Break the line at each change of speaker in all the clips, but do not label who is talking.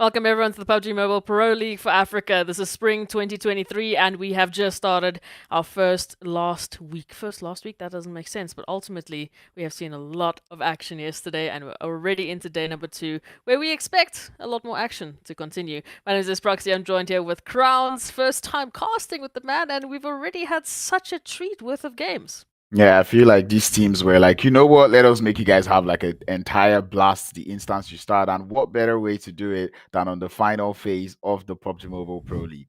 Welcome everyone to the PUBG Mobile Pro League for Africa. This is Spring 2023 and we have just started our first last week. First last week? That doesn't make sense, but ultimately we have seen a lot of action yesterday and we're already into day number 2 where we expect a lot more action to continue. My name is Proxy. I'm joined here with Crowns, first time casting with the man, and we've already had such a treat worth of games.
Yeah, I feel like these teams were like, you know what, let us make you guys have like an entire blast the instance you start. And what better way to do it than on the final phase of the PUBG Mobile Pro League?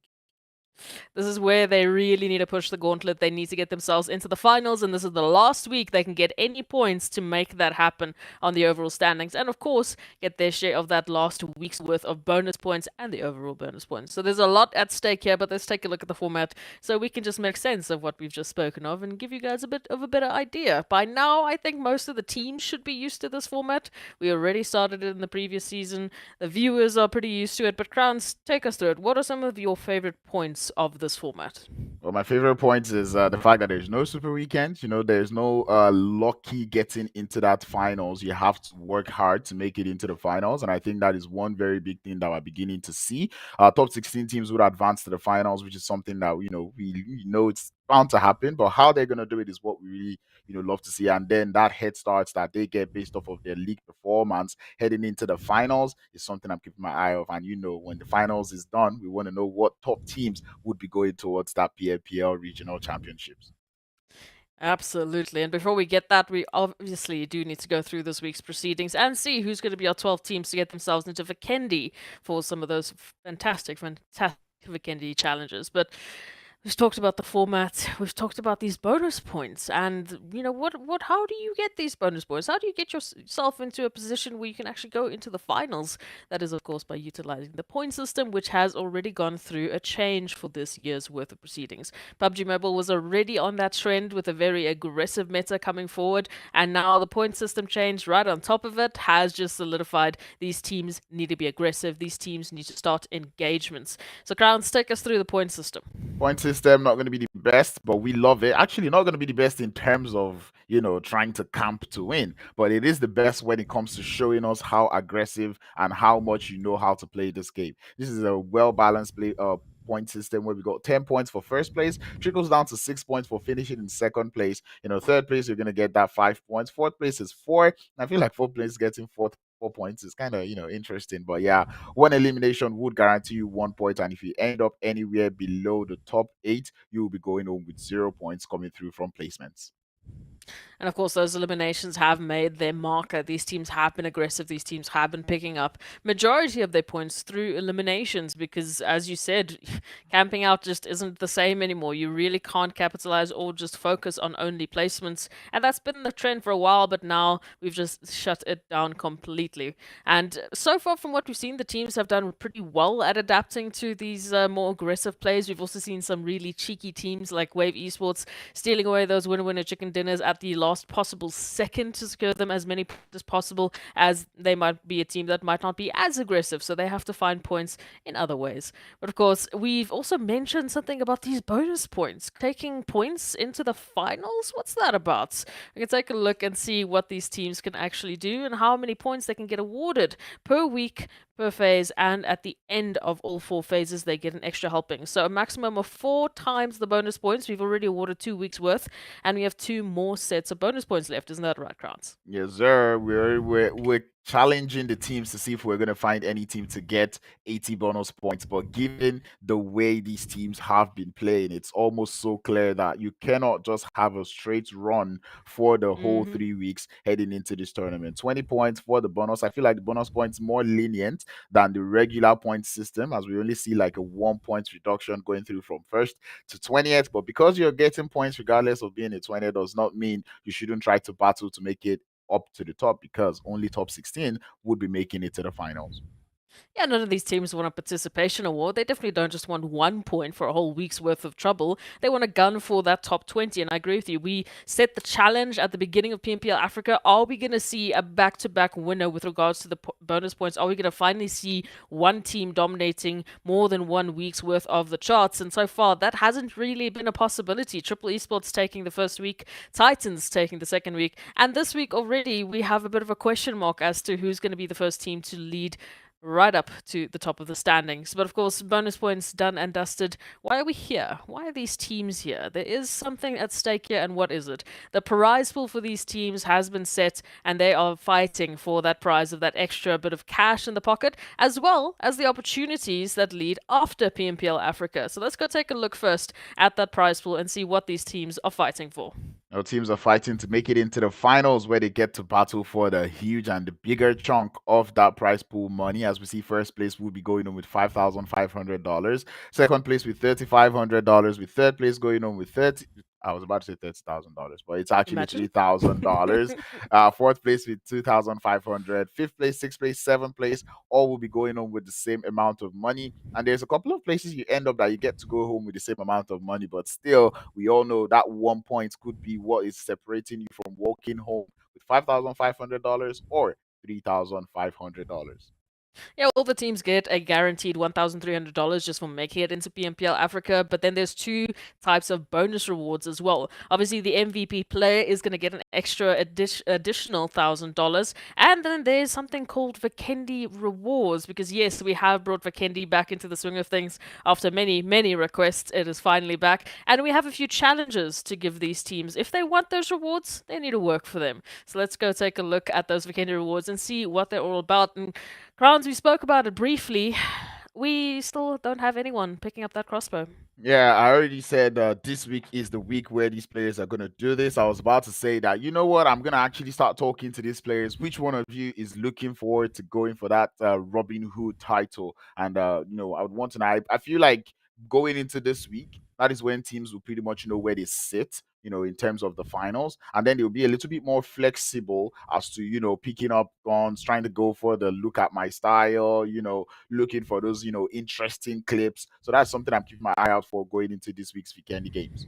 This is where they really need to push the gauntlet. They need to get themselves into the finals, and this is the last week they can get any points to make that happen on the overall standings. And of course, get their share of that last week's worth of bonus points and the overall bonus points. So there's a lot at stake here, but let's take a look at the format so we can just make sense of what we've just spoken of and give you guys a bit of a better idea. By now, I think most of the teams should be used to this format. We already started it in the previous season. The viewers are pretty used to it, but Crowns, take us through it. What are some of your favorite points of this format?
Well, my favorite point is the fact that there's no super weekend. You know, there's no lucky getting into that finals. You have to work hard to make it into the finals. And I think that is one very big thing that we're beginning to see. Top 16 teams would advance to the finals, which is something that, we know it's bound to happen. But how they're going to do it is what we really, love to see. And then that head starts that they get based off of their league performance heading into the finals is something I'm keeping my eye off. And, when the finals is done, we want to know what top teams would be going towards that PMPL regional championships.
Absolutely. And before we get that, we obviously do need to go through this week's proceedings and see who's going to be our 12 teams to get themselves into Vikendi for some of those fantastic Vikendi challenges. But we've talked about the format. We've talked about these bonus points, and how do you get these bonus points? How do you get yourself into a position where you can actually go into the finals? That is, of course, by utilizing the point system, which has already gone through a change for this year's worth of proceedings. PUBG Mobile was already on that trend with a very aggressive meta coming forward, and now the point system change right on top of it has just solidified these teams need to be aggressive. These teams need to start engagements. So, Crowns, take us through the point system.
Point system not going to be the best, but we love it. Actually, not going to be the best in terms of trying to camp to win, but it is the best when it comes to showing us how aggressive and how much you know how to play this game. This is a well balanced point system where we got 10 points for first place, trickles down to 6 points for finishing in second place. Third place, you're going to get that 5 points. Fourth place is 4. I feel like fourth place getting 4 points is kind of interesting, but yeah, one elimination would guarantee you 1 point, and if you end up anywhere below the top 8, you will be going home with 0 points coming through from placements.
And of course, those eliminations have made their marker. These teams have been aggressive. These teams have been picking up majority of their points through eliminations because, as you said, camping out just isn't the same anymore. You really can't capitalize or just focus on only placements. And that's been the trend for a while, but now we've just shut it down completely. And so far, from what we've seen, the teams have done pretty well at adapting to these more aggressive plays. We've also seen some really cheeky teams like Wave Esports stealing away those winner-winner chicken dinners at the last possible second to secure them as many points as possible, as they might be a team that might not be as aggressive, so they have to find points in other ways. But of course, we've also mentioned something about these bonus points. Taking points into the finals? What's that about? We can take a look and see what these teams can actually do and how many points they can get awarded per week, per phase, and at the end of all 4 phases they get an extra helping. So a maximum of 4 times the bonus points. We've already awarded 2 weeks worth, and we have 2 more sets of bonus points left. Isn't that right, Krantz?
Yes, sir. We're challenging the teams to see if we're going to find any team to get 80 bonus points. But given the way these teams have been playing, it's almost so clear that you cannot just have a straight run for the whole
Mm-hmm.
3 weeks heading into this tournament. 20 points for the bonus. I feel like the bonus points more lenient than the regular point system, as we only see like a 1 point reduction going through from first to 20th. But because you're getting points regardless of being a 20, does not mean you shouldn't try to battle to make it up to the top, because only top 16 would be making it to the finals.
Yeah, none of these teams want a participation award. They definitely don't just want 1 point for a whole week's worth of trouble. They want a gun for that top 20. And I agree with you. We set the challenge at the beginning of PMPL Africa. Are we going to see a back to back winner with regards to the bonus points? Are we going to finally see one team dominating more than 1 week's worth of the charts? And so far, that hasn't really been a possibility. Triple Esports taking the first week, Titans taking the second week. And this week already, we have a bit of a question mark as to who's going to be the first team to lead right up to the top of the standings. But of course, bonus points done and dusted. Why are we here? Why are these teams here? There is something at stake here, and what is it? The prize pool for these teams has been set, and they are fighting for that prize of that extra bit of cash in the pocket, as well as the opportunities that lead after PMPL Africa. So let's go take a look first at that prize pool and see what these teams are fighting for.
Our teams are fighting to make it into the finals where they get to battle for the huge and the bigger chunk of that prize pool money. As we see, first place will be going on with $5,500. Second place with $3,500. With third place going on with 30. I was about to say $30,000, but it's actually
Imagine.
$3,000. Fourth place with 2,500. Fifth place, sixth place, seventh place, all will be going on with the same amount of money. And there's a couple of places you end up that you get to go home with the same amount of money, but still, we all know that 1 point could be what is separating you from walking home with $5,500 or $3,500.
Yeah, all the teams get a guaranteed $1,300 just for making it into PMPL Africa, but then there's two types of bonus rewards as well. Obviously, the MVP player is going to get an extra additional $1,000, and then there's something called Vikendi rewards, because yes, we have brought Vikendi back into the swing of things after many, many requests. It is finally back, and we have a few challenges to give these teams. If they want those rewards, they need to work for them. So let's go take a look at those Vikendi rewards and see what they're all about. And Crowns, we spoke about it briefly. We still don't have anyone picking up that crossbow.
Yeah, I already said this week is the week where these players are going to do this. I was about to say that, you know what, I'm going to actually start talking to these players. Which one of you is looking forward to going for that Robin Hood title? And, I would want to know. I feel like going into this week, that is when teams will pretty much know where they sit, in terms of the finals. And then they'll be a little bit more flexible as to, picking up guns, trying to go for the look at my style, looking for those, interesting clips. So that's something I'm keeping my eye out for going into this week's weekend games.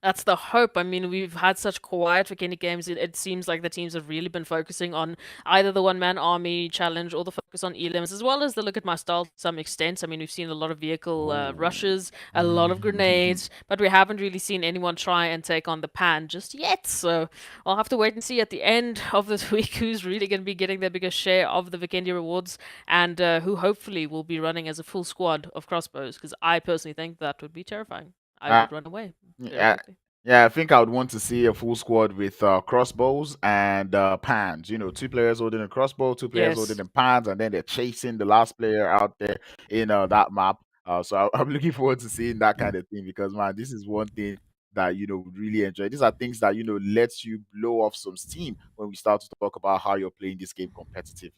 That's the hope. I mean, we've had such quiet Weekend games. It seems like the teams have really been focusing on either the one-man army challenge or the focus on elims, as well as the look at my style to some extent. I mean, we've seen a lot of vehicle
Oh.
rushes, a lot of grenades, but we haven't really seen anyone try and take on the pan just yet. So I'll have to wait and see at the end of this week who's really going to be getting their biggest share of the Vikendi rewards, and who hopefully will be running as a full squad of crossbows, because I personally think that would be terrifying. I
Uh,
would run away very
yeah,
quickly.
yeah, I think I would want to see a full squad with crossbows and pans. Two players holding a crossbow, two players holding
Yes.
the pans, and then they're chasing the last player out there in that map. So I'm looking forward to seeing that kind of thing because, man, this is one thing that would really enjoy. These are things that lets you blow off some steam when we start to talk about how you're playing this game competitively.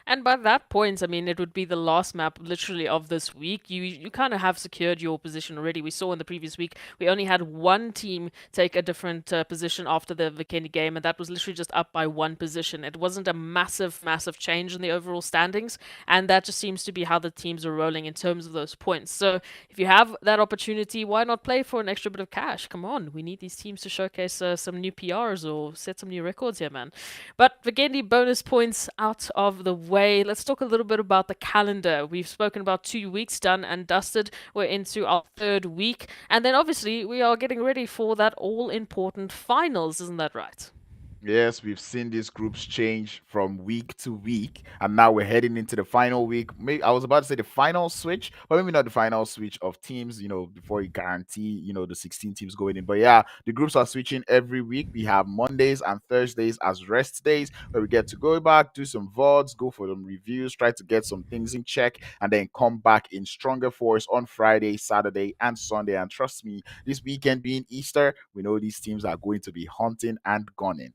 And by that point, I mean, it would be the last map literally of this week. You kind of have secured your position already. We saw in the previous week, we only had one team take a different position after the Vikendi game, and that was literally just up by one position. It wasn't a massive, massive change in the overall standings, and that just seems to be how the teams are rolling in terms of those points. So if you have that opportunity, why not play for an extra bit of cash? Come on, we need these teams to showcase some new PRs or set some new records here, man. But Vikendi bonus points out of the way. Let's talk a little bit about the calendar. We've spoken about 2 weeks done and dusted. We're into our third week. And then obviously we are getting ready for that all important finals, isn't that right?
Yes, we've seen these groups change from week to week, and now we're heading into the final week. Maybe I was about to say the final switch, but maybe not the final switch of teams, before you guarantee, the 16 teams going in. But yeah, the groups are switching every week. We have Mondays and Thursdays as rest days where we get to go back, do some VODs, go for some reviews, try to get some things in check, and then come back in stronger force on Friday, Saturday, and Sunday. And trust me, this weekend being Easter, we know these teams are going to be hunting and gunning.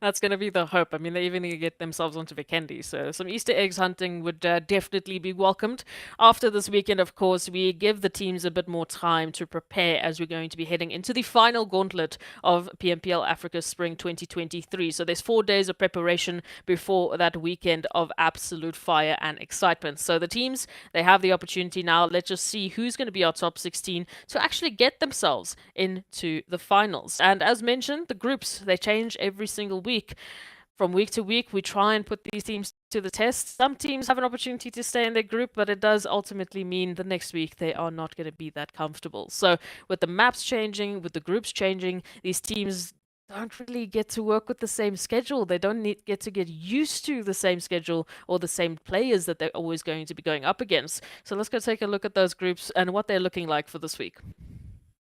That's going to be the hope. I mean, they even need to get themselves onto Vikendi. So some Easter eggs hunting would definitely be welcomed. After this weekend, of course, we give the teams a bit more time to prepare as we're going to be heading into the final gauntlet of PMPL Africa Spring 2023. So there's 4 days of preparation before that weekend of absolute fire and excitement. So the teams, they have the opportunity now. Let's just see who's going to be our top 16 to actually get themselves into the finals. And as mentioned, the groups, they change every single week. From week to week, we try and put these teams to the test. Some teams have an opportunity to stay in their group, but it does ultimately mean the next week they are not going to be that comfortable. So, with the maps changing, with the groups changing, these teams don't really get to work with the same schedule. They don't get to get used to the same schedule or the same players that they're always going to be going up against. So let's go take a look at those groups and what they're looking like for this week.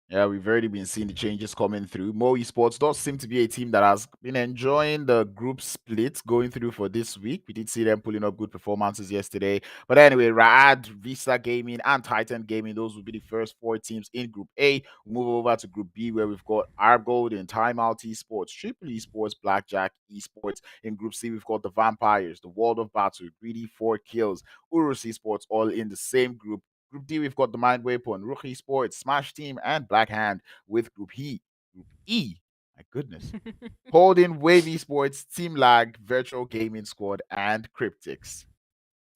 Yeah, we've already been seeing the changes coming through. Mo Esports does seem to be a team that has been enjoying the group split going through for this week. We did see them pulling up good performances yesterday. But anyway, Raad, Vista Gaming, and Titan Gaming, those will be the first 4 teams in Group A. We'll move over to Group B, where we've got Argold and TIMEOut Esports, Triple Esports, Blackjack Esports. In Group C, we've got the Vampires, the World of Battle, Greedy4Kills, URUS Esports, all in the same group. Group D, we've got the Mind Weapon, RUKH Esports, Smash Team, and Black Hand with Group E. Group E, my goodness. Holding Wave Esports, TEAMLAG, Virtual Gaming Squad, and CRYPTICS.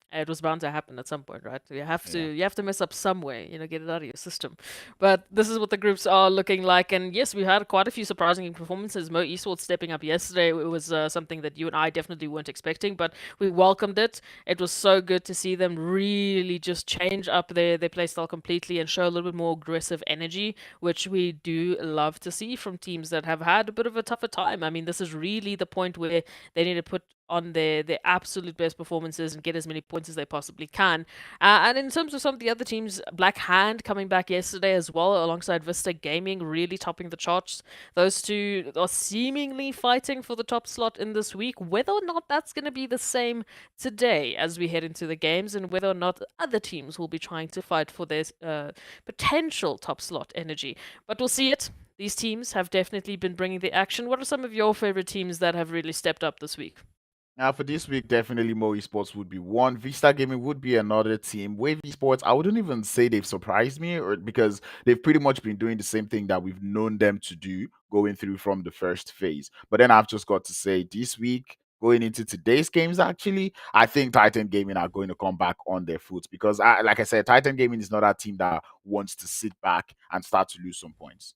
It was bound to happen at some point, right? You have to
Yeah.
you have to mess up some way, get it out of your system. But this is what the groups are looking like, and yes, we had quite a few surprising performances. Mo Esports stepping up yesterday, it was something that you and I definitely weren't expecting, but we welcomed it. It was so good to see them really just change up their playstyle completely and show a little bit more aggressive energy, which we do love to see from teams that have had a bit of a tougher time. I mean, this is really the point where they need to put on their absolute best performances and get as many points as they possibly can. And in terms of some of the other teams, Black Hand coming back yesterday as well, alongside Vista Gaming, really topping the charts. Those two are seemingly fighting for the top slot in this week. Whether or not that's going to be the same today as we head into the games, and whether or not other teams will be trying to fight for their potential top slot energy. But we'll see it. These teams have definitely been bringing the action. What are some of your favorite teams that have really stepped up this week?
Now, for this week, definitely Mo Esports would be one. Vista Gaming would be another team. Wave Esports, I wouldn't even say they've surprised me, or because they've pretty much been doing the same thing that we've known them to do going through from the first phase. But then I've just got to say, this week, going into today's games, actually, I think Titan Gaming are going to come back on their foot because, like I said, Titan Gaming is not a team that wants to sit back and start to lose some points.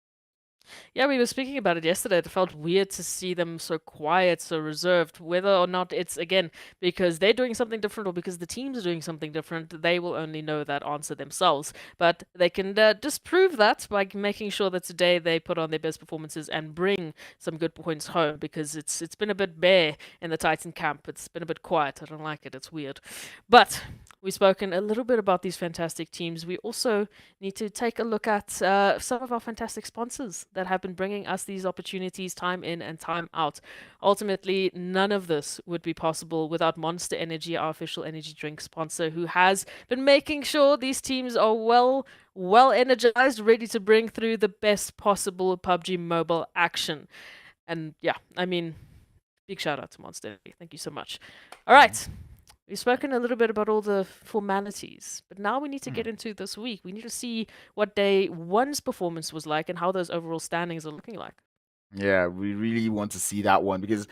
Yeah, we were speaking about it yesterday. It felt weird to see them so quiet, so reserved. Whether or not it's, again, because they're doing something different or because the teams are doing something different, they will only know that answer themselves. But they can disprove that by making sure that today they put on their best performances and bring some good points home, because it's been a bit bare in the Titan camp. It's been a bit quiet. I don't like it. It's weird. But we've spoken a little bit about these fantastic teams. We also need to take a look at some of our fantastic sponsors that have been bringing us these opportunities time in and time out. Ultimately, none of this would be possible without Monster Energy, our official energy drink sponsor, who has been making sure these teams are well energized, ready to bring through the best possible PUBG mobile action. And yeah, I mean, big shout out to Monster Energy. Thank you so much. All right. We've spoken a little bit about all the formalities, but now we need to get into this week. We need to see what day one's performance was like and how those overall standings are looking like.
Yeah, we really want to see that one because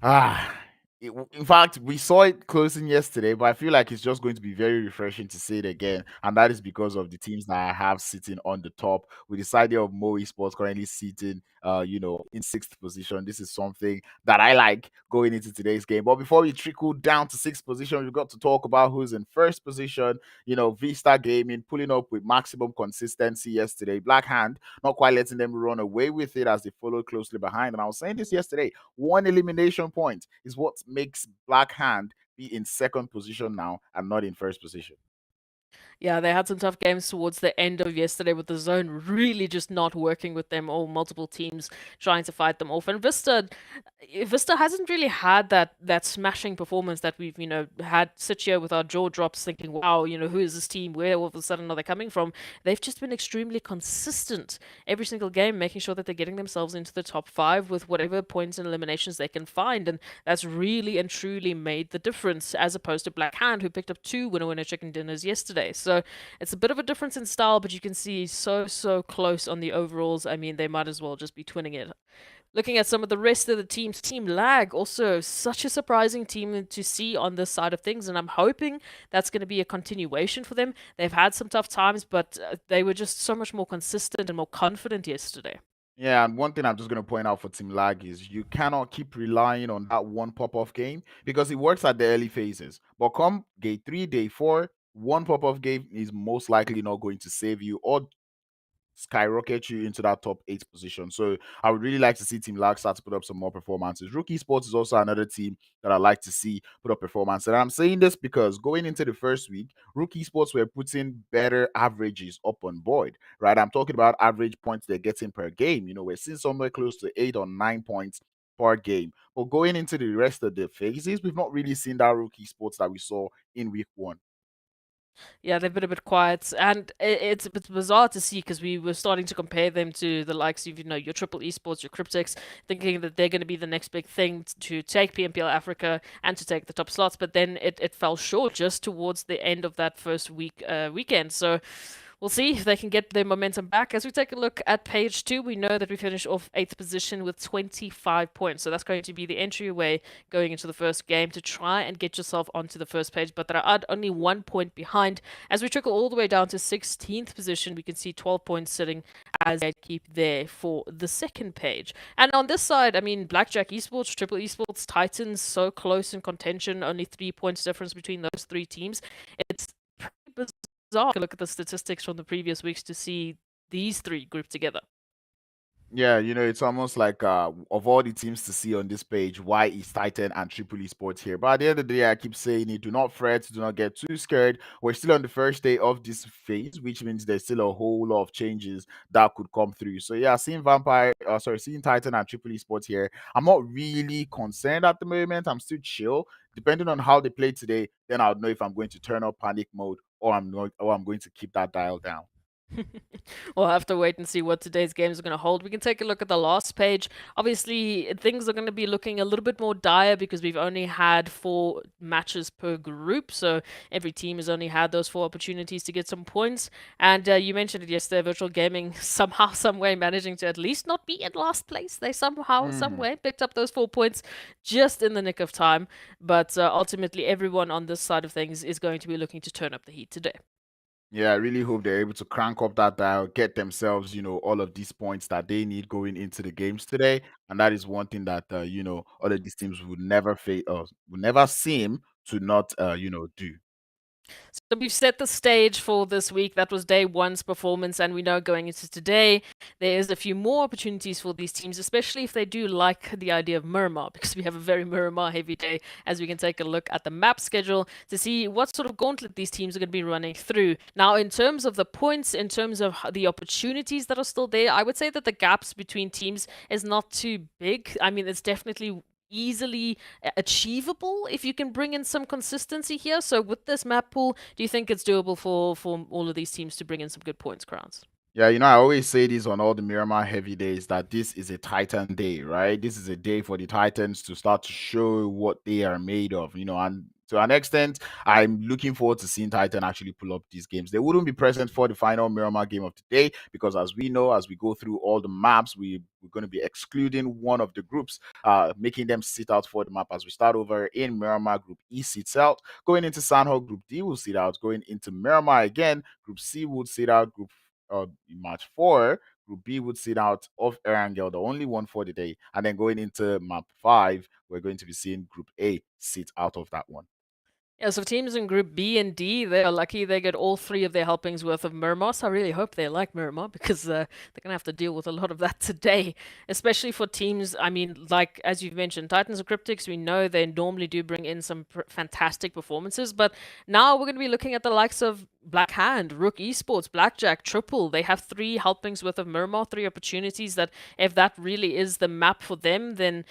Ah, in fact, we saw it closing yesterday, but I feel like it's just going to be very refreshing to see it again, and that is because of the teams that I have sitting on the top. With the idea of Mo Esports currently sitting, in sixth position, this is something that I like going into today's game. But before we trickle down to sixth position, we've got to talk about who's in first position. Vista Gaming pulling up with maximum consistency yesterday. Black Hand not quite letting them run away with it as they followed closely behind. And I was saying this yesterday. One elimination point is what makes Black Hand be in second position now and not in first position.
Yeah, they had some tough games towards the end of yesterday with the zone really just not working with them, or multiple teams trying to fight them off. And Vista hasn't really had that smashing performance that we've had sit here with our jaw drops thinking, wow, who is this team? Where all of a sudden are they coming from? They've just been extremely consistent every single game, making sure that they're getting themselves into the top five with whatever points and eliminations they can find, and that's really and truly made the difference, as opposed to Black Hand, who picked up 2 winner chicken dinners yesterday. So it's a bit of a difference in style, but you can see so close on the overalls. I mean, they might as well just be twinning it. Looking at some of the rest of the teams, TEAMLAG, also such a surprising team to see on this side of things, and I'm hoping that's going to be a continuation for them. They've had some tough times, but they were just so much more consistent and more confident yesterday.
Yeah, and one thing I'm just going to point out for Team Lag is you cannot keep relying on that one pop-off game because it works at the early phases. But come day 3, day 4, one pop-off game is most likely not going to save you or skyrocket you into that top 8 position. So I would really like to see TEAMLAG start to put up some more performances. RUKH Esports is also another team that I'd like to see put up performance. And I'm saying this because going into the first week, RUKH Esports were putting better averages up on board, right? I'm talking about average points they're getting per game. You know, we're seeing somewhere close to 8 or 9 points per game. But going into the rest of the phases, we've not really seen that RUKH Esports that we saw in week 1.
Yeah, they've been a bit quiet, and it's a bit bizarre to see because we were starting to compare them to the likes of, you know, your Triple Esports, your CRYPTICS, thinking that they're going to be the next big thing to take PMPL Africa and to take the top slots, but then it fell short just towards the end of that first weekend. So we'll see if they can get their momentum back. As we take a look at page 2, we know that we finished off 8th position with 25 points. So that's going to be the entryway going into the first game to try and get yourself onto the first page. But there are only 1 point behind. As we trickle all the way down to 16th position, we can see 12 points sitting as they keep there for the second page. And on this side, I mean, Blackjack Esports, Triple Esports, Titans, so close in contention, only 3 points difference between those 3 teams. It's pretty bizarre to look at the statistics from the previous weeks to see these 3 grouped together.
Yeah, you know, it's almost like of all the teams to see on this page, why is Titan and Triple Esports here? But at the end of the day, I keep saying it, do not fret, do not get too scared. We're still on the first day of this phase, which means there's still a whole lot of changes that could come through. So yeah, seeing Titan and Triple Esports here, I'm not really concerned at the moment. I'm still chill. Depending on how they play today, then I'll know if I'm going to turn up panic mode or I'm going to keep that dial down.
We'll have to wait and see what today's games are going to hold. We can take a look at the last page. Obviously, things are going to be looking a little bit more dire because we've only had 4 matches per group. So every team has only had those 4 opportunities to get some points. And you mentioned it yesterday, Virtual Gaming somehow, some way managing to at least not be in last place. They somehow, some way picked up those 4 points just in the nick of time. But ultimately, everyone on this side of things is going to be looking to turn up the heat today.
Yeah, I really hope they're able to crank up that dial, get themselves, you know, all of these points that they need going into the games today. And that is one thing that, you know, all of these teams would never would never seem to not, do.
So we've set the stage for this week. That was day 1's performance, and we know going into today, there's a few more opportunities for these teams, especially if they do like the idea of Miramar, because we have a very Miramar heavy day, as we can take a look at the map schedule to see what sort of gauntlet these teams are going to be running through. Now, in terms of the points, in terms of the opportunities that are still there, I would say that the gaps between teams is not too big. I mean, it's definitely easily achievable if you can bring in some consistency here. So with this map pool, do you think it's doable for all of these teams to bring in some good points, Crowns?
Yeah, you know, I always say this on all the Miramar heavy days that this is a Titan day, right? This is a day for the Titans to start to show what they are made of, you know, and to an extent, I'm looking forward to seeing Titan actually pull up these games. They wouldn't be present for the final Miramar game of the day because, as we know, as we go through all the maps, we're going to be excluding one of the groups, making them sit out for the map as we start over in Miramar. Group E sits out. Going into Sanhok, Group D will sit out. Going into Miramar again, Group C would sit out. In match 4, Group B would sit out of Erangel, the only one for the day. And then going into map 5, we're going to be seeing Group A sit out of that one.
Yeah, so teams in Group B and D, they are lucky they get all 3 of their helpings worth of Miramar. So I really hope they like Miramar because they're going to have to deal with a lot of that today, especially for teams. I mean, like as you've mentioned, Titans or CRYPTICS, we know they normally do bring in some fantastic performances. But now we're going to be looking at the likes of Black Hand, RUKH Esports, Blackjack, Triple. They have 3 helpings worth of Miramar, 3 opportunities that if that really is the map for them, then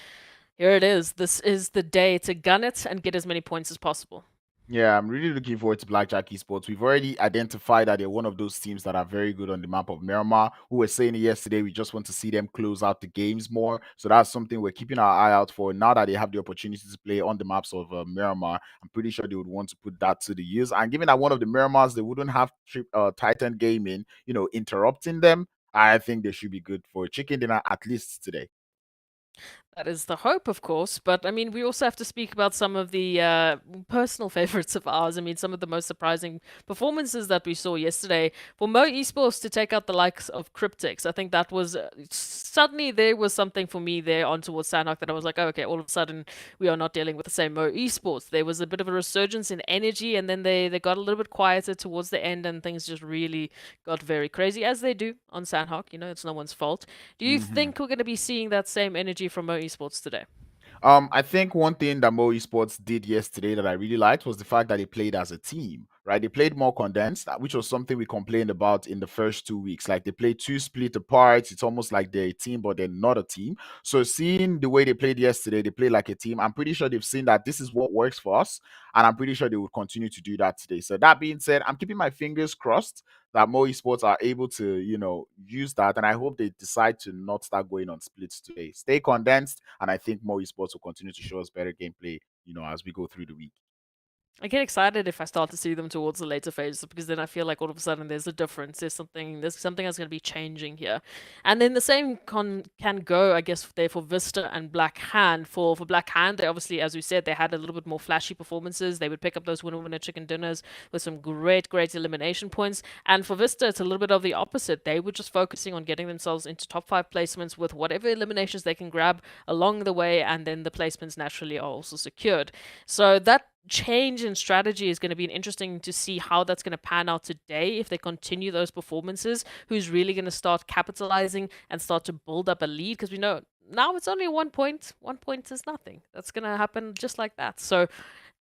here it is. This is the day to gun it and get as many points as possible.
Yeah, I'm really looking forward to Blackjack Esports. We've already identified that they're one of those teams that are very good on the map of Miramar. We were saying it yesterday, we just want to see them close out the games more. So that's something we're keeping our eye out for. Now that they have the opportunity to play on the maps of Miramar, I'm pretty sure they would want to put that to the use. And given that one of the Miramars, they wouldn't have Titan Gaming, you know, interrupting them, I think they should be good for a chicken dinner at least today.
That is the hope, of course. But I mean, we also have to speak about some of the personal favorites of ours. I mean, some of the most surprising performances that we saw yesterday for Mo Esports to take out the likes of CRYPTICS. I think that was suddenly there was something for me there on towards Sanhok that I was like, oh, okay, all of a sudden we are not dealing with the same Mo Esports. There was a bit of a resurgence in energy, and then they got a little bit quieter towards the end, and things just really got very crazy, as they do on Sanhok. You know, it's no one's fault. Do you
Mm-hmm.
think we're going to be seeing that same energy from Mo Esports today?
I think one thing that Mo Esports did yesterday that I really liked was the fact that they played as a team, right? They played more condensed, which was something we complained about in the first 2 weeks. Like they played two split apart. It's almost like they're a team, but they're not a team. So seeing the way they played yesterday, they played like a team. I'm pretty sure they've seen that this is what works for us, and I'm pretty sure they will continue to do that today. So that being said, I'm keeping my fingers crossed that Mo Esports are able to, use that. And I hope they decide to not start going on splits today. Stay condensed, and I think Mo Esports will continue to show us better gameplay, as we go through the week.
I get excited if I start to see them towards the later phases because then I feel like all of a sudden there's a difference. There's something that's going to be changing here, and then the same can go, I guess, there for Vista and Black Hand. For Black Hand, they obviously, as we said, they had a little bit more flashy performances. They would pick up those winner chicken dinners with some great elimination points. And for Vista, it's a little bit of the opposite. They were just focusing on getting themselves into top 5 placements with whatever eliminations they can grab along the way, and then the placements naturally are also secured. So that change in strategy is going to be interesting to see how that's going to pan out today if they continue those performances. Who's really going to start capitalizing and start to build up a lead? Because we know now it's only 1 point. 1 point is nothing. That's going to happen just like that. So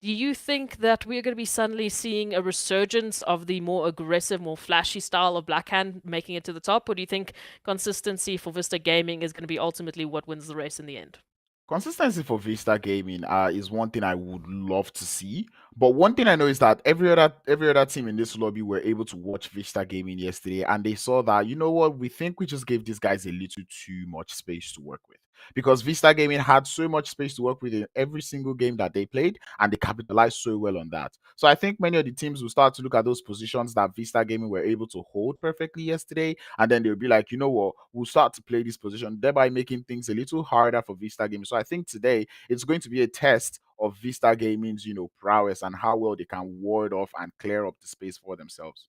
do you think that we're going to be suddenly seeing a resurgence of the more aggressive, more flashy style of Blackhand making it to the top? Or do you think consistency for Vista Gaming is going to be ultimately what wins the race in the end?
Consistency for Vista Gaming is one thing I would love to see. But one thing I know is that every other team in this lobby were able to watch Vista Gaming yesterday, and they saw that, you know what, we think we just gave these guys a little too much space to work with. Because Vista Gaming had so much space to work with in every single game that they played, and they capitalized so well on that. So I think many of the teams will start to look at those positions that Vista Gaming were able to hold perfectly yesterday, and then they'll be like, you know what, we'll start to play this position, thereby making things a little harder for Vista Gaming. So I think today it's going to be a test of Vista Gaming's, prowess and how well they can ward off and clear up the space for themselves.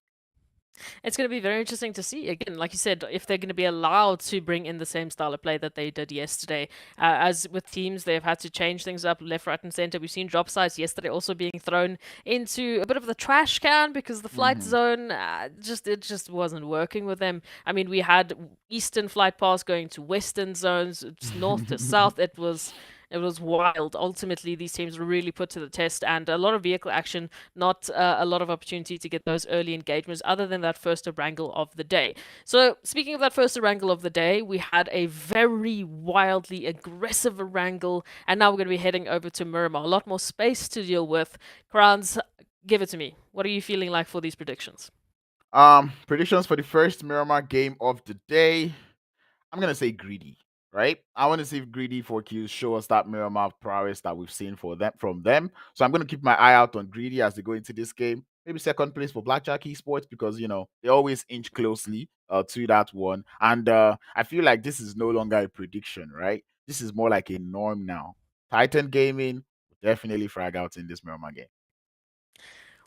It's going to be very interesting to see. Again, like you said, if they're going to be allowed to bring in the same style of play that they did yesterday. As with teams, they've had to change things up left, right, and center. We've seen drop sites yesterday also being thrown into a bit of the trash can because the flight
Mm-hmm.
zone just wasn't working with them. I mean, we had eastern flight paths going to western zones, north to south. It was wild. Ultimately, these teams were really put to the test, and a lot of vehicle action, not a lot of opportunity to get those early engagements, other than that first wrangle of the day. So, speaking of that first wrangle of the day, we had a very wildly aggressive wrangle, and now we're going to be heading over to Miramar. A lot more space to deal with. Crowns, give it to me. What are you feeling like for these predictions?
Predictions for the first Miramar game of the day. I'm gonna say greedy, right? I want to see if greedy for kills show us that Miramar prowess that we've seen for them from them. So I'm gonna keep my eye out on greedy as they go into this game. Maybe second place for Blackjack Esports because they always inch closely to that one. And I feel like this is no longer a prediction, right? This is more like a norm now. Titan Gaming will definitely frag out in this Miramar game.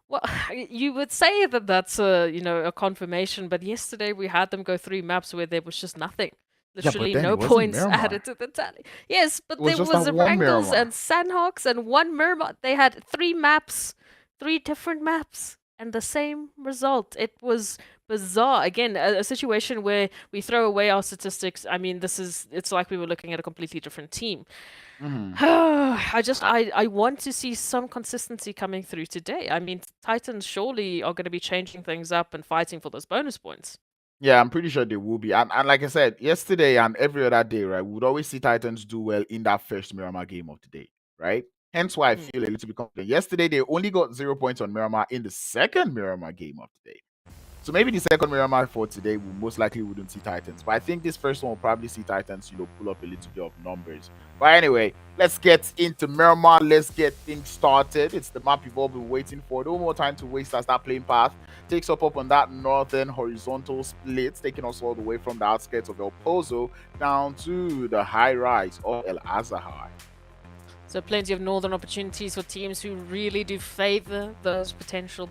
Well, you would say that that's a confirmation, but yesterday we had them go 3 maps where there was just nothing.
Yeah, but
Literally
then it
no
wasn't
points
Miramar.
added to the tally. Yes,
It
but
was
there
just
was
that one
Erangels and
Miramar.
Sanhoks and one Miramar. They had 3 maps, 3 different maps, and the same result. It was bizarre. Again, a situation where we throw away our statistics. I mean, it's like we were looking at a completely different team.
Mhm.
I want to see some consistency coming through today. I mean, Titans surely are going to be changing things up and fighting for those bonus points.
Yeah, I'm pretty sure they will be. And like I said, yesterday and every other day, right, we would always see Titans do well in that first Miramar game of the day, right? Hence why I
Mm.
feel a little bit confident. Yesterday, they only got 0 points on Miramar in the second Miramar game of the day. So maybe the second Miramar for today, we most likely wouldn't see Titans. But I think this first one will probably see Titans, pull up a little bit of numbers. But anyway, let's get into Miramar. Let's get things started. It's the map you've all been waiting for. No more time to waste as that playing path takes up on that northern horizontal split, taking us all the way from the outskirts of El Pozo down to the high rise of El Azahar.
So plenty of northern opportunities for teams who really do favour those potential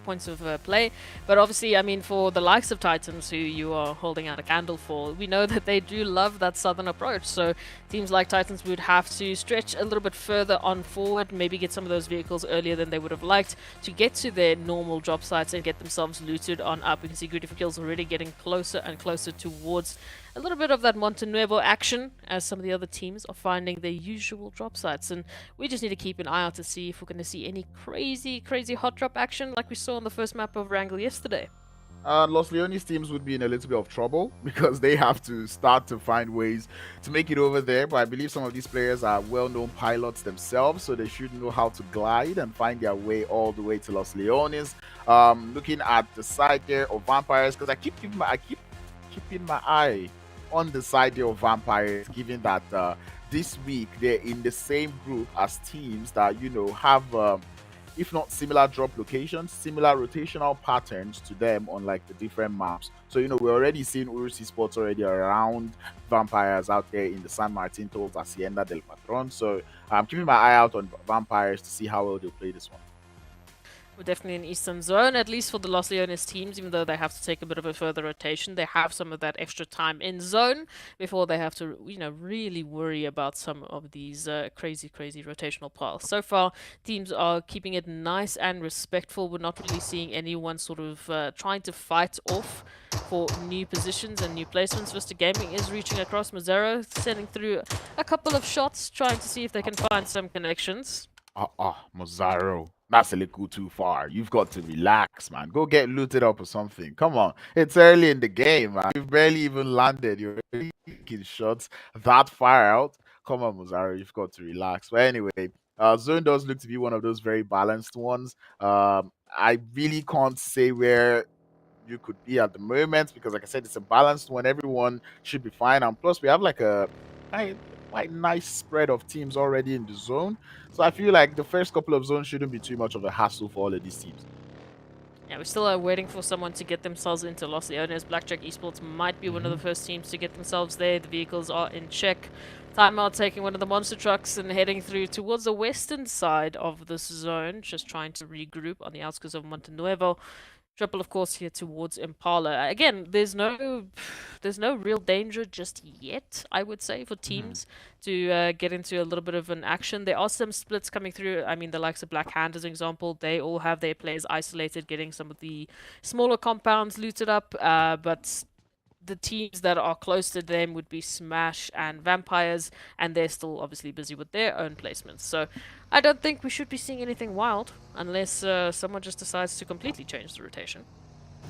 points of play. But obviously, I mean, for the likes of Titans, who you are holding out a candle for, we know that they do love that southern approach. So teams like Titans would have to stretch a little bit further on forward, maybe get some of those vehicles earlier than they would have liked to get to their normal job sites and get themselves looted on up. We can see GREEDYFORKILLS already getting closer and closer towards a little bit of that Monte Nuevo action as some of the other teams are finding their usual drop sites. And we just need to keep an eye out to see if we're going to see any crazy hot drop action like we saw on the first map of Erangel yesterday.
Los Leones teams would be in a little bit of trouble because they have to start to find ways to make it over there. But I believe some of these players are well-known pilots themselves, so they should know how to glide and find their way all the way to Los Leones. Looking at the side there of Vampires, because I keep keeping my eye on the side there of Vampires, given that this week they're in the same group as teams that have if not similar drop locations, similar rotational patterns to them on like the different maps. So we're already seeing URUS Esports already around Vampires out there in the San Martin towards Hacienda del Patron. So I'm keeping my eye out on Vampires to see how well they'll play this one.
We're definitely in Eastern Zone, at least for the Los Leones teams, even though they have to take a bit of a further rotation. They have some of that extra time in zone before they have to, really worry about some of these crazy rotational paths. So far, teams are keeping it nice and respectful. We're not really seeing anyone sort of trying to fight off for new positions and new placements. Vista Gaming is reaching across Mazzaro, sending through a couple of shots, trying to see if they can find some connections.
Mazzaro. That's a little too far. You've got to relax, man. Go get looted up or something. Come on. It's early in the game, man. You've barely even landed. You're already taking shots that far out. Come on, Mazzaro. You've got to relax. But anyway, Zone does look to be one of those very balanced ones. I really can't say where you could be at the moment because, like I said, it's a balanced one. Everyone should be fine. And plus, we have like a quite nice spread of teams already in the zone. So I feel like the first couple of zones shouldn't be too much of a hassle for all of these teams.
Yeah, we're still waiting for someone to get themselves into Los Leones. Blackjack Esports might be one of the first teams to get themselves there. The vehicles are in check. TIMEOUT taking one of the monster trucks and heading through towards the western side of this zone, just trying to regroup on the outskirts of Monte Nuevo. Triple, of course, here towards Impala. Again, there's no real danger just yet, I would say, for teams to get into a little bit of an action. There are some splits coming through. I mean, the likes of Black Hand, as an example, they all have their players isolated, getting some of the smaller compounds looted up, but the teams that are close to them would be Smash and Vampires, and they're still obviously busy with their own placements. So I don't think we should be seeing anything wild unless someone just decides to completely change the rotation.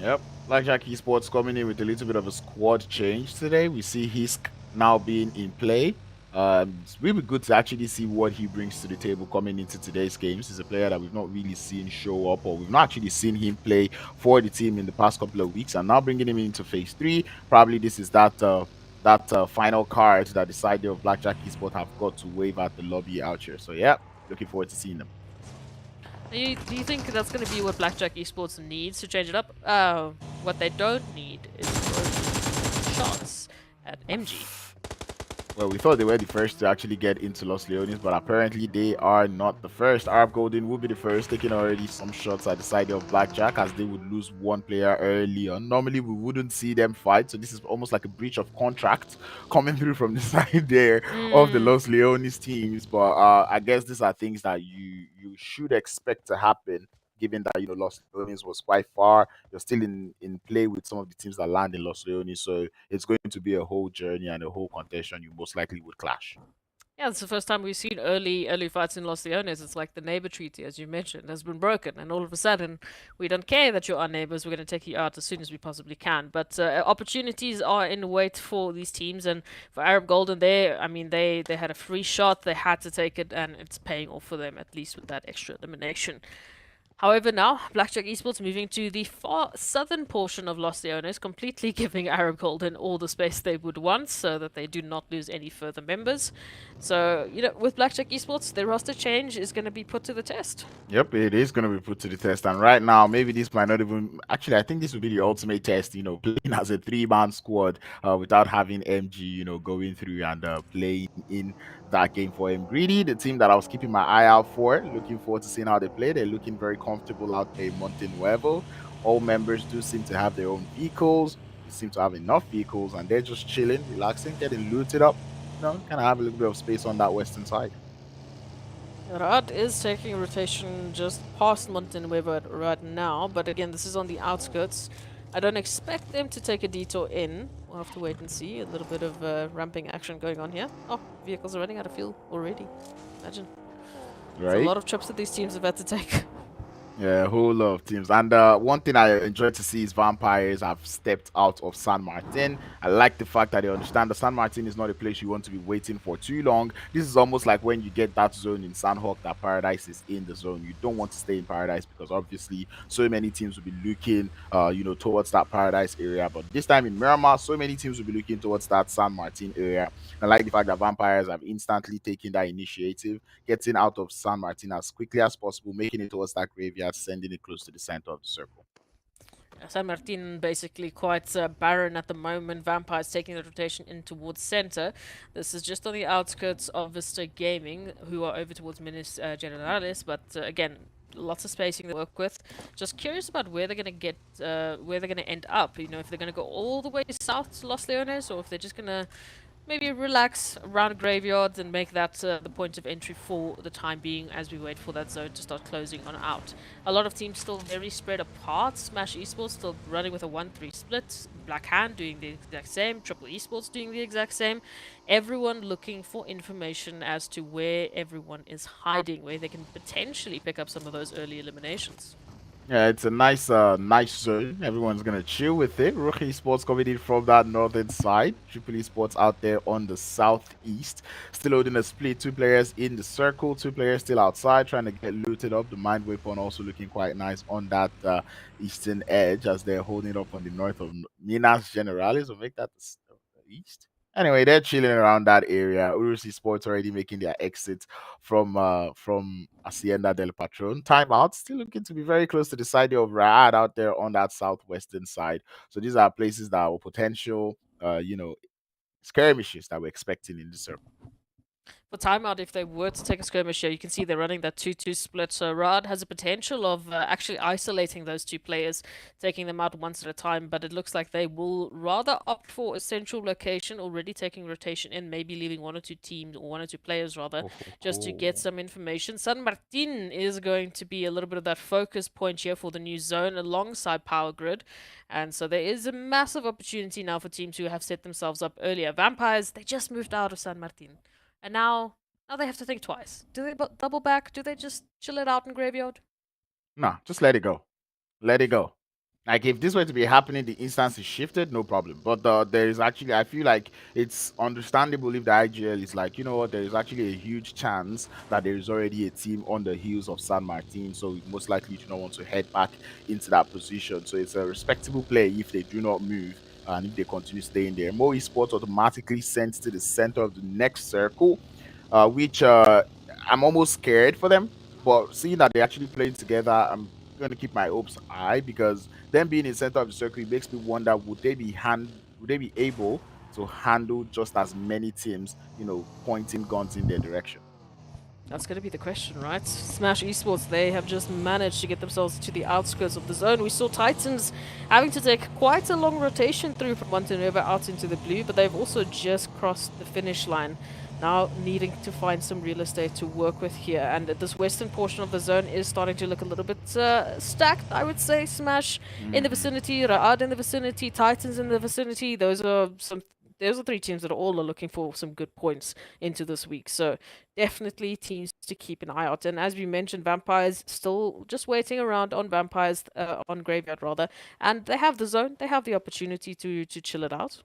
Yep, Blackjack Esports coming in with a little bit of a squad change today. We see Hisk now being in play. It's really good to actually see what he brings to the table coming into today's games. He's a player that we've not really seen show up, or we've not actually seen him play for the team in the past couple of weeks, and now bringing him into phase 3. Probably this is that final card that the side of Blackjack Esports have got to wave at the lobby out here. So yeah, looking forward to seeing them.
Do you think that's going to be what Blackjack Esports needs to change it up? What they don't need is shots at MG.
Well, we thought they were the first to actually get into Los Leones, but apparently they are not the first. Arab Golden will be the first, taking already some shots at the side of Blackjack, as they would lose one player early on. Normally, we wouldn't see them fight, so this is almost like a breach of contract coming through from the side there of the Los Leones teams. But I guess these are things that you should expect to happen, given that Los Leones was quite far. You're still in play with some of the teams that land in Los Leones, so it's going to be a whole journey and a whole contention. You most likely would clash.
Yeah, it's the first time we've seen early fights in Los Leones. It's like the neighbor treaty, as you mentioned, has been broken, and all of a sudden, we don't care that you're our neighbors. We're going to take you out as soon as we possibly can. But opportunities are in wait for these teams, and for Arab Golden, they had a free shot. They had to take it, and it's paying off for them, at least with that extra elimination. However, now Blackjack Esports moving to the far southern portion of Los Leones, completely giving Arab Golden all the space they would want so that they do not lose any further members. So, with Blackjack Esports, their roster change is going to be put to the test.
Yep, it is going to be put to the test. And right now, maybe this might not even. Actually, I think this would be the ultimate test, playing as a three-man squad without having MG, going through and playing in that game for him. Greedy, the team that I was keeping my eye out for, looking forward to seeing how they play. They're looking very comfortable out there in Monte Nuevo. All members do seem to have their own vehicles. They seem to have enough vehicles, and they're just chilling, relaxing, getting looted up. Kind of have a little bit of space on that western side.
Rad is taking a rotation just past Montenuevo right now, but again, this is on the outskirts. I don't expect them to take a detour in. We'll have to wait and see. A little bit of ramping action going on here. Oh, vehicles are running out of fuel already. Imagine. There's a
Right?
lot of trips that these teams have had to take.
Yeah, a whole lot of teams. And one thing I enjoy to see is vampires have stepped out of San Martin. I like the fact that they understand that San Martin is not a place you want to be waiting for too long. This is almost like when you get that zone in Sanhok that Paradise is in the zone. You don't want to stay in Paradise because obviously so many teams will be looking towards that Paradise area. But this time in Miramar, so many teams will be looking towards that San Martin area. I like the fact that vampires have instantly taken that initiative, getting out of San Martin as quickly as possible, making it towards that graveyard, sending it close to the center of the circle.
San Martin basically quite barren at the moment. Vampires taking the rotation in towards center. This is just on the outskirts of Vista Gaming, who are over towards Minas Generalis. But again, lots of spacing to work with. Just curious about where they're gonna where they're gonna end up. If they're gonna go all the way south to Los Leones, or if they're just gonna maybe relax around graveyards and make that the point of entry for the time being as we wait for that zone to start closing on out. A lot of teams still very spread apart. Smash Esports still running with a 1-3 split. Black Hand doing the exact same. Triple Esports doing the exact same. Everyone looking for information as to where everyone is hiding, where they can potentially pick up some of those early eliminations.
Yeah, it's a nice zone. Everyone's gonna chill with it. RUKH Esports coming in from that northern side. Triple Esports out there on the southeast. Still holding a split. Two players in the circle. Two players still outside trying to get looted up. The Mind Weapon also looking quite nice on that eastern edge as they're holding it up on the north of Minas Generalis. Or make that the east. Anyway, they're chilling around that area. URUS Sports already making their exit from Hacienda del Patron. Timeout still looking to be very close to the side of Rad out there on that southwestern side. So these are places that are potential, skirmishes that we're expecting in the circle.
For timeout, if they were to take a skirmish here, you can see they're running that 2-2 split. So Rad has a potential of actually isolating those two players, taking them out once at a time. But it looks like they will rather opt for a central location, already taking rotation in, maybe leaving one or two teams, or one or two players rather, just to get some information. San Martin is going to be a little bit of that focus point here for the new zone alongside Power Grid. And so there is a massive opportunity now for teams who have set themselves up earlier. Vampires, they just moved out of San Martin. And now they have to think twice. Do they double back? Do they just chill it out in graveyard?
Nah, just let it go. Let it go. Like if this were to be happening, the instance is shifted, no problem. But there is actually, I feel like it's understandable if the IGL is like, you know what, there is actually a huge chance that there is already a team on the heels of San Martin, so most likely you do not want to head back into that position. So it's a respectable play if they do not move and if they continue staying there. Mo Esports automatically sent to the center of the next circle, which I'm almost scared for them. But seeing that they're actually playing together, I'm going to keep my hopes high because them being in center of the circle makes me wonder would they be able to handle just as many teams, pointing guns in their direction.
That's going to be the question, right? Smash Esports, they have just managed to get themselves to the outskirts of the zone. We saw Titans having to take quite a long rotation through from Montenegro out into the blue, but they've also just crossed the finish line. Now needing to find some real estate to work with here. And this western portion of the zone is starting to look a little bit stacked, I would say. Smash in the vicinity, Ra'ad in the vicinity, Titans in the vicinity. Those are three teams that all are looking for some good points into this week. So definitely teams to keep an eye out. And as we mentioned, Vampires still just waiting around on Vampires, on Graveyard rather. And they have the zone, they have the opportunity to chill it out.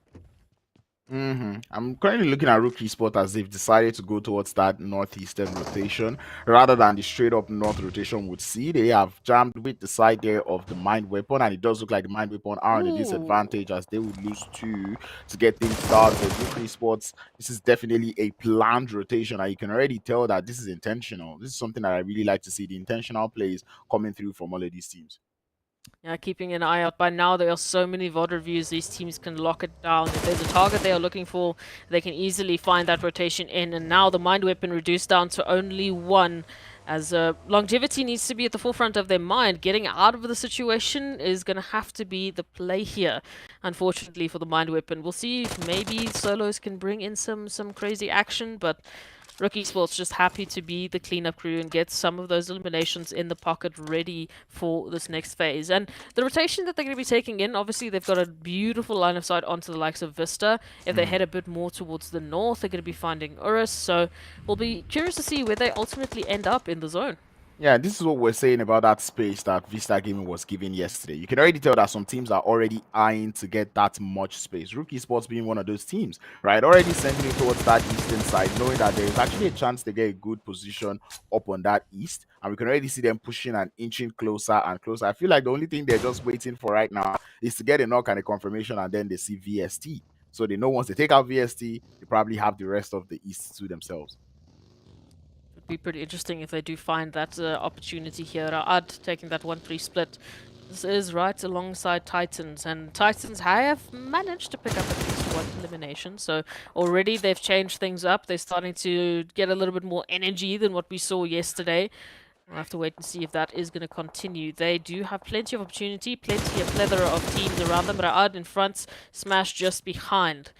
I'm currently looking at RUKH Esports as they've decided to go towards that northeastern rotation rather than the straight up north rotation would see. They have jammed with the side there of the mind weapon, and it does look like the mind weapon are on a
Ooh.
disadvantage as they would lose two to get things started. RUKH Esports, this is definitely a planned rotation, and you can already tell that this is intentional. This is something that I really like to see, the intentional plays coming through from all of these teams.
Yeah, keeping an eye out. By now, there are so many VOD reviews, these teams can lock it down. If there's a target they are looking for, they can easily find that rotation in. And now the mind weapon reduced down to only one, as longevity needs to be at the forefront of their mind. Getting out of the situation is going to have to be the play here, unfortunately, for the mind weapon. We'll see if maybe solos can bring in some crazy action, but RUKH Esports just happy to be the cleanup crew and get some of those eliminations in the pocket ready for this next phase. And the rotation that they're going to be taking in, obviously they've got a beautiful line of sight onto the likes of VISTA. If they head a bit more towards the north, they're going to be finding URUS. So we'll be curious to see where they ultimately end up in the zone.
Yeah, this is what we're saying about that space that Vista Gaming was given yesterday. You can already tell that some teams are already eyeing to get that much space. RUKH Sports being one of those teams, right? Already sending it towards that eastern side, knowing that there is actually a chance to get a good position up on that east. And we can already see them pushing and inching closer and closer. I feel like the only thing they're just waiting for right now is to get a knock and a confirmation, and then they see VST. So they know once they take out VST, they probably have the rest of the east to themselves.
Would be pretty interesting if they do find that opportunity here. Ra'ad taking that 1-3 split. This is right alongside Titans, and Titans have managed to pick up at least one elimination. So already they've changed things up. They're starting to get a little bit more energy than what we saw yesterday. We'll have to wait and see if that is going to continue. They do have plenty of opportunity, plenty of plethora of teams around them. Ra'ad in front, Smash just behind.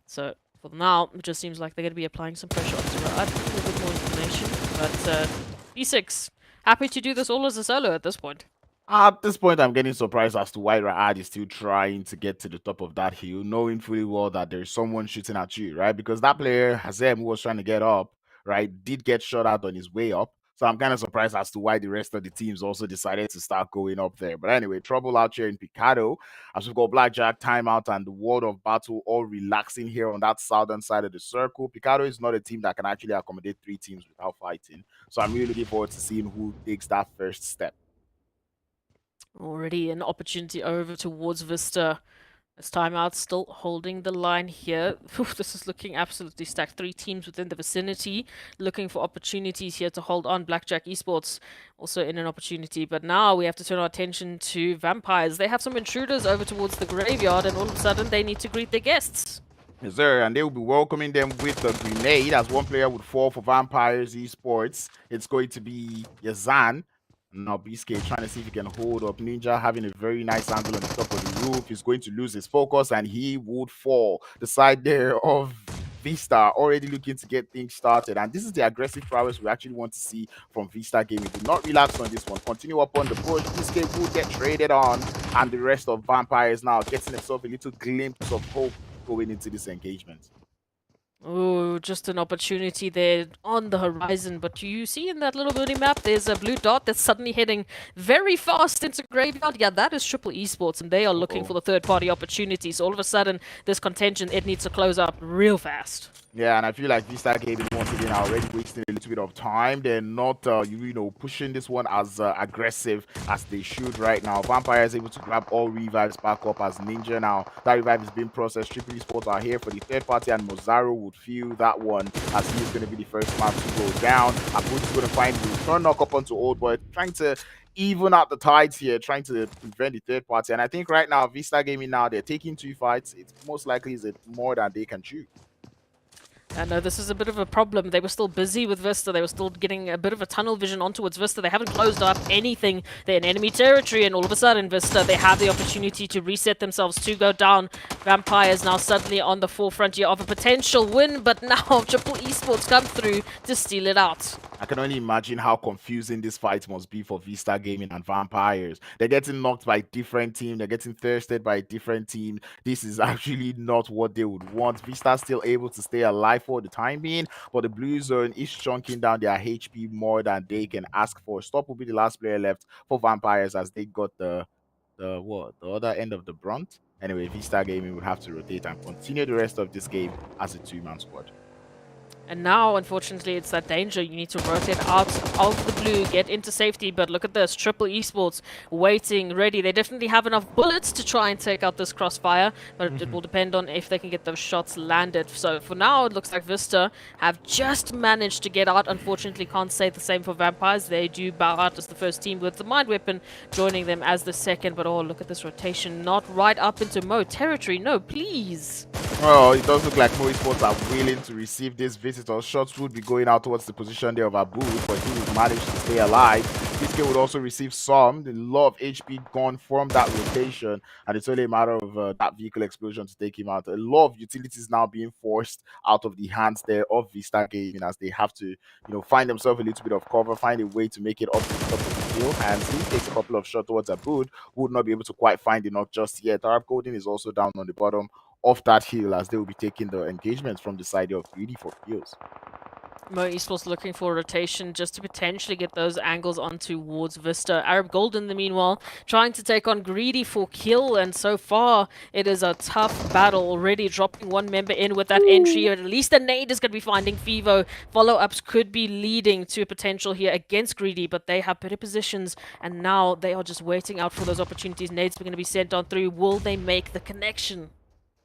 So for now, it just seems like they're going to be applying some pressure onto Ra'ad, getting a bit more information. But B6, happy to do this all as a solo at this point.
At this point, I'm getting surprised as to why Ra'ad is still trying to get to the top of that hill, knowing fully well that there's someone shooting at you, right? Because that player, Hazem, who was trying to get up, right, did get shot at on his way up. So I'm kind of surprised as to why the rest of the teams also decided to start going up there. But anyway, trouble out here in Picado, as we've got Blackjack, Timeout, and the World of Battle all relaxing here on that southern side of the circle. Picado is not a team that can actually accommodate three teams without fighting. So I'm really looking forward to seeing who takes that first step.
Already an opportunity over towards Vista. As Timeout still holding the line here. This is looking absolutely stacked. Three teams within the vicinity looking for opportunities here to hold on. Blackjack Esports also in an opportunity. But now we have to turn our attention to Vampires. They have some intruders over towards the graveyard, and all of a sudden they need to greet their guests.
Yes, sir, and they will be welcoming them with a grenade as one player would fall for Vampires Esports. It's going to be Yazan. Now, BSK trying to see if he can hold up. Ninja having a very nice angle on the top of the roof. He's going to lose his focus and he would fall. The side there of Vista already looking to get things started. And this is the aggressive prowess we actually want to see from Vista Gaming. Do not relax on this one. Continue up on the push. BSK will get traded on. And the rest of Vampires now getting himself a little glimpse of hope going into this engagement.
Oh, just an opportunity there on the horizon. But you see in that little mini map, there's a blue dot that's suddenly heading very fast into Graveyard. Yeah, that is Triple Esports, and they are looking for the third-party opportunities. So all of a sudden, this contention, it needs to close up real fast.
Yeah, and I feel like Vista Gaming once again are already wasting a little bit of time. They're not, pushing this one as aggressive as they should right now. Vampire is able to grab all revives back up as Ninja now. That revive is being processed. Triple Esports are here for the third party, and Mozaro would feel that one as he's going to be the first man to go down. Abud is going to find the return knock up onto Old Boy, trying to even out the tides here, trying to prevent the third party. And I think right now, Vista Gaming now, they're taking two fights. It's most likely is it more than they can chew.
I know this is a bit of a problem. They were still busy with Vista. They were still getting a bit of a tunnel vision on towards Vista. They haven't closed up anything. They're in enemy territory, and all of a sudden, Vista, they have the opportunity to reset themselves to go down. Vampires now suddenly on the forefront here of a potential win, but now Triple Esports come through to steal it out.
I can only imagine how confusing this fight must be for Vista Gaming and Vampires. They're getting knocked by different team. They're getting thirsted by a different team. This is actually not what they would want. Vista still able to stay alive for the time being, but the blue zone is chunking down their HP more than they can ask for. Stop will be the last player left for Vampires as they got the other end of the brunt. Anyway, VISTA Gaming would have to rotate and continue the rest of this game as a two-man squad.
And now, unfortunately, it's that danger. You need to rotate out of the blue, get into safety. But look at this. Triple Esports waiting, ready. They definitely have enough bullets to try and take out this crossfire. But it will depend on if they can get those shots landed. So for now, it looks like Vista have just managed to get out. Unfortunately, can't say the same for Vampires. They do bow out as the first team with the Mind Weapon, joining them as the second. But oh, look at this rotation. Not right up into Mo territory. No, please.
Well, it does look like Mo Esports are willing to receive this visitor. Shots would be going out towards the position there of Abu, but he would manage to stay alive. This guy would also receive some. The lot of HP gone from that rotation, and it's only a matter of that vehicle explosion to take him out. A lot of utilities now being forced out of the hands there of Vista Gaming as they have to, find themselves a little bit of cover, find a way to make it up to the top of the field. And he takes a couple of shots towards Abu, who would not be able to quite find the knock just yet. Arab Golden is also down on the bottom of that hill as they will be taking the engagements from the side of GREEDYFORKILLS.
Mo Esports looking for a rotation just to potentially get those angles on towards Vista. Arab Golden, in the meanwhile, trying to take on GREEDYFORKILL, and so far it is a tough battle already, dropping one member in with that entry. At least a nade is going to be finding Fivo. Follow-ups could be leading to a potential here against Greedy, but they have better positions, and now they are just waiting out for those opportunities. Nades are going to be sent on through. Will they make the connection?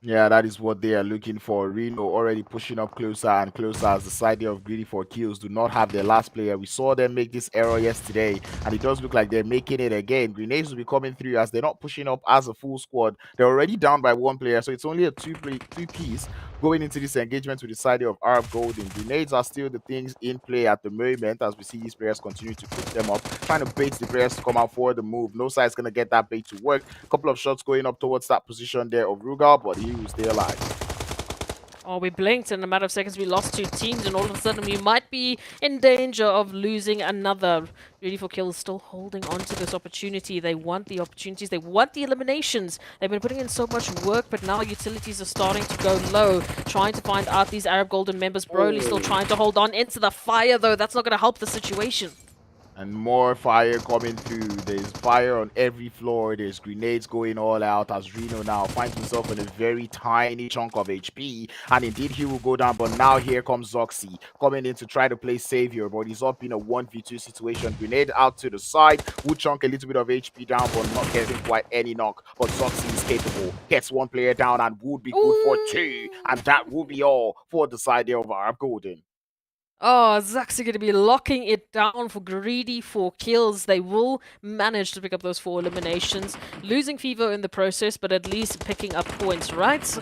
Yeah, that is what they are looking for. Reno already pushing up closer and closer as the side of GREEDYFORKILLS do not have their last player. We saw them make this error yesterday, and it does look like they're making it again. Grenades will be coming through as they're not pushing up as a full squad. They're already down by one player, so it's only a two-piece going into this engagement with the side of Arab Golden. Grenades are still the things in play at the moment as we see these players continue to push them up, trying to bait the players to come out for the move. No side's going to get that bait to work. A couple of shots going up towards that position there of RUKH, but he will stay alive.
Oh, we blinked, and in a matter of seconds we lost two teams, and all of a sudden we might be in danger of losing another. GREEDYFORKILL is still holding on to this opportunity. They want the opportunities, they want the eliminations. They've been putting in so much work, but now utilities are starting to go low, trying to find out these Arab Golden members. Broly still trying to hold on into the fire, though. That's not going to help the situation.
And more fire coming through. There's fire on every floor. There's grenades going all out as Reno now finds himself in a very tiny chunk of HP. And indeed, he will go down. But now here comes Zoxy coming in to try to play savior. But he's up in a 1v2 situation. Grenade out to the side. Would chunk a little bit of HP down, but not getting quite any knock. But Zoxy is capable. Gets one player down and would be good for two. And that will be all for the side there of Arab Golden.
Oh, Zax's going to be locking it down for GREEDYFORKILLS. They will manage to pick up those 4 eliminations, losing Fivo in the process, but at least picking up points, right?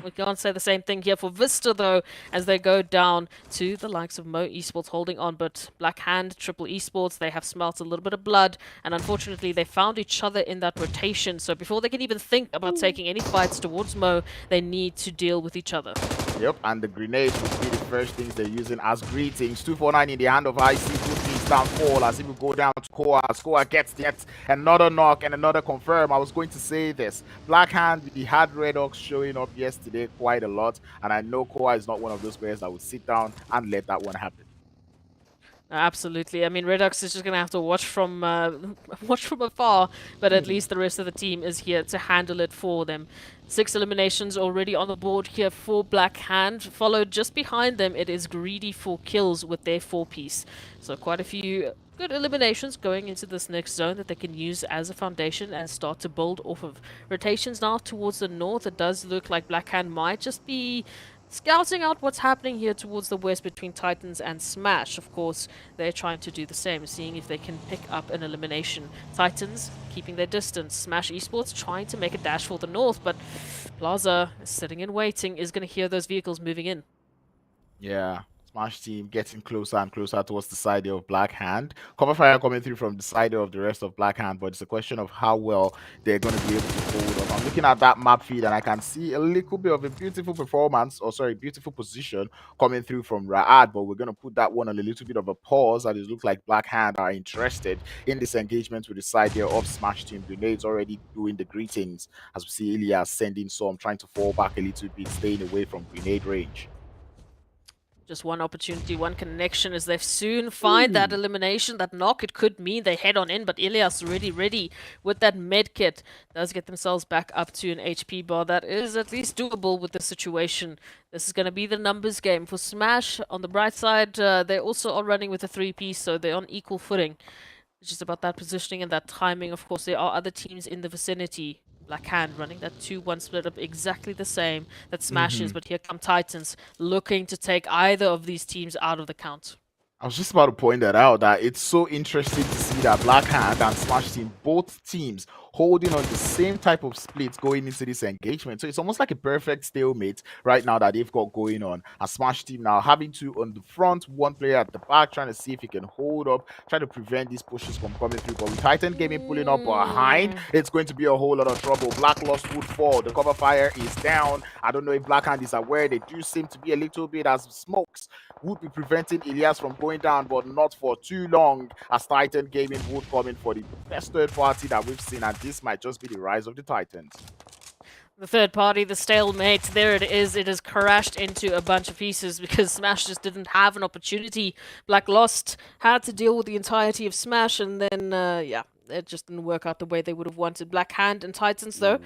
We can't say the same thing here for Vista, though, as they go down to the likes of Mo Esports holding on. But Black Hand, Triple Esports, they have smelt a little bit of blood, and unfortunately, they found each other in that rotation. So before they can even think about taking any fights towards Mo, they need to deal with each other.
Yep, and the grenades will be the first things they're using as greetings. 249 in the hand of IC, good means downfall as he will go down to Koa. Koa gets yet another knock and another confirm. I was going to say this. Black Hand, we had RUKH showing up yesterday quite a lot, and I know Koa is not one of those players that would sit down and let that one happen.
Absolutely. I mean, RUKH is just going to have to watch from afar, but at least the rest of the team is here to handle it for them. 6 eliminations already on the board here for Black Hand. Followed just behind them, it is GREEDYFORKILLS with their 4-piece. So quite a few good eliminations going into this next zone that they can use as a foundation and start to build off of. Rotations now towards the north. It does look like Black Hand might just be scouting out what's happening here towards the west between Titans and Smash. Of course, they're trying to do the same, seeing if they can pick up an elimination. Titans keeping their distance. Smash Esports trying to make a dash for the north, but Plaza, sitting and waiting, is going to hear those vehicles moving in.
Yeah. Smash team getting closer and closer towards the side of Black Hand. Cover fire coming through from the side of the rest of Black Hand, but it's a question of how well they're going to be able to hold up. I'm looking at that map feed and I can see a little bit of a beautiful performance, or sorry, beautiful position coming through from Ra'ad, but we're going to put that one on a little bit of a pause as it looks like Black Hand are interested in this engagement with the side here of Smash team. Grenades already doing the greetings as we see Ilya sending some, trying to fall back a little bit, staying away from grenade range.
Just one opportunity, one connection as they soon find that elimination, that knock. It could mean they head on in, but Ilias already ready with that med kit. Does get themselves back up to an HP bar that is at least doable with the situation. This is going to be the numbers game. For Smash, on the bright side, they also are running with a 3-piece, so they're on equal footing. It's just about that positioning and that timing. Of course, there are other teams in the vicinity. Black Hand running that 2-1 split up exactly the same that Smash is, but here come Titans looking to take either of these teams out of the count.
I was just about to point that out, that it's so interesting to see that Black Hand and Smash Team, both teams, holding on the same type of splits going into this engagement. So it's almost like a perfect stalemate right now that they've got going on. A Smash Team now having two on the front, one player at the back, trying to see if he can hold up, trying to prevent these pushes from coming through. But with Titan Gaming pulling up behind, it's going to be a whole lot of trouble. Black Lost would fall. The cover fire is down. I don't know if Black Hand is aware. They do seem to be a little bit as smokes would be preventing Ilias from going down, but not for too long, as Titan Gaming would come in for the best third party that we've seen, and this might just be the rise of the Titans.
The third party, the stalemate, there it is. It has crashed into a bunch of pieces because Smash just didn't have an opportunity. Black Lost had to deal with the entirety of Smash, and then, yeah, it just didn't work out the way they would have wanted. Black Hand and Titans, though,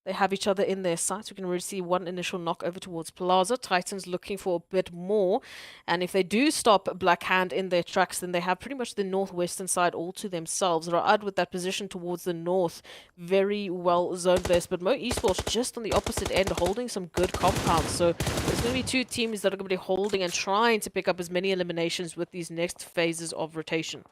they have each other in their sights. We can already see one initial knock over towards Plaza. Titans looking for a bit more. And if they do stop Black Hand in their tracks, then they have pretty much the northwestern side all to themselves. Ra'ad with that position towards the north. Very well zoned this. But Mo Esports just on the opposite end, holding some good compounds. So there's going to be two teams that are going to be holding and trying to pick up as many eliminations with these next phases of rotation.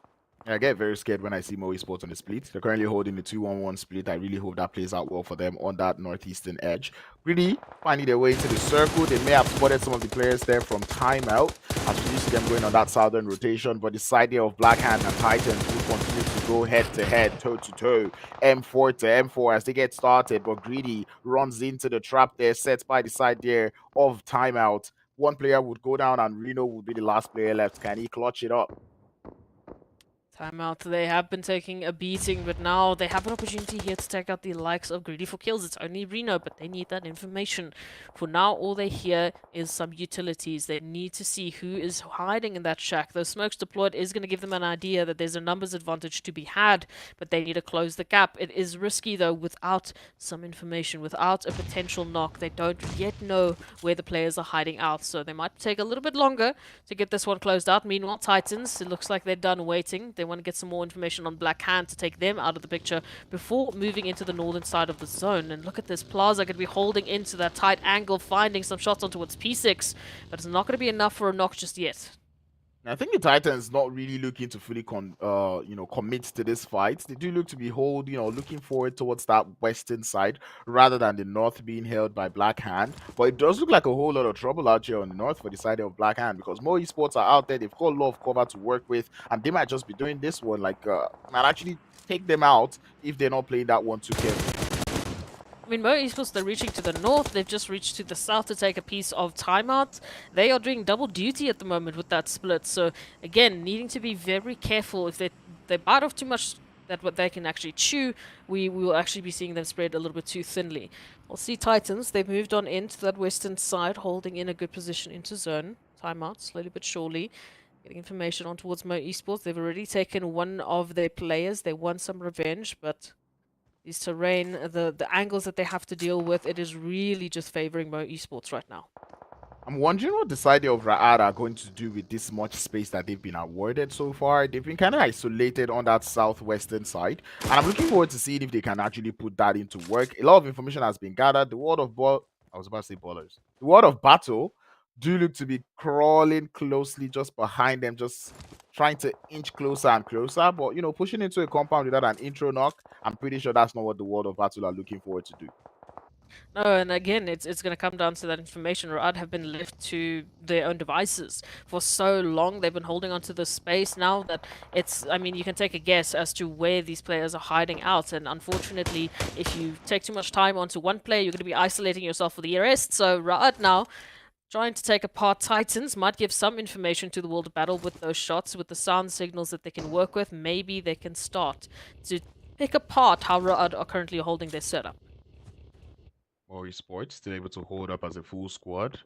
I get very scared when I see Moe Sports on the split. They're currently holding the 2-1-1 split. I really hope that plays out well for them on that northeastern edge. Really finding their way into the circle. They may have spotted some of the players there from timeout, as we used to them going on that southern rotation. But the side there of Black Hand and Titans will continue to go head-to-head, toe-to-toe, M4 to M4 as they get started. But Greedy runs into the trap there, set by the side there of timeout. One player would go down and Reno would be the last player left. Can he clutch it up?
Timeout. They have been taking a beating, but now they have an opportunity here to take out the likes of GREEDYFORKILLS. It's only Reno, but they need that information. For now, all they hear is some utilities. They need to see who is hiding in that shack. Those smokes deployed is going to give them an idea that there's a numbers advantage to be had, but they need to close the gap. It is risky, though, without some information, without a potential knock. They don't yet know where the players are hiding out, so they might take a little bit longer to get this one closed out. Meanwhile, Titans, it looks like they're done waiting. They want to get some more information on Black Hand to take them out of the picture before moving into the northern side of the zone. And look at this, Plaza going to be holding into that tight angle, finding some shots on towards P6, but it's not going to be enough for a knock just yet.
I think the Titans not really looking to fully commit to this fight. They do look to be looking forward towards that western side rather than the north being held by Black Hand. But it does look like a whole lot of trouble out here on the north for the side of Black Hand, because more esports are out there. They've got a lot of cover to work with, and they might just be doing this one might actually take them out if they're not playing that one too carefully.
I mean, Mo Esports, they're reaching to the north. They've just reached to the south to take a piece of timeout. They are doing double duty at the moment with that split. So, again, needing to be very careful. If they bite off too much that what they can actually chew, we will actually be seeing them spread a little bit too thinly. We'll see Titans. They've moved on into that western side, holding in a good position into zone. Timeout, slowly but surely. Getting information on towards Mo Esports. They've already taken one of their players. They want some revenge, but these terrain, the angles that they have to deal with, it is really just favoring Mo Esports right now.
I'm wondering what the side of Ra'ad are going to do with this much space that they've been awarded so far. They've been kind of isolated on that southwestern side, and I'm looking forward to seeing if they can actually put that into work. A lot of information has been gathered. The world of I was about to say ballers. The world of battle do look to be crawling closely just behind them, just trying to inch closer and closer. But pushing into a compound without an intro knock, I'm pretty sure that's not what the world of battle are looking forward to do.
No, and again, it's going to come down to that information. Ra'ad have been left to their own devices for so long. They've been holding onto the space now that I mean, you can take a guess as to where these players are hiding out. And unfortunately, if you take too much time onto one player, you're going to be isolating yourself for the rest. So Ra'ad now trying to take apart Titans might give some information to the world of battle with those shots, with the sound signals that they can work with. Maybe they can start to pick apart how Ra'ad are currently holding their setup.
Or Esports still able to hold up as a full squad.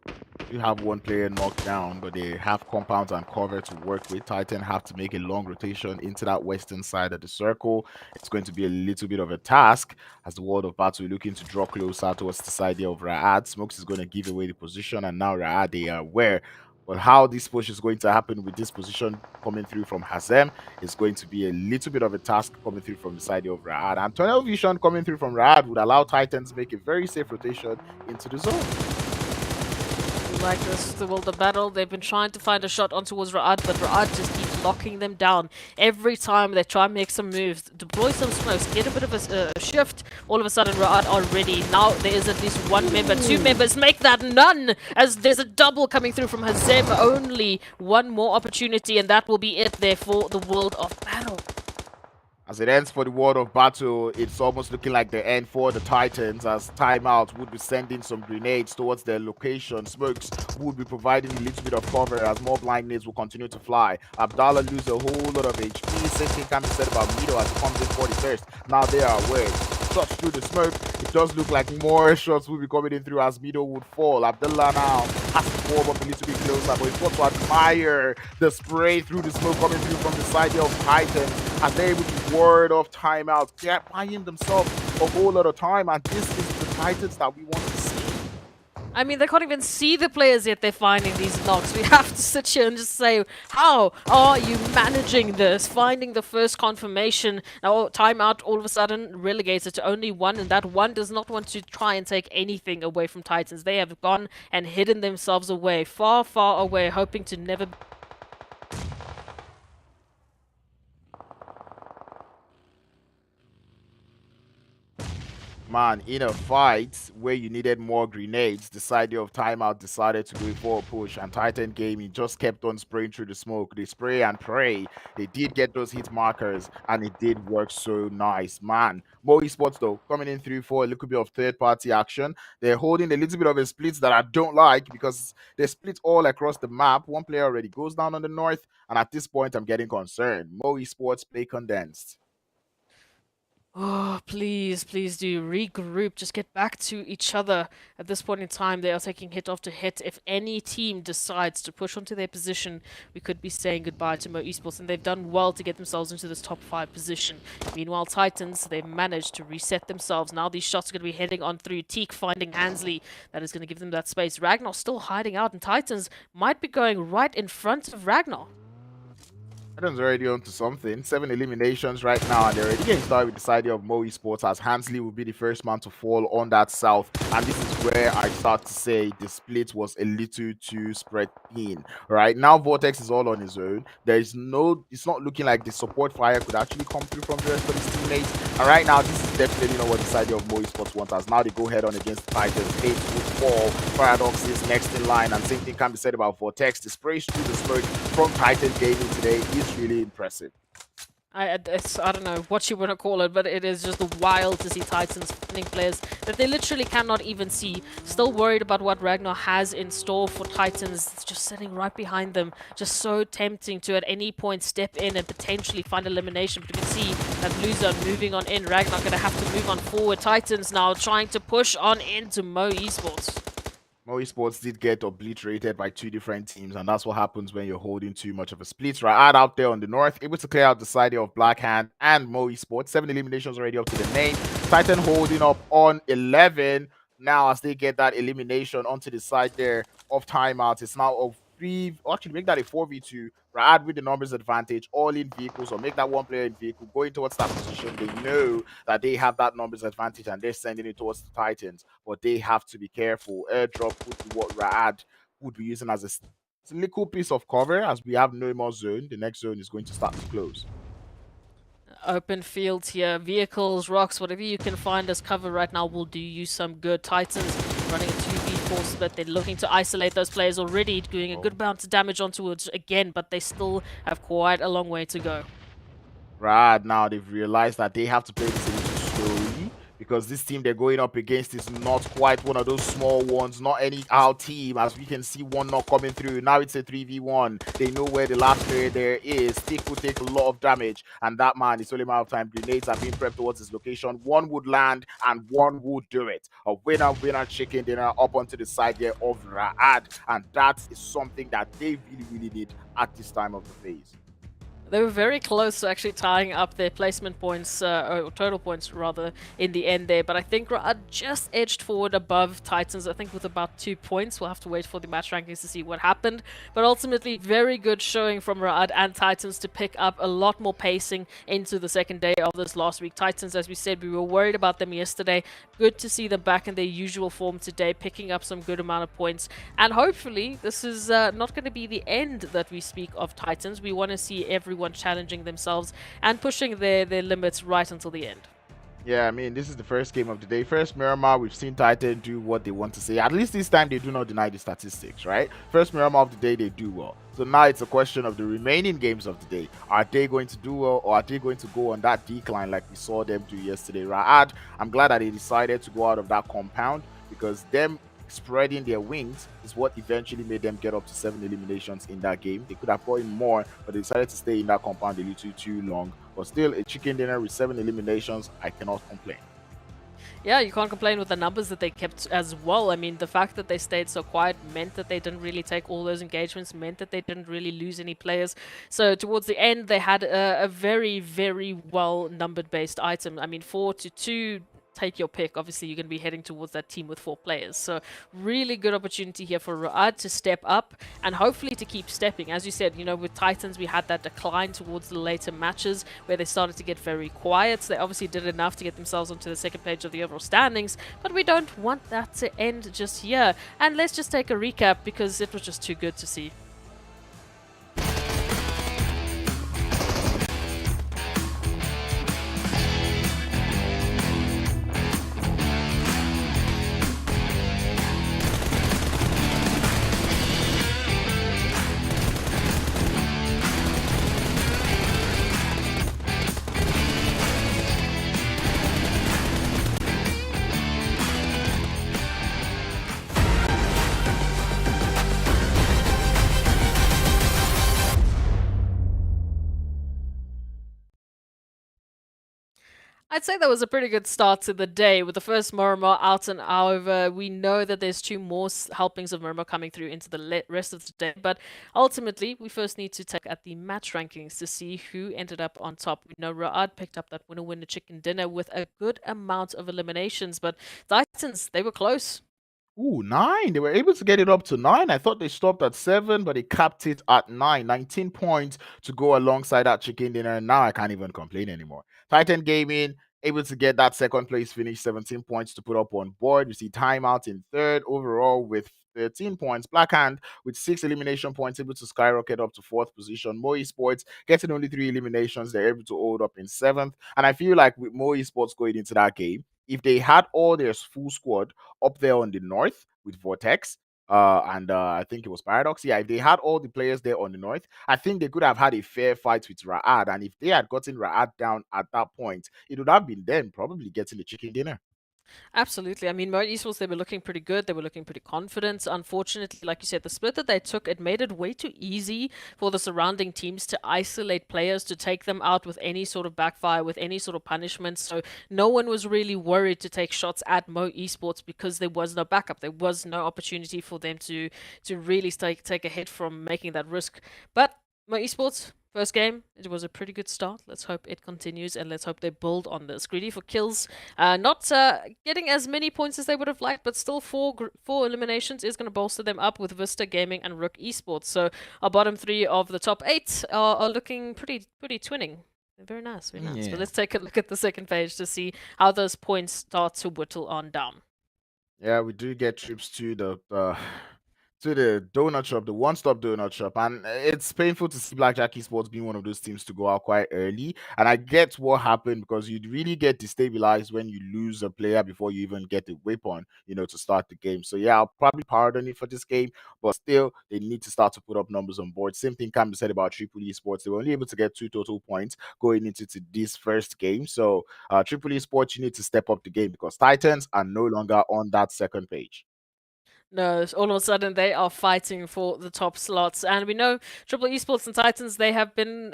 You have one player knocked down, but they have compounds and cover to work with. Titan have to make a long rotation into that western side of the circle. It's going to be a little bit of a task as the world of battle looking to draw closer towards the side of Raad. Smokes is going to give away the position, and now Raad, they are aware. But how this push is going to happen with this position coming through from Hazem is going to be a little bit of a task coming through from the side of Raad. And tunnel vision coming through from Raad would allow Titans to make a very safe rotation into the zone.
Like this, the world of battle. They've been trying to find a shot on towards Ra'ad, but Ra'ad just keeps locking them down. Every time they try and make some moves, deploy some smokes, get a bit of a shift, all of a sudden Ra'ad are ready. Now there is at least one member, two members, make that none, as there's a double coming through from Hazem. Only one more opportunity, and that will be it there for the world of battle.
As it ends for the world of battle, it's almost looking like the end for the Titans, as Timeout would be sending some grenades towards their location. Smokes would be providing a little bit of cover as more blind nades will continue to fly. Abdallah loses a whole lot of HP. Same thing can be said about Mido as it comes in for the thirst. Now they are aware. Shots through the smoke. It does look like more shots will be coming in through as Mido would fall. Abdullah now has to form up a little bit closer, but he's got to admire the spray through the smoke coming through from the side of Titans, and they're able to ward off timeout. They're buying themselves a whole lot of time, and this is the Titans that we want to see.
I mean, they can't even see the players yet they're finding these knocks. We have to sit here and just say, how are you managing this? Finding the first confirmation. Now, timeout all of a sudden relegates it to only one, and that one does not want to try and take anything away from Titans. They have gone and hidden themselves away, far, far away, hoping to never...
Man, in a fight where you needed more grenades, the side of timeout decided to go for a push, and Titan Gaming just kept on spraying through the smoke. They spray and pray. They did get those hit markers, and it did work so nice. Man, Mo Esports, though, coming in through for a little bit of third-party action. They're holding a little bit of a split that I don't like because they split all across the map. One player already goes down on the north, and at this point, I'm getting concerned. Mo Esports play condensed.
Oh, please, please do regroup. Just get back to each other. At this point in time, they are taking hit after hit. If any team decides to push onto their position, we could be saying goodbye to Mo Esports, and they've done well to get themselves into this top 5 position. Meanwhile, Titans, they've managed to reset themselves. Now these shots are going to be heading on through. Teak finding Hansley. That is going to give them that space. Ragnar still hiding out, and Titans might be going right in front of Ragnar.
Adam's already on to something. 7 eliminations right now, and they're already getting started with the side of Mo Esports, as Hansley will be the first man to fall on that south. And this is where I start to say the split was a little too spread thin. Right now, Vortex is all on his own. It's not looking like the support fire could actually come through from the rest of his teammates. And right now, this is definitely not what the side of Mo Esports wants, as now they go head on against the Titans. 8 would fall. Paradox is next in line, and same thing can be said about Vortex. The sprays through the smoke from Titan Gaming today is really impressive.
I don't know what you want to call it, but it is just wild to see Titans finding players that they literally cannot even see. Still worried about what Ragnar has in store for Titans. It's just sitting right behind them. Just so tempting to at any point step in and potentially find elimination. But you can see that blue zone moving on in. Ragnar going to have to move on forward. Titans now trying to push on into Mo Esports.
Mo Esports did get obliterated by 2 different teams, and that's what happens when you're holding too much of a split. Right out there on the north, able to clear out the side of Black Hand and Mo Esports. 7 eliminations already up to the main. Titan holding up on 11. Now, as they get that elimination onto the side there of timeout, it's now a 3, actually make that a 4v2. Rad with the numbers advantage, all in vehicles, or make that one player in vehicle going towards that position. They know that they have that numbers advantage and they're sending it towards the Titans, but they have to be careful. Airdrop would be what Rad would be using as a little piece of cover, as we have no more zone. The next zone is going to start to close.
Open fields here, vehicles, rocks, whatever you can find as cover right now will do you some good. Titans running a 2v4 split. They're looking to isolate those players already, doing a good amount of damage onto it again, but they still have quite a long way to go.
Rad now, they've realized that they have to play this a little slowly, because this team they're going up against is not quite one of those small ones, not any out team. As we can see, one not coming through. Now it's a 3v1. They know where the last player there is. Stick will take a lot of damage, and that man, it's only a matter of time. Grenades are being prepped towards his location. One would land, and one would do it. A winner chicken dinner up onto the side here of RUKH, and that is something that they really need at this time of the phase.
They were very close to actually tying up their placement points, or total points rather, in the end there. But I think RUKH just edged forward above Titans, I think with about 2 points. We'll have to wait for the match rankings to see what happened. But ultimately, very good showing from RUKH and Titans to pick up a lot more pacing into the second day of this last week. Titans, as we said, we were worried about them yesterday. Good to see them back in their usual form today, picking up some good amount of points. And hopefully, this is not going to be the end that we speak of Titans. We want to see everyone challenging themselves and pushing their limits right until the end.
Yeah, I mean, this is the first game of the day. First Miramar, we've seen Titan do what they want to say. At least this time, they do not deny the statistics, right? First Miramar of the day, they do well. So now it's a question of the remaining games of the day. Are they going to do well, or are they going to go on that decline like we saw them do yesterday? RUKH, I'm glad that they decided to go out of that compound, because them spreading their wings is what eventually made them get up to 7 eliminations in that game. They could have gotten more, but they decided to stay in that compound a little too long. But still, a chicken dinner with 7 eliminations, I cannot complain.
Yeah, you can't complain with the numbers that they kept as well. I mean, the fact that they stayed so quiet meant that they didn't really take all those engagements, meant that they didn't really lose any players. So towards the end, they had a very well numbered based item. I mean, 4-2. Take your pick. Obviously, you're going to be heading towards that team with 4 players. So really good opportunity here for RUKH to step up and hopefully to keep stepping. As you said, you know, with Titans, we had that decline towards the later matches where they started to get very quiet. So they obviously did enough to get themselves onto the second page of the overall standings, but we don't want that to end just here. And let's just take a recap because it was just too good to see. I'd say that was a pretty good start to the day with the first Miramar out and over. We know that there's 2 more helpings of Miramar coming through into the rest of the day, but ultimately we first need to take at the match rankings to see who ended up on top. We know RUKH picked up that winner chicken dinner with a good amount of eliminations, but Titans, they were close.
Ooh, 9. They were able to get it up to 9. I thought they stopped at 7, but they capped it at 9. 19 points to go alongside that chicken dinner. And now I can't even complain anymore. Titan Gaming able to get that second place finish, 17 points to put up on board. You see Timeout in third overall with 13 points. Blackhand with 6 elimination points, able to skyrocket up to 4th position. Mo Esports getting only 3 eliminations. They're able to hold up in 7th. And I feel like with Mo Esports going into that game, if they had all their full squad up there on the north with Vortex, and I think it was Paradox. Yeah, if they had all the players there on the north, I think they could have had a fair fight with RUKH. And if they had gotten RUKH down at that point, it would have been them probably getting the chicken dinner.
Absolutely. I mean, Mo Esports, they were looking pretty good. They were looking pretty confident. Unfortunately, like you said, the split that they took, it made it way too easy for the surrounding teams to isolate players, to take them out with any sort of backfire, with any sort of punishment. So no one was really worried to take shots at Mo Esports because there was no backup. There was no opportunity for them to really take a hit from making that risk. But Mo Esports, first game, it was a pretty good start. Let's hope it continues and let's hope they build on this. GREEDYFORKILLS, not getting as many points as they would have liked, but still four eliminations is going to bolster them up with VISTA Gaming and RUKH Esports. So our bottom 3 of the top 8 are looking pretty twinning. Very nice, very nice.
Yeah.
But let's take a look at the second page to see how those points start to whittle on down.
Yeah, we do get trips to the to the donut shop, the one-stop donut shop, and it's painful to see Blackjack Esports being one of those teams to go out quite early. And I get what happened, because you'd really get destabilized when you lose a player before you even get a weapon, to start the game. So yeah, I'll probably pardon it for this game, but still, they need to start to put up numbers on board. Same thing can be said about Triple Esports. They were only able to get 2 total points going into this first game. So Triple Esports, you need to step up the game, because Titans are no longer on that second page.
No, all of a sudden they are fighting for the top slots, and we know Triple Esports and Titans. They have been,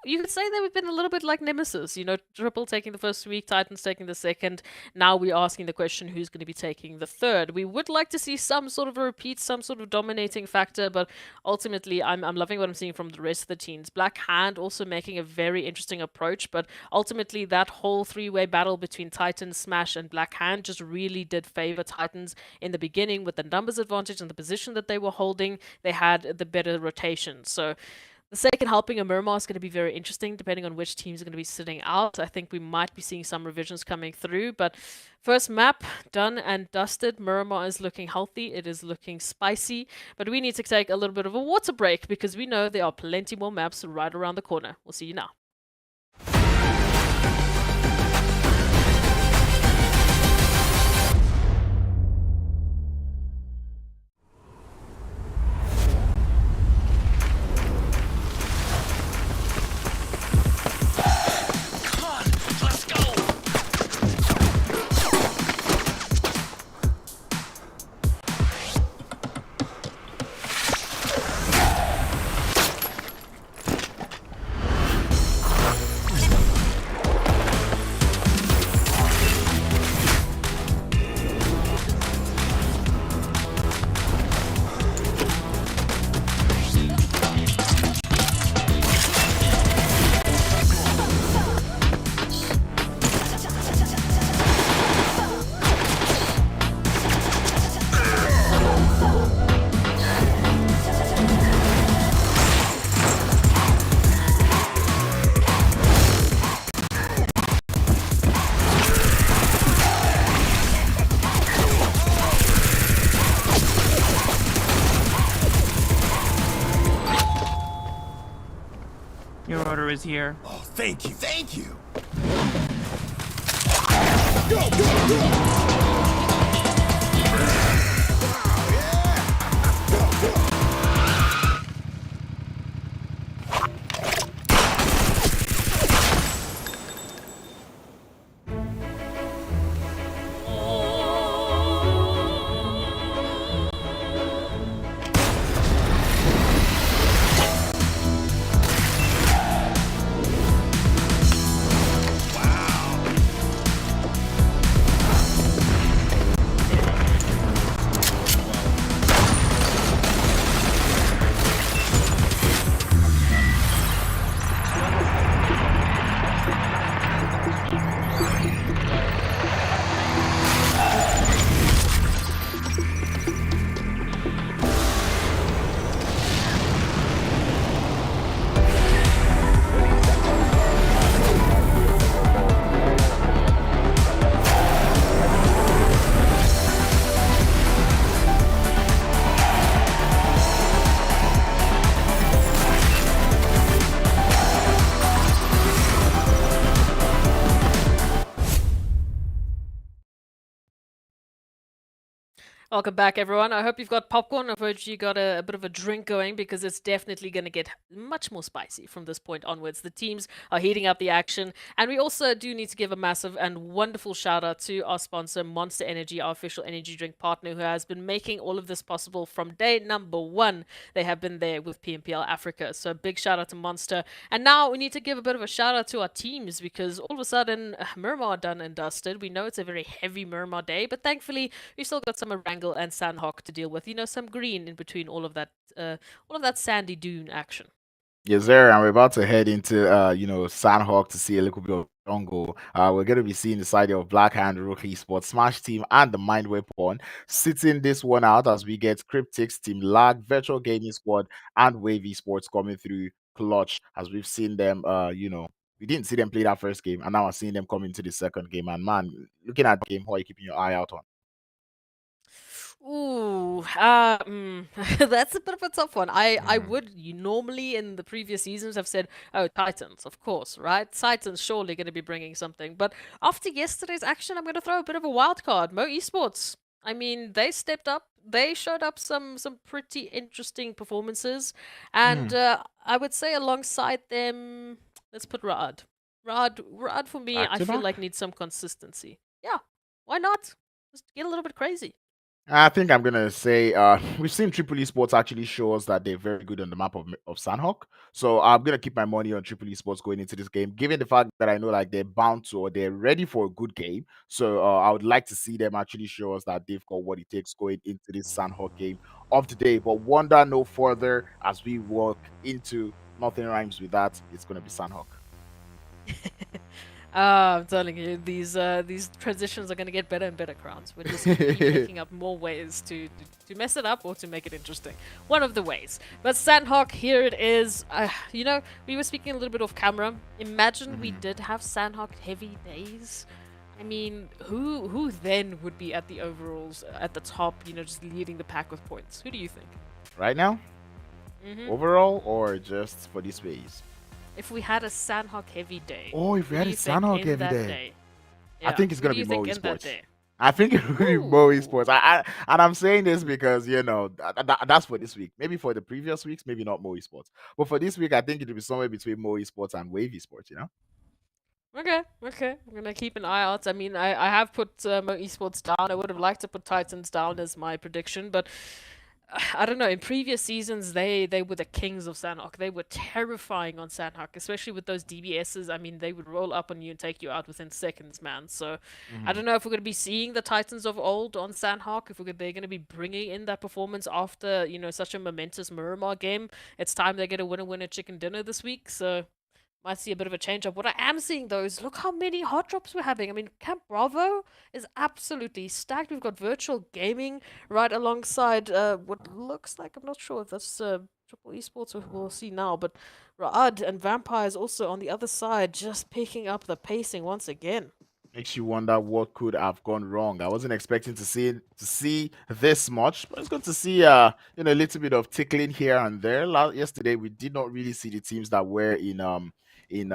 you could say they've been a little bit like nemesis. Triple taking the first week, Titans taking the second. Now we're asking the question, who's going to be taking the third? We would like to see some sort of a repeat, some sort of dominating factor, but ultimately, I'm loving what I'm seeing from the rest of the teams. Black Hand also making a very interesting approach, but ultimately that whole three-way battle between Titans, Smash, and Black Hand just really did favor Titans in the beginning with the numbers advantage and the position that they were holding. They had the better rotation. So the second helping of Miramar is going to be very interesting, depending on which teams are going to be sitting out. I think we might be seeing some revisions coming through, but first map done and dusted. Miramar is looking healthy. It is looking spicy, but we need to take a little bit of a water break because we know there are plenty more maps right around the corner. We'll see you now.
Your order is here.
Oh, thank you. Thank you.
Welcome back, everyone. I hope you've got popcorn. I hope you got a bit of a drink going because it's definitely going to get much more spicy from this point onwards. The teams are heating up the action. And we also do need to give a massive and wonderful shout out to our sponsor, Monster Energy, our official energy drink partner, who has been making all of this possible from day number one. They have been there with PMPL Africa. So big shout out to Monster. And now we need to give a bit of a shout out to our teams because all of a sudden, Miramar done and dusted. We know it's a very heavy Miramar day, but thankfully, we've still got some Erangel and Sanhok to deal with. Some green in between all of that sandy dune action.
Yes, sir. And we're about to head into Sanhok to see a little bit of jungle. We're going to be seeing the side of Black Hand, RUKH Esports, Smash Team, and the Mind Weapon sitting this one out as we get CRYPTICS, TEAMLAG, Virtual Gaming Squad, and Wave Esports coming through clutch as we've seen them. We didn't see them play that first game, and now I'm seeing them come into the second game. And man, looking at the game, how are you keeping your eye out on?
Ooh, that's a bit of a tough one. I
Mhm.
would you normally in the previous seasons have said, oh, Titans, of course, right? Titans surely going to be bringing something. But after yesterday's action, I'm going to throw a bit of a wild card. Mo Esports. I mean, they stepped up. They showed up some pretty interesting performances, and
Mhm.
I would say alongside them, let's put Rad. Rad for me,
Back
I
to
feel
back.
like needs some consistency. Yeah, why not? Just get a little bit crazy.
I think I'm gonna say we've seen Triple Esports actually show us that they're very good on the map of Sanhok. So I'm gonna keep my money on Triple Esports going into this game, given the fact that I know like they're bound to or they're ready for a good game. So I would like to see them actually show us that they've got what it takes going into this Sanhok game of the day. But wonder no further as we walk into nothing rhymes with that. It's gonna be Sanhok.
I'm telling you, these transitions are gonna get better and better, Crowns. We're just gonna keep making up more ways to mess it up or to make it interesting. One of the ways. But Sanhok, here it is. You know, we were speaking a little bit off camera. Imagine we
Mhm.
did have Sanhok heavy days. I mean, who then would be at the overalls at the top? You know, just leading the pack with points. Who do you think?
Right now,
Mm-hmm.
overall, or just for this phase?
If we had a Sanhok heavy day,
Oh, if we
who do
had a
you think
Sanhok
in
every
that
day.
day?
I
Yeah,
think it's
who
gonna
do
be
you
Mo
think in that
Esports.
day?
I think it will be Mo Esports.
Ooh.
And I'm saying this because that's for this week. Maybe for the previous weeks, maybe not Mo Esports. But for this week, I think it will be somewhere between Mo Esports and Wave Esports.
Okay, okay. I'm gonna keep an eye out. I mean, I have put Mo Esports down. I would have liked to put Titans down as my prediction, but I don't know. In previous seasons, they were the kings of Sanhok. They were terrifying on Sanhok, especially with those DBSs. I mean, they would roll up on you and take you out within seconds, man. So I
Mhm.
don't know if we're gonna be seeing the Titans of old on Sanhok. If they're gonna be bringing in that performance after such a momentous Miramar game. It's time they get a winner chicken dinner this week. So might see a bit of a change up. What I am seeing though is look how many hot drops we're having. I mean, Camp Bravo is absolutely stacked. We've got virtual gaming right alongside what looks like, I'm not sure if that's Triple Esports, we'll see now, but Ra'ad and Vampires also on the other side, just picking up the pacing once again.
Makes you wonder what could have gone wrong. I wasn't expecting to see this much, but it's good to see a little bit of tickling here and there. Yesterday we did not really see the teams that were in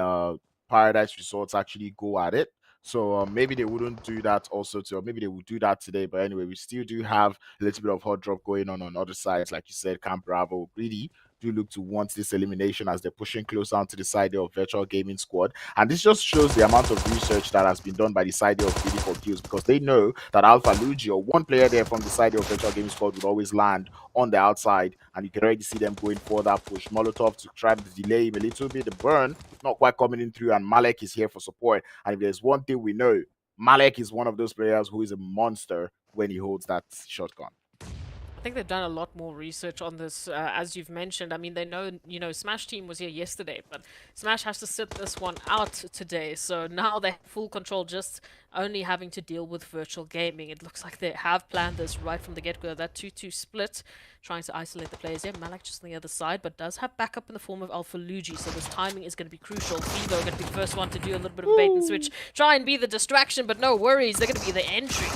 Paradise Resorts actually go at it. So maybe they wouldn't do that also or maybe they would do that today. But anyway, we still do have a little bit of hot drop going on other sides, like you said, Camp Bravo, Greedy do look to want this elimination as they're pushing closer onto the side of Virtual Gaming Squad. And this just shows the amount of research that has been done by the side of Greedy4Kills because they know that Alpha Luigi or one player there from the side of Virtual Gaming Squad would always land on the outside. And you can already see them going for that push. Molotov to try to delay him a little bit. The burn not quite coming in through, and Malek is here for support. And if there's one thing we know, Malek is one of those players who is a monster when he holds that shotgun.
I think they've done a lot more research on this, as you've mentioned. I mean, they know, Smash Team was here yesterday, but Smash has to sit this one out today. So now they have full control, just only having to deal with virtual gaming. It looks like they have planned this right from the get-go. That 2-2 split, trying to isolate the players. Yeah, Malak just on the other side, but does have backup in the form of Alpha Luigi. So this timing is going to be crucial. Vivo going to be the first one to do a little bit of bait and switch, try and be the distraction, but no worries, they're going to be the entry.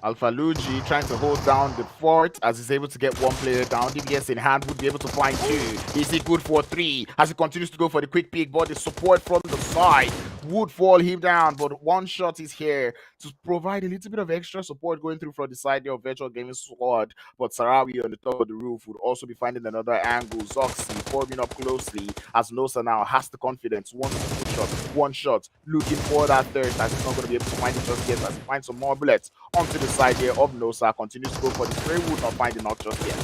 Alpha Luigi trying to hold down the fort as he's able to get one player down. DBS in hand would be able to find two. Is he good for three? As he continues to go for the quick pick, but the support from the side would fall him down. But one shot is here to provide a little bit of extra support going through from the side of Virtual Gaming Squad. But Sarawi on the top of the roof would also be finding another angle. Zoxy forming up closely as Nosa now has the confidence. One shot, looking for that third as he's not going to be able to find it just yet as he finds some more bullets onto the side here of Nosa. Continues to go for the spray, would not find the knock just yet.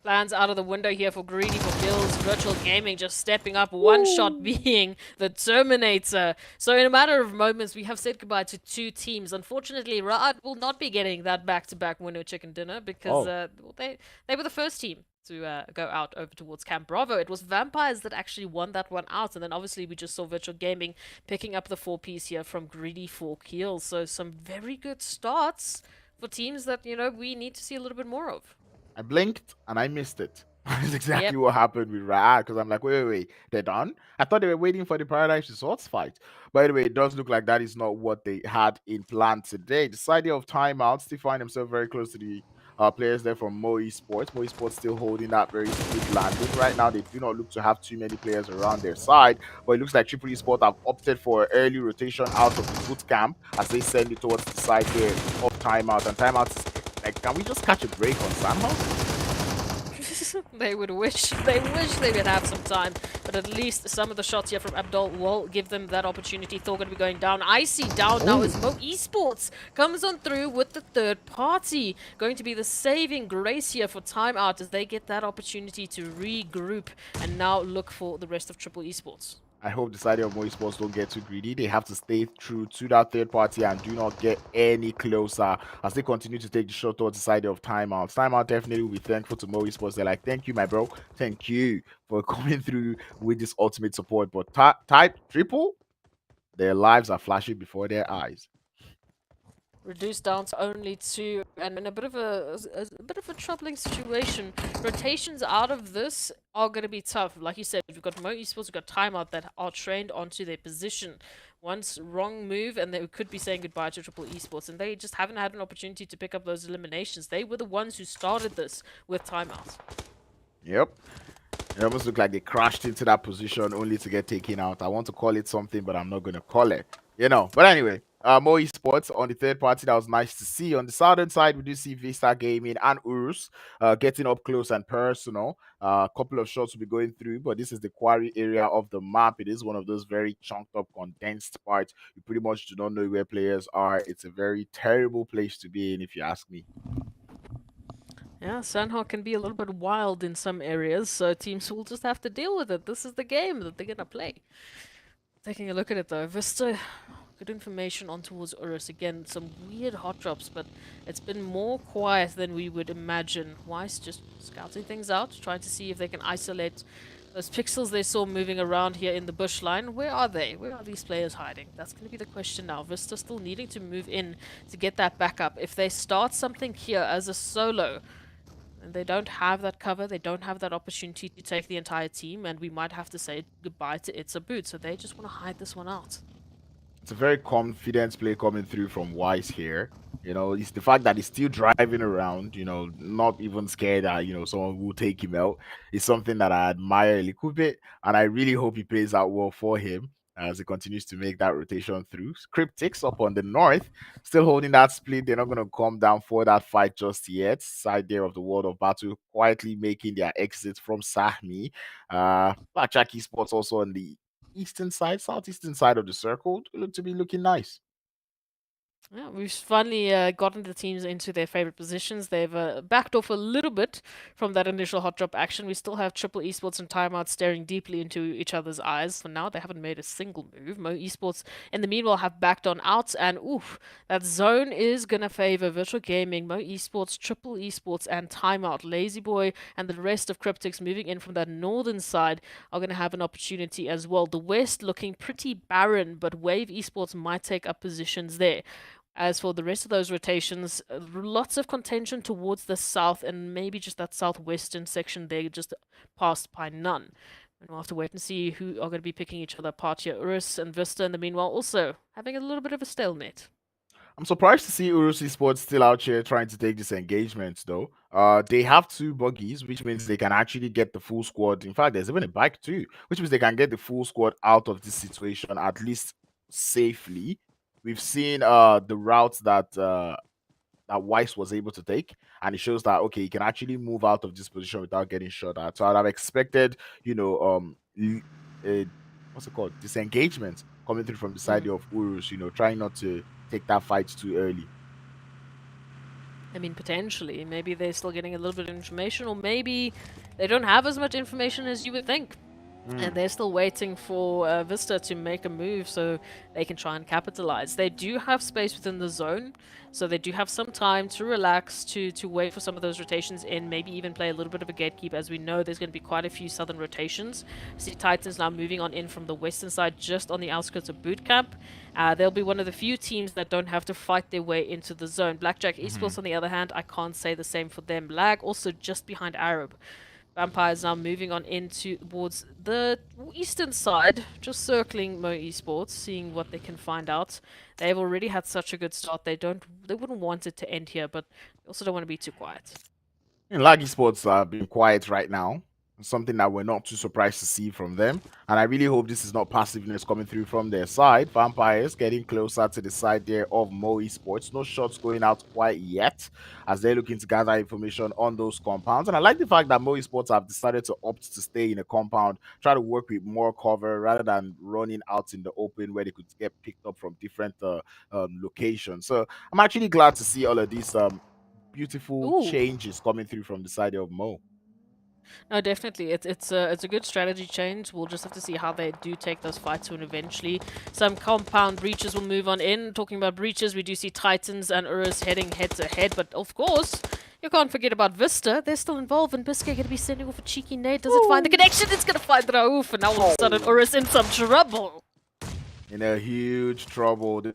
Plans out of the window here for GREEDYFORKILLS. Virtual Gaming just stepping up, one shot being the Terminator. So in a matter of moments, we have said goodbye to two teams. Unfortunately, Ra'ad will not be getting that back-to-back winner chicken dinner because
Oh,
they were the first team to go out over towards Camp Bravo. It was Vampires that actually won that one out, and then obviously we just saw Virtual Gaming picking up the 4-piece here from GREEDYFORKILLS. So some very good starts for teams that we need to see a little bit more of.
I blinked and I missed it. That's exactly
Yep.
what happened with RUKH, because I'm like, wait, they're done? I thought they were waiting for the Paradise Resorts fight. By the way, it does look like that is not what they had in plan today. The side of timeout still find themselves very close to the players there from Moe Esports. Moe Esports still holding that very smooth landing. Right now, they do not look to have too many players around their side, but it looks like Triple Esports have opted for early rotation out of the boot camp as they send it towards the side there of timeout. And timeout is like, can we just catch a break on Sanhok?
They wish they would have some time, but at least some of the shots here from Abdul will give them that opportunity. Thor going to be going down. Icy down now as Mo Esports comes on through with the third party. Going to be the saving grace here for timeout as they get that opportunity to regroup and now look for the rest of Triple Esports.
I hope the side of Moe Sports don't get too greedy. They have to stay true to that third party and do not get any closer as they continue to take the shot towards the side of timeout. Timeout definitely will be thankful to Moe Sports. They're like, thank you, my bro. Thank you for coming through with this ultimate support. But type triple, their lives are flashing before their eyes.
Reduced down to only 2, and in a bit of a troubling situation. Rotations out of this are going to be tough. Like you said, we've got Mo Esports, we've got Timeout that are trained onto their position. Once wrong move, and they could be saying goodbye to Triple Esports, and they just haven't had an opportunity to pick up those eliminations. They were the ones who started this with Timeout.
Yep. It almost looked like they crashed into that position only to get taken out. I want to call it something, but I'm not going to call it. But anyway, Moe Esports on the third party, that was nice to see. On the southern side, we do see VISTA Gaming and URUS getting up close and personal. A couple of shots will be going through, but this is the quarry area of the map. It is one of those very chunked up, condensed parts. You pretty much do not know where players are. It's a very terrible place to be in, if you ask me.
Yeah, Sanhok can be a little bit wild in some areas, so teams will just have to deal with it. This is the game that they're gonna play. Taking a look at it though, Vista, good information on towards URUS. Again, some weird hot drops, but it's been more quiet than we would imagine. Weiss just scouting things out, trying to see if they can isolate those pixels they saw moving around here in the bush line. Where are they? Where are these players hiding? That's going to be the question now. Vista still needing to move in to get that backup. If they start something here as a solo, and they don't have that cover, they don't have that opportunity to take the entire team, and we might have to say goodbye to It's a Boot. So they just want to hide this one out.
It's a very confident play coming through from Weiss here. It's the fact that he's still driving around, not even scared that, someone will take him out. It's something that I admire a little bit, and I really hope he plays out well for him as he continues to make that rotation through. CRYPTICS up on the north, still holding that split. They're not going to come down for that fight just yet. Side there of the world of battle, quietly making their exit from Sahmi. Blackjack Esports also on the eastern side, southeastern side of the circle, look to be looking nice.
Yeah, we've finally gotten the teams into their favorite positions. They've backed off a little bit from that initial hot drop action. We still have Triple Esports and Timeout staring deeply into each other's eyes. For now, they haven't made a single move. Mo Esports, in the meanwhile, have backed on out, and oof, that zone is gonna favor Virtual Gaming, Mo Esports, Triple Esports, and Timeout. Lazy Boy and the rest of CRYPTICS moving in from that northern side are gonna have an opportunity as well. The west looking pretty barren, but Wave Esports might take up positions there. As for the rest of those rotations, lots of contention towards the south and maybe just that southwestern section there, just passed by none. And we'll have to wait and see who are going to be picking each other apart here. URUS and Vista, in the meanwhile, also having a little bit of a stalemate.
I'm surprised to see URUS Esports still out here trying to take this engagement, though. They have 2 buggies, which means they can actually get the full squad. In fact, there's even a bike too, which means they can get the full squad out of this situation at least safely. We've seen the routes that Weiss was able to take, and it shows that okay, he can actually move out of this position without getting shot at. So I'd have expected, what's it called, disengagement coming through from the side of URUS, trying not to take that fight too early.
I mean, potentially. Maybe they're still getting a little bit of information, or maybe they don't have as much information as you would think. And they're still waiting for Vista to make a move so they can try and capitalize. They do have space within the zone, so they do have some time to relax, to wait for some of those rotations in, maybe even play a little bit of a gatekeep. As we know, there's going to be quite a few southern rotations. See Titans now moving on in from the western side, just on the outskirts of boot camp. They'll be one of the few teams that don't have to fight their way into the zone. Blackjack Esports, on the other hand, I can't say the same for them. Lag also just behind Arab. Vampires now moving on into towards the eastern side, just circling Mo Esports, seeing what they can find out. They've already had such a good start. They wouldn't want it to end here, but they also don't want to be too quiet.
Lag Esports are being quiet right now. Something that we're not too surprised to see from them. And I really hope this is not passiveness coming through from their side. Vampires getting closer to the side there of Mo Esports. No shots going out quite yet as they're looking to gather information on those compounds. And I like the fact that Mo Esports have decided to opt to stay in a compound, try to work with more cover rather than running out in the open where they could get picked up from different locations. So I'm actually glad to see all of these beautiful
Ooh.
changes coming through from the side of Mo.
No, definitely. It's a good strategy change. We'll just have to see how they do take those fights when eventually some compound breaches will move on in. Talking about breaches, we do see Titans and URUS heading head to head, but of course, you can't forget about VISTA. They're still involved, and Biscay going to be sending off a cheeky nade. Does it find the connection? It's going to find Raouf, and now all of a sudden URUS in some trouble.
In a huge trouble. The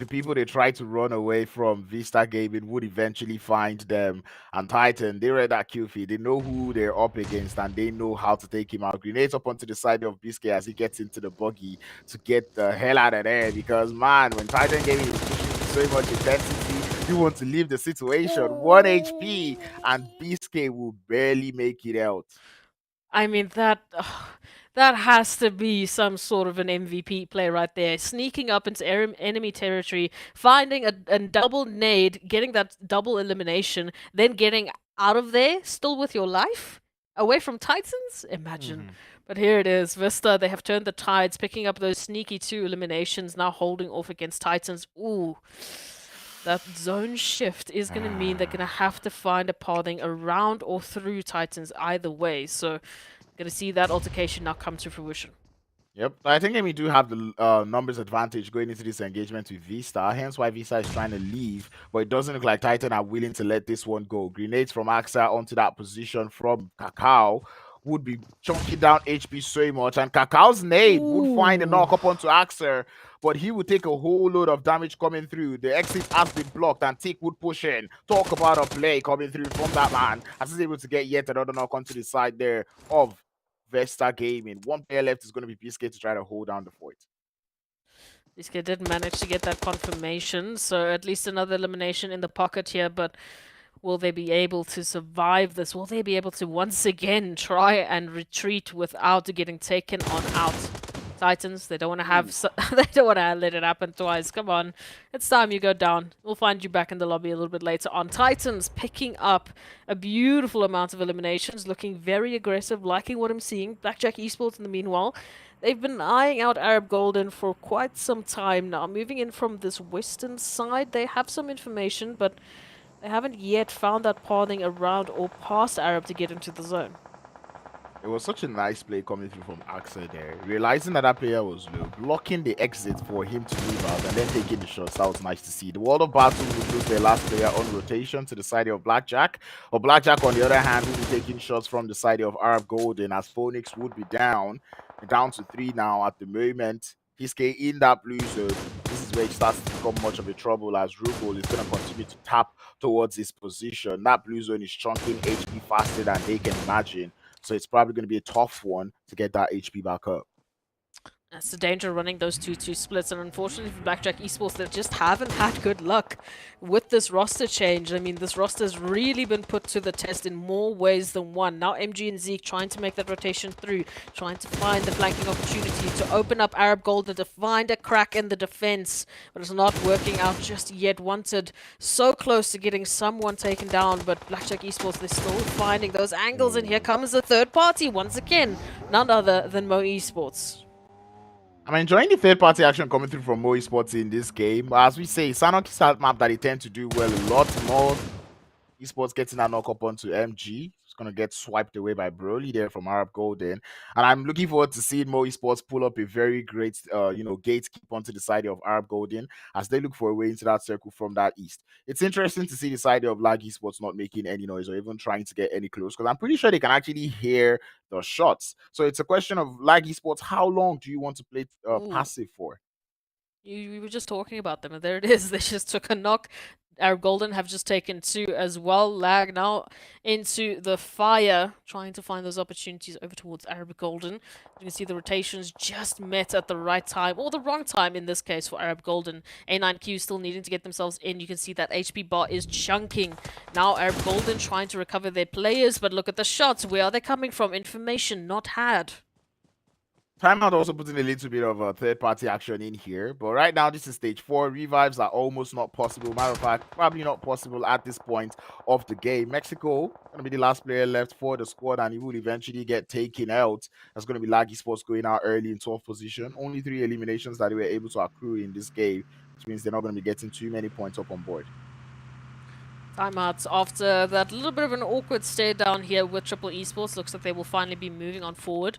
people they try to run away from Vista Gaming would eventually find them. And Titan, they read that kill feed. They know who they're up against and they know how to take him out. Grenades up onto the side of Biscay as he gets into the buggy to get the hell out of there. Because man, when Titan Gaming is pushing with so much intensity, you want to leave the situation. 1 HP and Biscay will barely make it out.
I mean, that has to be some sort of an MVP play right there. Sneaking up into enemy territory, finding a double nade, getting that double elimination, then getting out of there, still with your life, away from Titans? Imagine. But here it is, Vista, they have turned the tides, picking up those sneaky 2 eliminations, now holding off against Titans. Ooh. That zone shift is going to mean they're going to have to find a pathing around or through Titans either way. So, going to see that altercation now come to fruition.
Yep, I think we do have the numbers advantage going into this engagement with Vista, hence why Vista is trying to leave, but it doesn't look like Titan are willing to let this one go. Grenades from Axa onto that position from Kakao would be chunking down HP so much, and Kakao's nade would find a knock up onto Axa, but he would take a whole load of damage coming through. The exit has been blocked, and Tick would push in. Talk about a play coming through from that man, as he's able to get yet another knock onto the side there of Vesta Gaming. One player left is going to be PSK to try to hold down the fort.
PSK did manage to get that confirmation, so at least another elimination in the pocket here, but will they be able to survive this? Will they be able to once again try and retreat without getting taken on out? Titans, they don't want to have they don't want to let it happen twice. Come on, it's time you go down. We'll find you back in the lobby a little bit later on. Titans picking up a beautiful amount of eliminations, looking very aggressive, liking what I'm seeing. Blackjack Esports in the meanwhile, they've been eyeing out Arab Golden for quite some time now. Moving in from this western side, they have some information, but they haven't yet found that pathing around or past Arab to get into the zone.
It was such a nice play coming through from Axa there. Realizing that player was low, blocking the exit for him to move out and then taking the shots. That was nice to see. The World of Battle would lose their last player on rotation to the side of Blackjack. Or Blackjack, on the other hand, will be taking shots from the side of Arab Golden as Phoenix would be down to 3 now at the moment. PSK in that blue zone. This is where it starts to become much of a trouble as Rugol is going to continue to tap towards his position. That blue zone is chunking HP faster than they can imagine. So it's probably going to be a tough one to get that HP back up.
That's the danger running those 2-2 splits, and unfortunately for Blackjack Esports, they just haven't had good luck with this roster change. I mean, this roster has really been put to the test in more ways than one. Now MG and Zeke trying to make that rotation through, trying to find the flanking opportunity to open up Arab Golden, to find a crack in the defense, but it's not working out just yet. Wanted so close to getting someone taken down, but Blackjack Esports, they're still finding those angles, and here comes the third party once again, none other than Mo Esports.
I'm enjoying the third-party action coming through from Mo Esports in this game. As we say, Sanhok is a map that they tend to do well a lot more. Esports getting that knock up onto MG. It's going to get swiped away by Broly there from Arab Golden. And I'm looking forward to seeing Mo Esports pull up a very great, gatekeep onto the side of Arab Golden as they look for a way into that circle from that east. It's interesting to see the side of Lag Esports not making any noise or even trying to get any close because I'm pretty sure they can actually hear the shots. So it's a question of Lag Esports, how long do you want to play passive for?
We were just talking about them, and there it is. They just took a knock. Arab Golden have just taken 2 as well. Lag now into the fire, trying to find those opportunities over towards Arab Golden. You can see the rotations just met at the right time, or the wrong time in this case for Arab Golden. A9Q still needing to get themselves in. You can see that HP bar is chunking. Now Arab Golden trying to recover their players, but look at the shots. Where are they coming from? Information not had.
Timeout also putting a little bit of a third-party action in here, but right now this is stage 4. Revives are almost not possible. Matter of fact, probably not possible at this point of the game. Mexico gonna be the last player left for the squad, and he will eventually get taken out. That's gonna be Lag Esports going out early in 12th position. Only 3 eliminations that they were able to accrue in this game, which means they're not gonna be getting too many points up on board.
Timeouts after that little bit of an awkward stare down here with Triple Esports. Looks like they will finally be moving on forward.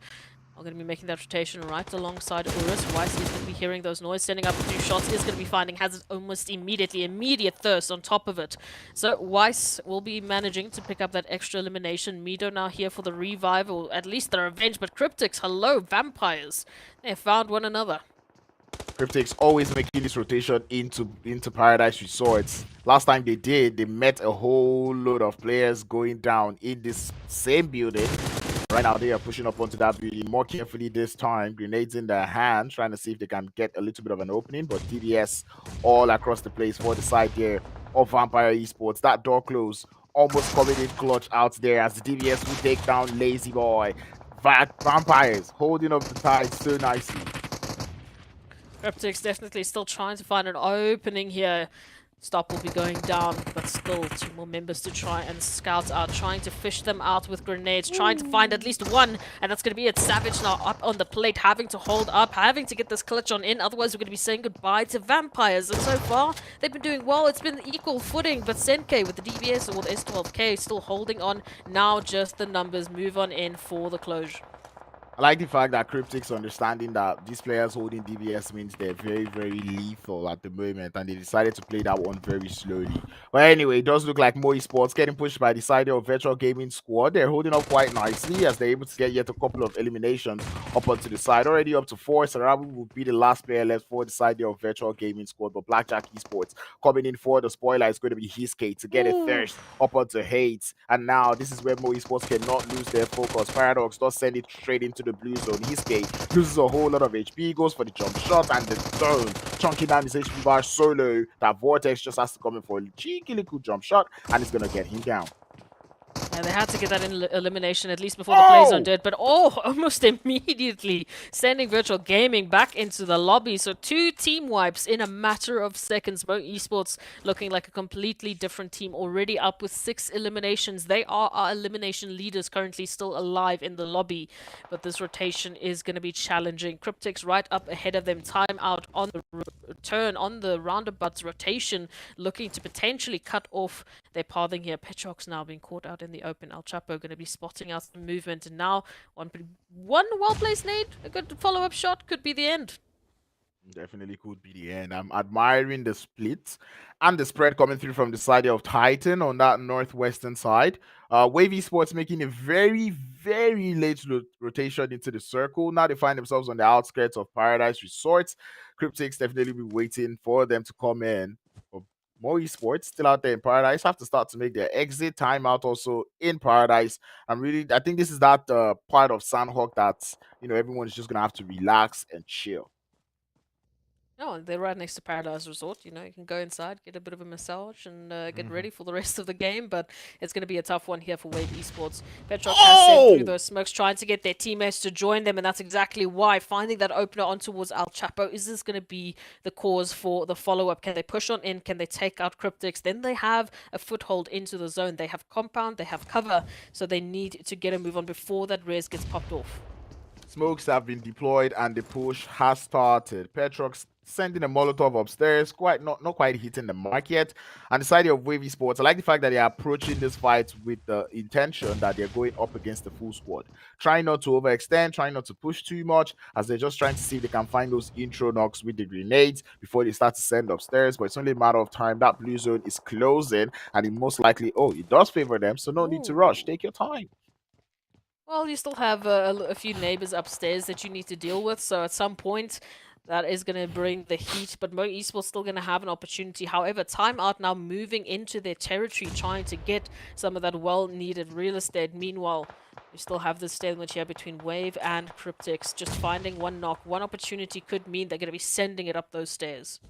I'm going to be making that rotation right alongside URUS. Weiss is going to be hearing those noise, sending up 2 shots, is going to be finding Hazard almost immediately. Immediate thirst on top of it. So Weiss will be managing to pick up that extra elimination. Mido now here for the revive, or at least the revenge. But CRYPTICS, hello, vampires. They found one another.
CRYPTICS always making this rotation into Paradise Resorts. Last time they did, they met a whole load of players going down in this same building. Right now, they are pushing up onto that building more carefully this time. Grenades in their hand, trying to see if they can get a little bit of an opening. But DBS all across the place for the side there of Vampire Esports. That door closed, almost coming in clutch out there as the DBS will take down Lazy Boy. Vampires holding up the tide so nicely.
CRYPTICS definitely still trying to find an opening here. Stop will be going down, but still 2 more members to try and scout out, trying to fish them out with grenades, trying to find at least one, and that's going to be it. Savage now up on the plate, having to hold up, having to get this clutch on in, otherwise we're going to be saying goodbye to Vampires. And so far, they've been doing well. It's been equal footing, but Senke with the DBS or with S12K still holding on. Now just the numbers move on in for the closure.
I like the fact that CRYPTICS understanding that these players holding DBS means they're very, very lethal at the moment, and they decided to play that one very slowly. But anyway, it does look like MEA Sports getting pushed by the side of Virtual Gaming squad. They're holding up quite nicely as they're able to get yet a couple of eliminations up onto the side. Already up to 4. Sarabu will be the last player left for the side of Virtual Gaming squad, but Blackjack Esports coming in for the spoiler is going to be Hiskate to get a thirst up onto Hate. And now this is where MEA Sports cannot lose their focus. Paradox does send it straight into the blue zone. Hiskate loses a whole lot of HP, goes for the jump shot, and the zone chunking down his HP bar solo. That Vortex just has to come in for a cheeky little jump shot, and it's going to get him down.
Yeah, they had to get that elimination at least before the play zone did, but almost immediately sending Virtual Gaming back into the lobby. So 2 team wipes in a matter of seconds. MEA Esports looking like a completely different team, already up with 6 eliminations. They are our elimination leaders, currently still alive in the lobby, but this rotation is going to be challenging. CRYPTICS right up ahead of them. Timeout on the turn on the roundabouts rotation, looking to potentially cut off their pathing here. Petrox now being caught out in the open. El Chapo going to be spotting out some movement, and now one well-placed nade, a good follow-up shot could be the end.
Definitely could be the end. I'm admiring the split and the spread coming through from the side of Titan on that northwestern side. Wavy Sports making a very, very late rotation into the circle. Now they find themselves on the outskirts of Paradise Resorts. CRYPTICS definitely be waiting for them to come in. MEA Sports still out there in Paradise have to start to make their exit. Timeout also in Paradise. I think this is that part of Sanhok that everyone is just gonna have to relax and chill.
Oh, they're right next to Paradise Resort. You can go inside, get a bit of a massage, and get ready for the rest of the game. But it's going to be a tough one here for Wave Esports. Petrox has sent through those smokes, trying to get their teammates to join them, and that's exactly why. Finding that opener on towards El Chapo, is this going to be the cause for the follow-up? Can they push on in? Can they take out CRYPTICS? Then they have a foothold into the zone. They have compound, they have cover, so they need to get a move on before that res gets popped off.
Smokes have been deployed and the push has started. Petrox sending a Molotov upstairs, not quite hitting the mark yet. And the side of Wavy Sports, I like the fact that they're approaching this fight with the intention that they're going up against the full squad. Trying not to overextend, trying not to push too much, as they're just trying to see if they can find those intro knocks with the grenades before they start to send upstairs. But it's only a matter of time. That blue zone is closing, and it most likely, it does favor them, so no need to rush. Take your time.
Well, you still have a few neighbors upstairs that you need to deal with, so at some point That is going to bring the heat, but Mo Esports still going to have an opportunity. However, Timeout now moving into their territory, trying to get some of that well-needed real estate. Meanwhile, we still have this stalemate here between Wave and CRYPTICS. Just finding one knock, one opportunity could mean they're going to be sending it up those stairs.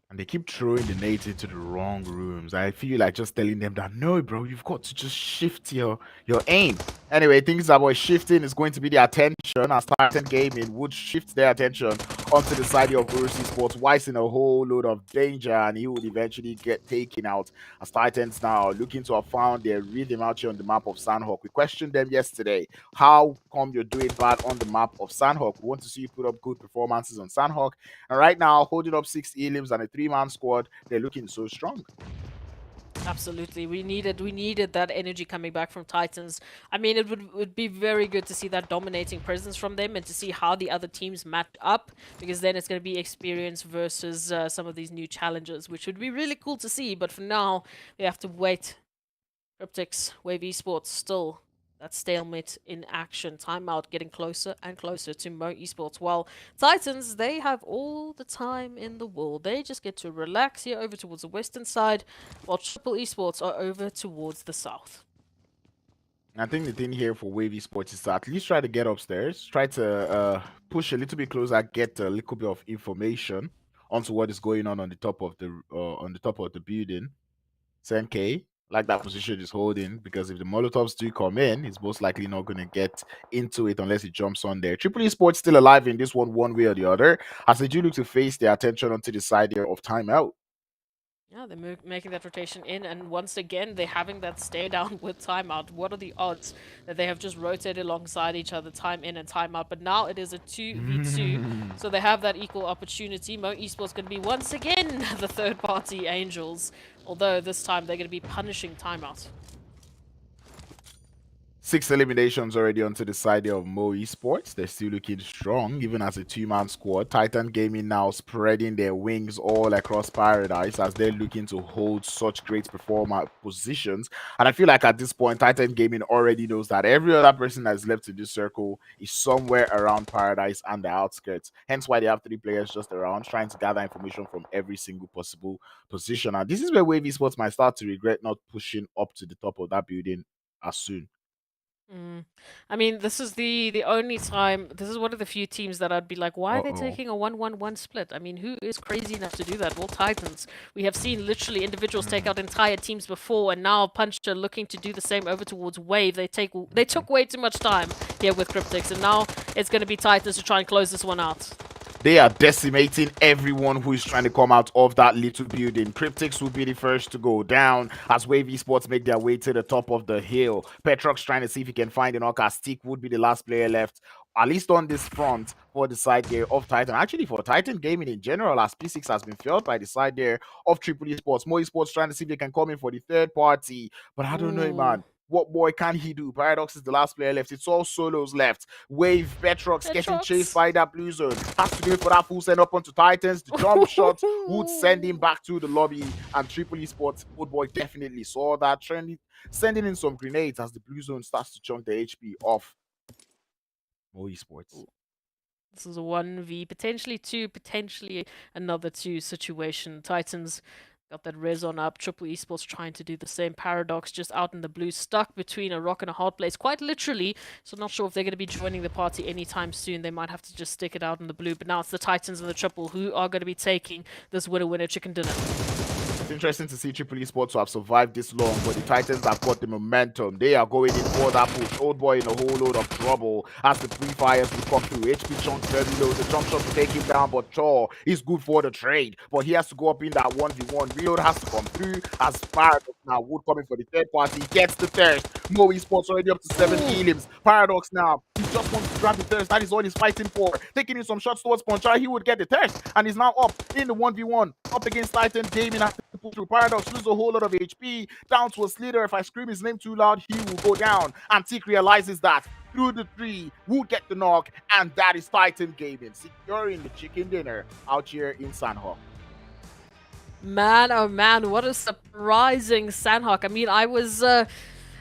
And they keep throwing the nades into the wrong rooms. I feel like just telling them that, no, bro, you've got to just shift your aim. Anyway, things about shifting is going to be the attention, as Titan Gaming would shift their attention onto the side of URUS Esports, Wise in a whole load of danger, and he would eventually get taken out, as Titans now looking to have found their rhythm out here on the map of Sanhok. We questioned them yesterday. How come you're doing bad on the map of Sanhok? We want to see you put up good performances on Sanhok. And right now, holding up 6 elims and a 3-man squad, they're looking so strong.
Absolutely, we needed that energy coming back from Titans. I mean, it would be very good to see that dominating presence from them and to see how the other teams match up, because then it's going to be experience versus some of these new challenges, which would be really cool to see. But for now, we have to wait. CRYPTICS, Wave Esports, still that stalemate in action. Timeout getting closer and closer to Mo Esports. While Titans, they have all the time in the world. They just get to relax here over towards the western side, while Triple Esports are over towards the south.
I think the thing here for Wave Esports is to at least try to get upstairs, try to push a little bit closer, get a little bit of information onto what is going on the top of the building. 10K, like that position is holding, because if the Molotovs do come in, he's most likely not going to get into it unless he jumps on there. Triple Esports still alive in this one way or the other, as they do look to face their attention onto the side here of Timeout.
Yeah, they're making that rotation in, and once again, they're having that stare down with Timeout. What are the odds that they have just rotated alongside each other, time in and time out? But now it is a 2v2, so they have that equal opportunity. Mo Esports going to be once again the third-party Angels, although this time they're going to be punishing Timeout.
6 eliminations already onto the side of Mo Esports. They're still looking strong, even as a 2-man squad. Titan Gaming now spreading their wings all across Paradise as they're looking to hold such great performer positions. And I feel like at this point, Titan Gaming already knows that every other person that's left in this circle is somewhere around Paradise and the outskirts. Hence why they have 3 players just around, trying to gather information from every single possible position. And this is where Wave Esports might start to regret not pushing up to the top of that building as soon.
I mean, this is the only time. This is one of the few teams that I'd be like, why are they taking a 1-1-1 split? I mean, who is crazy enough to do that? Well, Titans. We have seen literally individuals take out entire teams before, and now Puncher looking to do the same over towards Wave. They took way too much time here with CRYPTICS, and now it's going to be Titans to try and close this one out.
They are decimating everyone who is trying to come out of that little building. CRYPTICS will be the first to go down as Wave Esports make their way to the top of the hill. Petrox trying to see if he can find an Orca. Stick would be the last player left, at least on this front, for the side there of Titan. Actually, for Titan Gaming in general, as P6 has been felt by the side there of Triple Esports. Mo Esports trying to see if they can come in for the third party. But I don't know, man. What boy can he do? Paradox is the last player left. It's all solos left. Wave, Petrox getting chased by that blue zone. Has to go for that full send up onto Titans. The jump shot would send him back to the lobby. And Triple Esports, good boy, definitely saw that trend, sending in some grenades as the blue zone starts to chunk the HP off Mo Esports.
This is a 1v, potentially 2, potentially another 2 situation. Titans got that res on up. Triple Esports trying to do the same. Paradox just out in the blue, stuck between a rock and a hard place, quite literally. So not sure if they're going to be joining the party anytime soon. They might have to just stick it out in the blue. But now it's the Titans and the Triple who are going to be taking this winner chicken dinner.
It's interesting to see Triple Esports to have survived this long, but the Titans have got the momentum. They are going in for that push. Old boy in a whole load of trouble as the pre-fires will come through. HP chunks very low. The jump shot to take him down, but Thor is good for the trade. But he has to go up in that 1v1. Reload has to come through as Paradox now would coming for the third party. Gets the thirst. Mo Esports already up to 7 elims. Paradox now, he just wants to grab the thirst. That is all he's fighting for. Taking in some shots towards Ponchar, he would get the thirst. And he's now up in the 1v1. Up against Titan Gaming. Pull through. Paradox loses a whole lot of HP down to a slither. If I scream his name too loud, he will go down. And Tick realizes that through the 3 will get the knock, and that is Titan Gaming securing the chicken dinner out here in Sanhok.
Man, oh man, what a surprising Sanhok. I mean, I was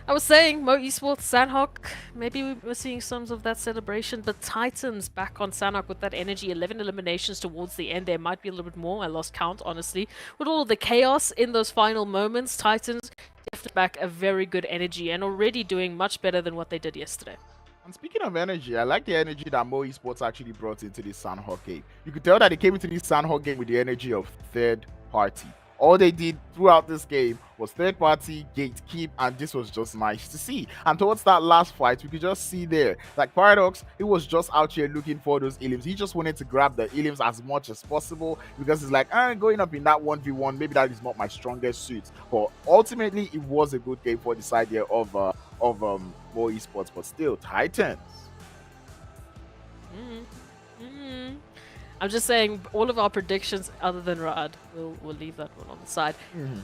I was saying, Mo Esports, Sanhok, maybe we're seeing some of that celebration, but Titans back on Sanhok with that energy, 11 eliminations towards the end. There might be a little bit more, I lost count, honestly. With all of the chaos in those final moments, Titans definitely back a very good energy and already doing much better than what they did yesterday.
And speaking of energy, I like the energy that Mo Esports actually brought into this Sanhok game. You could tell that they came into this Sanhok game with the energy of third party. All they did throughout this game was third party, gatekeep, and this was just nice to see. And towards that last fight, we could just see there, like Paradox, he was just out here looking for those elims. He just wanted to grab the elims as much as possible because it's like, going up in that 1v1, maybe that is not my strongest suit. But ultimately, it was a good game for the side here of Mo Esports, but still, Titans.
I'm just saying, all of our predictions, other than Rad, we'll leave that one on the side,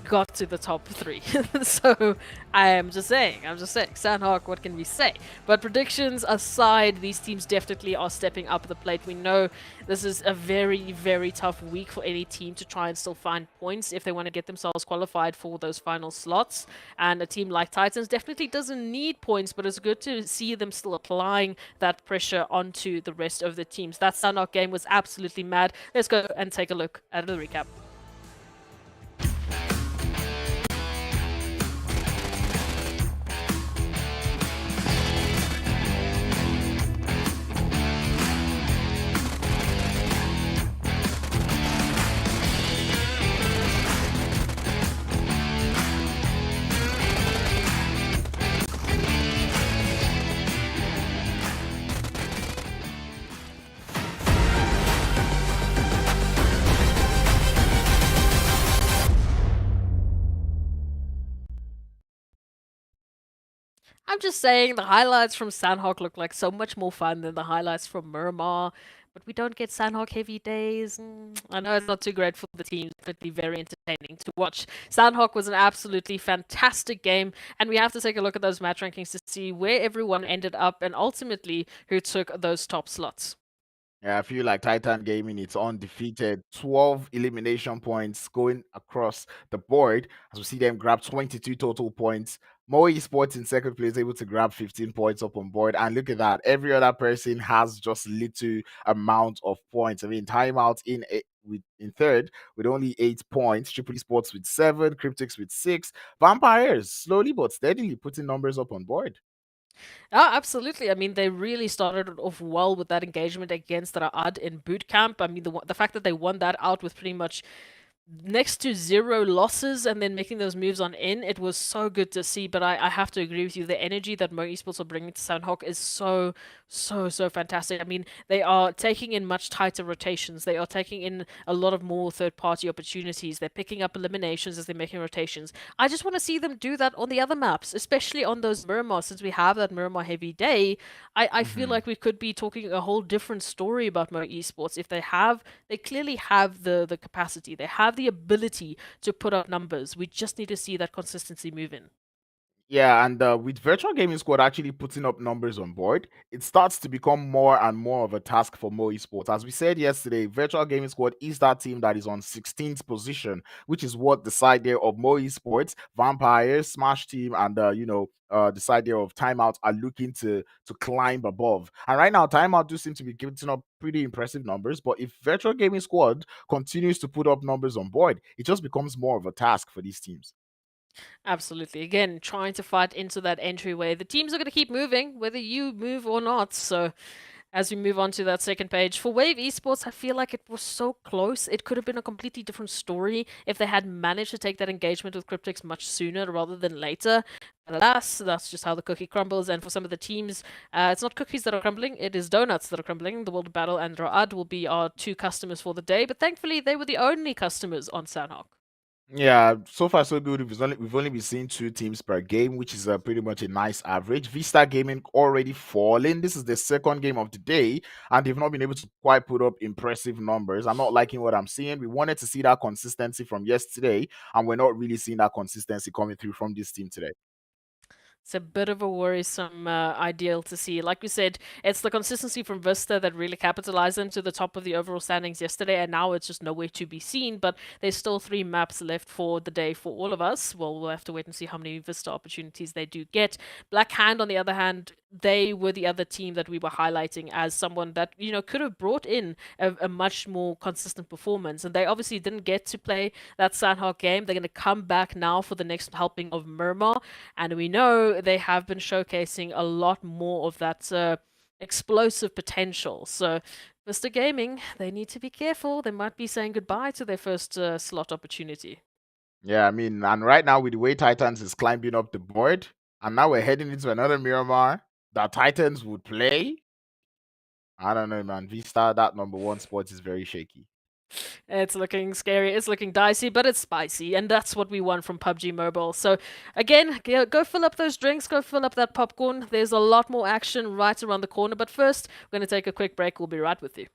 got to the top 3. So I'm just saying, Sanhok, what can we say? But predictions aside, these teams definitely are stepping up the plate. We know this is a very, very tough week for any team to try and still find points if they want to get themselves qualified for those final slots. And a team like Titans definitely doesn't need points, but it's good to see them still applying that pressure onto the rest of the teams. That Sanhok game was absolutely mad. Let's go and take a look at the recap. I'm just saying, the highlights from Sanhok look like so much more fun than the highlights from Miramar, but we don't get Sanhok heavy days. I know it's not too great for the team, but it'd be very entertaining to watch. Sanhok was an absolutely fantastic game, and we have to take a look at those match rankings to see where everyone ended up and ultimately who took those top slots.
Yeah, I feel like Titan Gaming, it's undefeated, 12 elimination points going across the board as we see them grab 22 total points. Mo Esports in second place, able to grab 15 points up on board. And look at that, every other person has just little amount of points. I mean, Timeout in third with only 8 points, Triple Esports with 7, CRYPTICS with 6. Vampires slowly but steadily putting numbers up on board.
Oh, absolutely. I mean, they really started off well with that engagement against Ra'ad in boot camp. I mean, the fact that they won that out with pretty much next to 0 losses and then making those moves on in, it was so good to see. But I have to agree with you, the energy that Mo Esports are bringing to Sanhok is so fantastic. I mean, they are taking in much tighter rotations, they are taking in a lot of more third-party opportunities, they're picking up eliminations as they're making rotations. I just want to see them do that on the other maps, especially on those Miramar. Since we have that Miramar heavy day, I feel like we could be talking a whole different story about Mo Esports if they clearly have the capacity, they have the ability to put up numbers. We just need to see that consistency move in.
Yeah, and with Virtual Gaming Squad actually putting up numbers on board, it starts to become more and more of a task for Mo Esports. As we said yesterday, Virtual Gaming Squad is that team that is on 16th position, which is what the side there of Mo Esports, Vampires, Smash Team, and the side there of Timeout are looking to climb above. And right now, Timeout do seem to be giving up pretty impressive numbers. But if Virtual Gaming Squad continues to put up numbers on board, it just becomes more of a task for these teams.
Absolutely. Again, trying to fight into that entryway. The teams are going to keep moving, whether you move or not. So, as we move on to that second page, for Wave Esports, I feel like it was so close. It could have been a completely different story if they had managed to take that engagement with CRYPTICS much sooner rather than later. But alas, that's just how the cookie crumbles. And for some of the teams, it's not cookies that are crumbling, it is donuts that are crumbling. The World Battle and Ra'ad will be our 2 customers for the day, but thankfully, they were the only customers on Sanhok.
Yeah, so far so good. We've only been seeing 2 teams per game, which is pretty much a nice average. Vista Gaming already falling. This is the second game of the day, and they've not been able to quite put up impressive numbers. I'm not liking what I'm seeing. We wanted to see that consistency from yesterday, and we're not really seeing that consistency coming through from this team today.
It's a bit of a worrisome ideal to see. Like we said, it's the consistency from Vista that really capitalized them to the top of the overall standings yesterday, and now it's just nowhere to be seen. But there's still 3 maps left for the day for all of us. Well, we'll have to wait and see how many Vista opportunities they do get. Black Hand, on the other hand, they were the other team that we were highlighting as someone that, could have brought in a much more consistent performance. And they obviously didn't get to play that Sanhok game. They're going to come back now for the next helping of Miramar. And we know they have been showcasing a lot more of that explosive potential. So, Mr. Gaming, they need to be careful. They might be saying goodbye to their first slot opportunity.
Yeah, I mean, and right now with the way Titans is climbing up the board, and now we're heading into another Miramar that Titans would play. I don't know, man. Vista, that #1 spot is very shaky.
It's looking scary, it's looking dicey, but it's spicy, and that's what we want from PUBG Mobile. So, again, go fill up those drinks, go fill up that popcorn. There's a lot more action right around the corner, but first, we're going to take a quick break. We'll be right with you.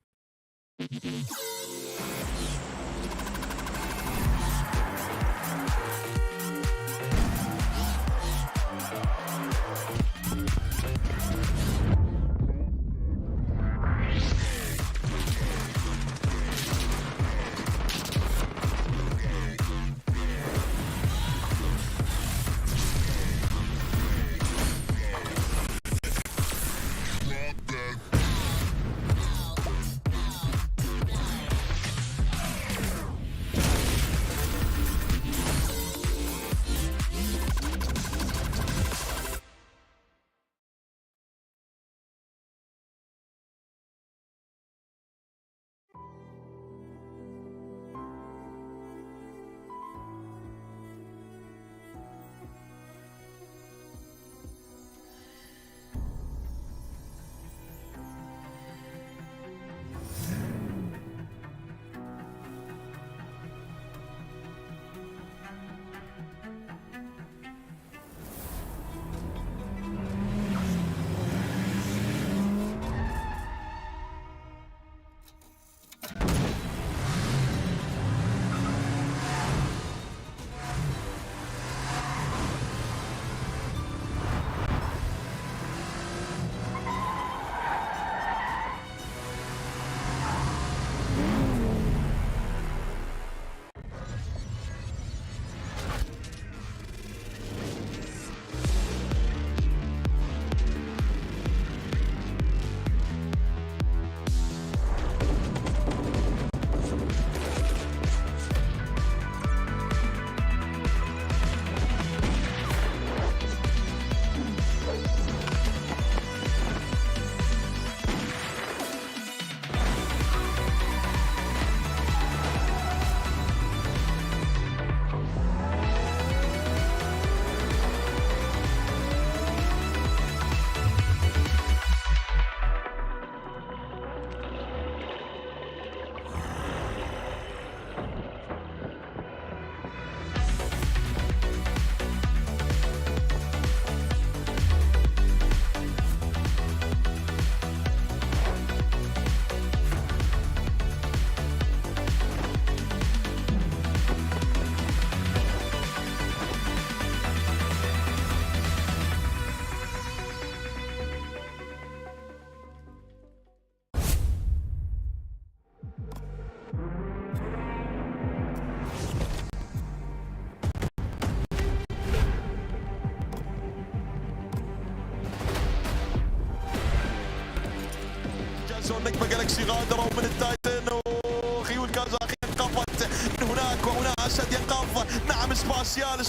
نجمة جالكسي غادروا من التايتن وخيول كازاخية قفت من هناك وهنا أسد يقف. نعم سباسيال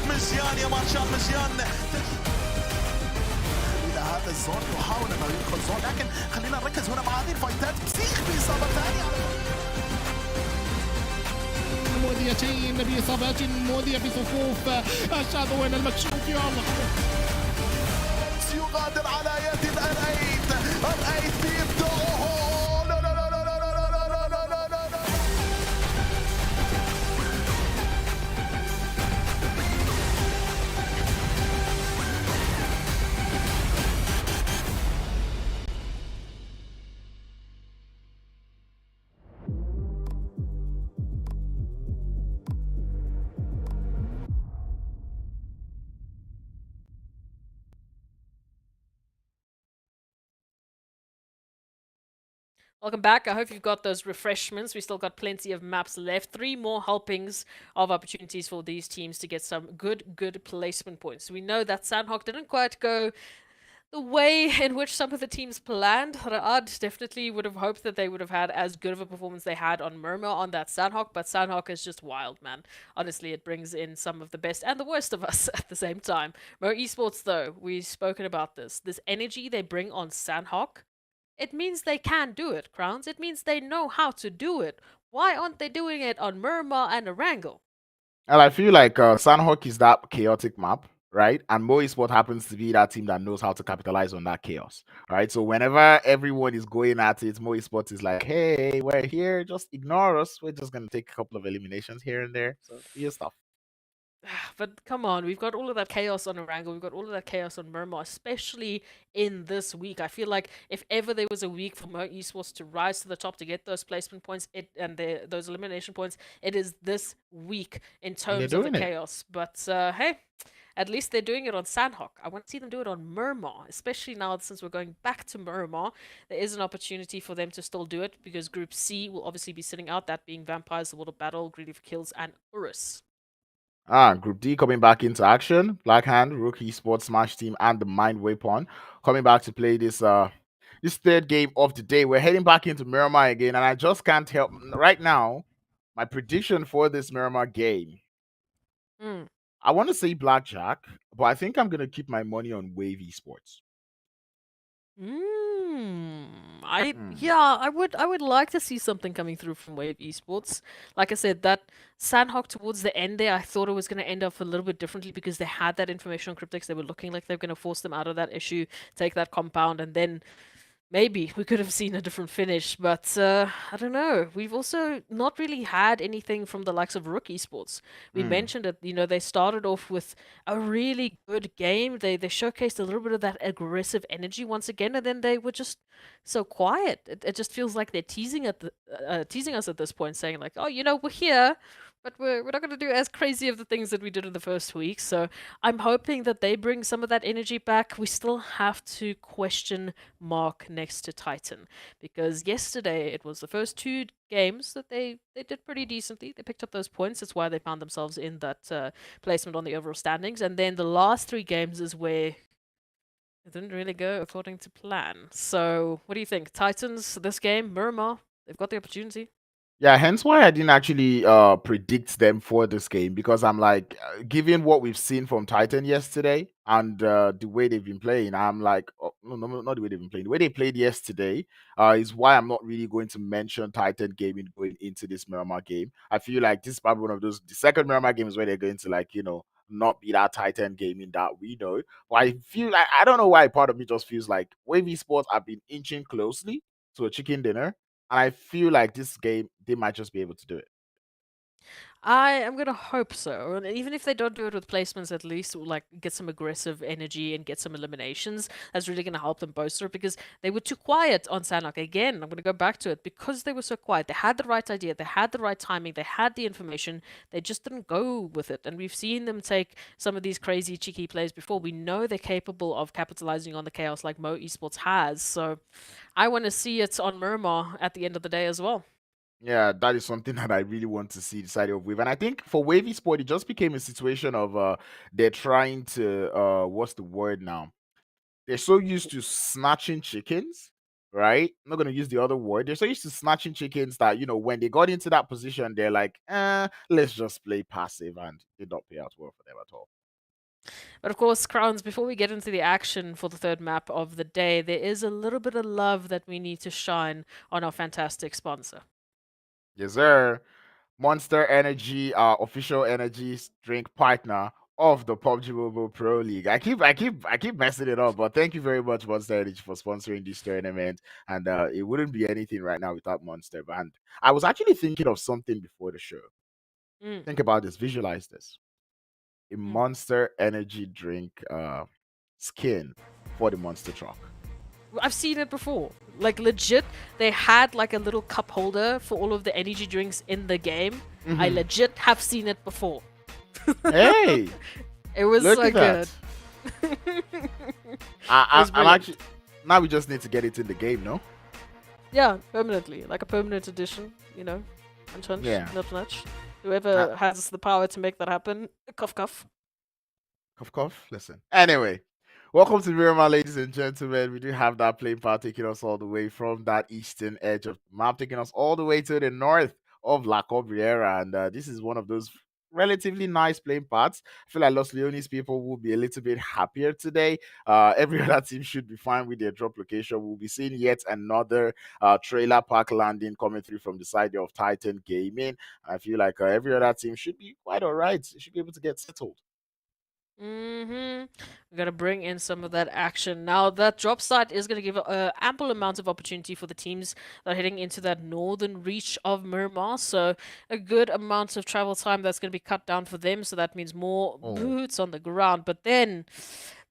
مزيان يا مارشال مزيان إلى هذا الزون يحاول أنه يدخل زون، لكن خلينا نركز هنا مع هذه الفايتات. بسيخ بإصابة ثانية
مؤذيتين بإصابات مؤذية في صفوف الشاذوين المكشوف. يا الله
يغادر على يد الأيت بيبدأه. لا لا لا لا لا لا لا لا لا لا لا.
Welcome back. I hope you've got those refreshments. We still got plenty of maps left. 3 more helpings of opportunities for these teams to get some good placement points. We know that Sanhok didn't quite go the way in which some of the teams planned. RUKH definitely would have hoped that they would have had as good of a performance they had on Miramar on that Sanhok, but Sanhok is just wild, man. Honestly, it brings in some of the best and the worst of us at the same time. Mo Esports, though, we've spoken about this. This energy they bring on Sanhok, it means they can do it, Crowns. It means they know how to do it. Why aren't they doing it on Miramar and Erangel?
And I feel like Sanhok is that chaotic map, right? And Mo Esport happens to be that team that knows how to capitalize on that chaos, right? So whenever everyone is going at it, Mo Esport is like, hey, we're here, just ignore us. We're just going to take a couple of eliminations here and there. So, yeah, stuff.
But come on, we've got all of that chaos on Erangel, we've got all of that chaos on Miramar, especially in this week. I feel like if ever there was a week for Mo Esports to rise to the top to get those placement points those elimination points, it is this week in terms of the chaos. But hey, at least they're doing it on Sanhok. I want to see them do it on Miramar, especially now since we're going back to Miramar. There is an opportunity for them to still do it because Group C will obviously be sitting out, that being Vampires, The World of Battle, GREEDYFORKILLS, and URUS.
Group D coming back into action. Black Hand, RUKH Esports, Smash Team, and the Mind Weapon coming back to play this third game of the day. We're heading back into Miramar again, and I just can't help right now. My prediction for this Miramar game, I want to say Blackjack, but I think I'm gonna keep my money on Wave Esports.
I would like to see something coming through from Wave Esports. Like I said, that Sanhok towards the end there, I thought it was going to end up a little bit differently because they had that information on CRYPTICS. They were looking like they were going to force them out of that issue, take that compound, and then maybe we could have seen a different finish, but I don't know. We've also not really had anything from the likes of RUKH Esports. We mentioned it, they started off with a really good game. They showcased a little bit of that aggressive energy once again, and then they were just so quiet. It just feels like they're teasing us at this point, saying like, oh, we're here, but we're not going to do as crazy of the things that we did in the first week. So I'm hoping that they bring some of that energy back. We still have to question Mark next to Titan, because yesterday it was the first 2 games that they did pretty decently. They picked up those points. That's why they found themselves in that placement on the overall standings. And then the last 3 games is where it didn't really go according to plan. So what do you think? Titans, this game, Miramar, they've got the opportunity.
Yeah, hence why I didn't actually predict them for this game, because I'm like, given what we've seen from Titan yesterday and the way they've been playing, I'm like, no, not the way they've been playing. The way they played yesterday is why I'm not really going to mention Titan gaming going into this Miramar game. I feel like this is probably one of the second Miramar games where they're going to not be that Titan gaming that we know. But I feel like, I don't know why, part of me just feels like Wave Esports have been inching closely to a chicken dinner. And I feel like this game, they might just be able to do it.
I am going to hope so. And even if they don't do it with placements, at least like get some aggressive energy and get some eliminations. That's really going to help them bolster it, because they were too quiet on Sanhok. Again, I'm going to go back to it. Because they were so quiet, they had the right idea, they had the right timing, they had the information, they just didn't go with it. And we've seen them take some of these crazy, cheeky plays before. We know they're capable of capitalizing on the chaos like Mo Esports has. So I want to see it on Miramar at the end of the day as well.
Yeah, that is something that I really want to see decided of Wave. And I think for Wavy Sport, it just became a situation of they're trying to what's the word now? They're so used to snatching chickens, right? I'm not gonna use the other word. They're so used to snatching chickens that when they got into that position, they're like, let's just play passive, and it did not pay out well for them at all.
But of course, Crowns, before we get into the action for the 3rd map of the day, there is a little bit of love that we need to shine on our fantastic sponsor.
Yes, sir. Monster Energy, official energy drink partner of the PUBG Mobile Pro League. I keep messing it up, but thank you very much, Monster Energy, for sponsoring this tournament. And it wouldn't be anything right now without Monster. And I was actually thinking of something before the show. Think about this, visualize this. A Monster Energy drink skin for the Monster truck.
I've seen it before. Like, legit, they had like a little cup holder for all of the energy drinks in the game. I legit have seen it before.
Hey!
It was so good.
I'm actually, now we just need to get it in the game, no?
Yeah, permanently, like a permanent addition, you know. Hunch, hunch,
Yeah.
nudge, nudge.
Uh,
Whoever has the power to make that happen, cuff, cuff.
Cough, cough. Listen. Anyway, welcome to Miramar, ladies and gentlemen. We do have that playing part taking us all the way from that eastern edge of the map, taking us all the way to the north of La Cobriera. And this is one of those relatively nice playing parts. I feel like Los Leones people will be a little bit happier today. Every other team should be fine with their drop location. We'll be seeing yet another trailer park landing coming through from the side of Titan Gaming. I feel like every other team should be quite all right. They should be able to get settled.
We're gonna bring in some of that action now. That drop site is gonna give ample amount of opportunity for the teams that are heading into that northern reach of Miramar. So a good amount of travel time that's gonna be cut down for them. So that means more boots on the ground. But then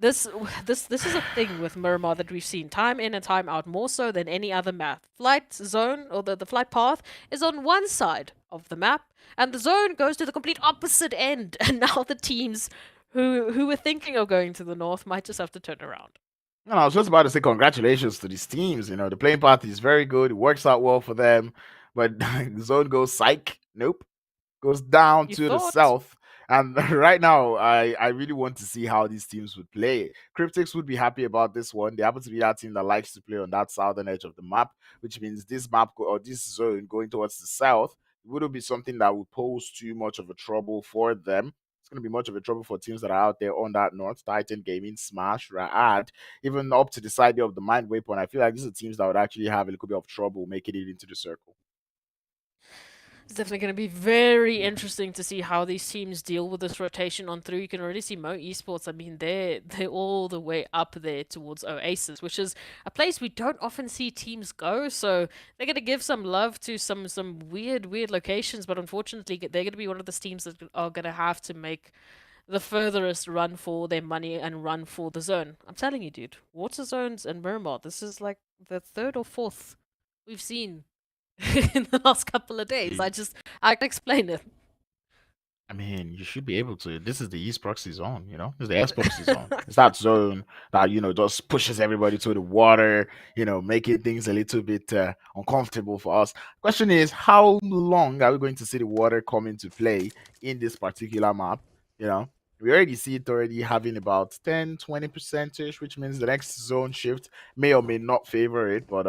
this is a thing with Miramar that we've seen time in and time out, more so than any other map. Flight zone or the flight path is on one side of the map, and the zone goes to the complete opposite end. And now the teams who were thinking of going to the north might just have to turn around.
No, I was just about to say congratulations to these teams. You know, the playing path is very good. It works out well for them. But the zone goes psych. Nope. Goes down
You
to the
thought?
south. And right now, I really want to see how these teams would play. CRYPTICS would be happy about this one. They happen to be that team that likes to play on that southern edge of the map, which means this map or this zone going towards the south wouldn't be something that would pose too much of a trouble for them. It's going to be much of a trouble for teams that are out there on that north. Titan Gaming, Smash, Raad, even up to the side of the Mind Waypoint. I feel like these are teams that would actually have a little bit of trouble making it into the circle.
It's definitely going to be very interesting to see how these teams deal with this rotation on through. You can already see Mo Esports. I mean, they're all the way up there towards Oasis, which is a place we don't often see teams go. So they're going to give some love to some weird locations, but unfortunately, they're going to be one of the teams that are going to have to make the furthest run for their money and run for the zone. I'm telling you, dude, water zones and Miramar. This is like the third or fourth we've seen in the last couple of days. I can't explain it.
I mean, you should be able to. This is the East proxy zone, you know? It's the S proxy zone. It's that zone that, just pushes everybody to the water, making things a little bit uncomfortable for us. Question is, how long are we going to see the water come into play in this particular map? We already see it already having about 10-20%ish, which means the next zone shift may or may not favor it, but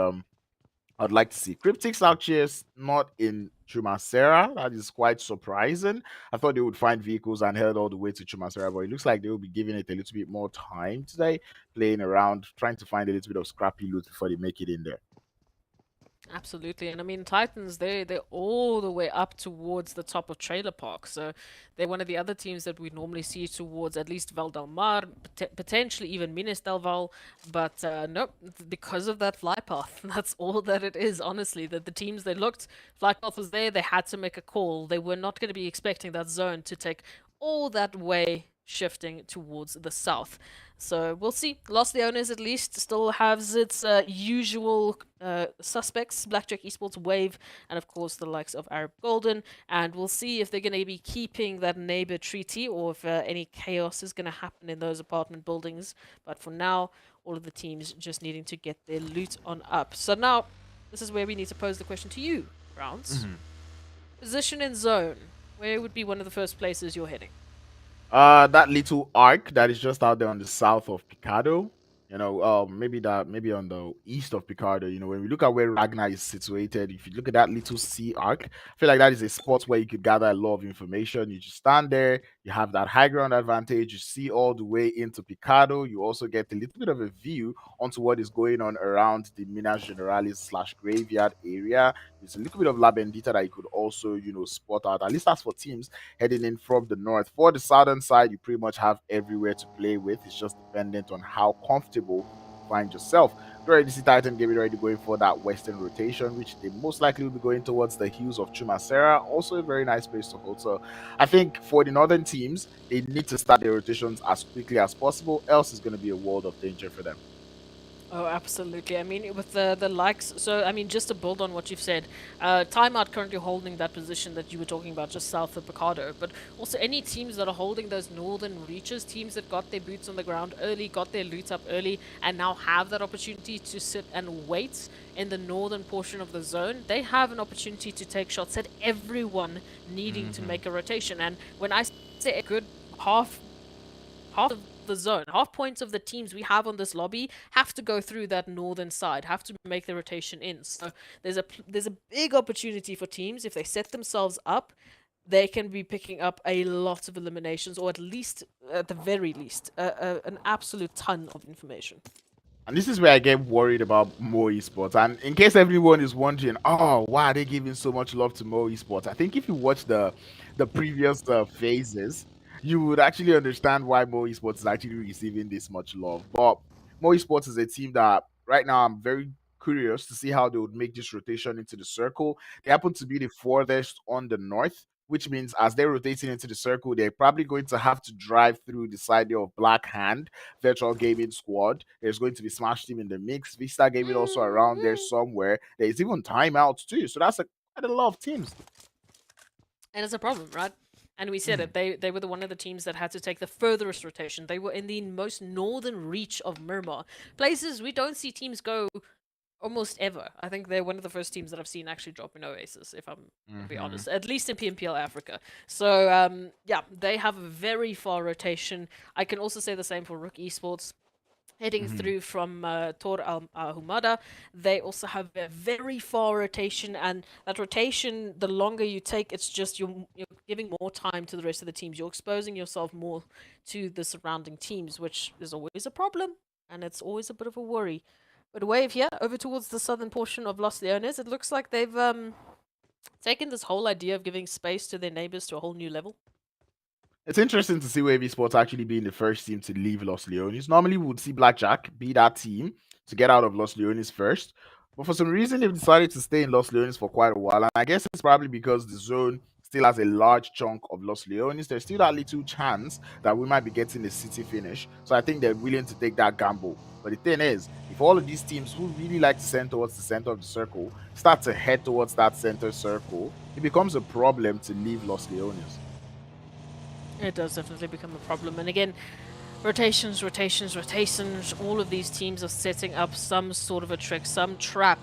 I'd like to see CRYPTICS out here not in Chumacera. That is quite surprising. I thought they would find vehicles and head all the way to Chumacera, but it looks like they will be giving it a little bit more time today, playing around, trying to find a little bit of scrappy loot before they make it in there.
Absolutely, and I mean Titans, they're all the way up towards the top of Trailer Park, so they're one of the other teams that we normally see towards at least Val del Mar, potentially even Minas del Val, but nope, because of that fly path, that's all that it is. Honestly, that the teams they looked, fly path was there, they had to make a call. They were not going to be expecting that zone to take all that way shifting towards the south. So we'll see. Los Leones at least still has its usual suspects, Blackjack Esports, Wave, and of course the likes of Arab Golden. And we'll see if they're going to be keeping that neighbor treaty or if any chaos is going to happen in those apartment buildings. But for now, all of the teams just needing to get their loot on up. So now, this is where we need to pose the question to you, Browns. Position in zone. Where would be one of the first places you're heading?
That little arc that is just out there on the south of Picado. Maybe on the east of Picardo, when we look at where Ragnar is situated, if you look at that little sea arc, I feel like that is a spot where you could gather a lot of information. You just stand there, you have that high ground advantage, you see all the way into Picado, you also get a little bit of a view onto what is going on around the Minas Generalis / graveyard area. There's a little bit of La Bendita that you could also, spot out. At least that's for teams heading in from the north. For the southern side, you pretty much have everywhere to play with. It's just dependent on how comfortable you find yourself. You already see Titan Gaming already going for that western rotation, which they most likely will be going towards the hills of Chumacera. Also a very nice place to hold. So I think for the northern teams, they need to start their rotations as quickly as possible, else it's going to be a world of danger for them.
Oh, absolutely. I mean, with the likes, so I mean, just to build on what you've said, Timeout currently holding that position that you were talking about, just south of Picardo, but also any teams that are holding those northern reaches, teams that got their boots on the ground early, got their loot up early, and now have that opportunity to sit and wait in the northern portion of the zone, they have an opportunity to take shots at everyone needing to make a rotation. And when I say a good half of the zone, half points of the teams we have on this lobby have to go through that northern side, have to make the rotation in. So there's a big opportunity for teams if they set themselves up. They can be picking up a lot of eliminations, or at least, at the very least, an absolute ton of information.
And this is where I get worried about Mo Esports. And in case everyone is wondering, oh, why are they giving so much love to Mo Esports? I think if you watch the previous phases, you would actually understand why Mo Esports is actually receiving this much love. But Mo Esports is a team that right now I'm very curious to see how they would make this rotation into the circle. They happen to be the furthest on the north, which means as they're rotating into the circle, they're probably going to have to drive through the side of Black Hand, Virtual Gaming Squad. There's going to be Smash Team in the mix. Vista Gaming also around there somewhere. There's even Timeout too. So that's quite a lot of teams.
And it's a problem, right? And we said it. They were one of the teams that had to take the furthest rotation. They were in the most northern reach of Miramar. Places we don't see teams go almost ever. I think they're one of the first teams that I've seen actually drop in Oasis, if I'm to be honest, at least in PMPL Africa. So yeah, they have a very far rotation. I can also say the same for RUKH Esports. Heading through from Tor Al Humada, they also have a very far rotation, and that rotation, the longer you take, it's just you're giving more time to the rest of the teams. You're exposing yourself more to the surrounding teams, which is always a problem, and it's always a bit of a worry. But Wave here, over towards the southern portion of Los Leones, it looks like they've taken this whole idea of giving space to their neighbors to a whole new level.
It's interesting to see Wave Esports actually being the first team to leave Los Leones. Normally, we would see Blackjack be that team to get out of Los Leones first. But for some reason, they've decided to stay in Los Leones for quite a while. And I guess it's probably because the zone still has a large chunk of Los Leones. There's still that little chance that we might be getting the city finish. So I think they're willing to take that gamble. But the thing is, if all of these teams who really like to send towards the center of the circle start to head towards that center circle, it becomes a problem to leave Los Leones.
It does definitely become a problem. And again, rotations, all of these teams are setting up some sort of a trick, some trap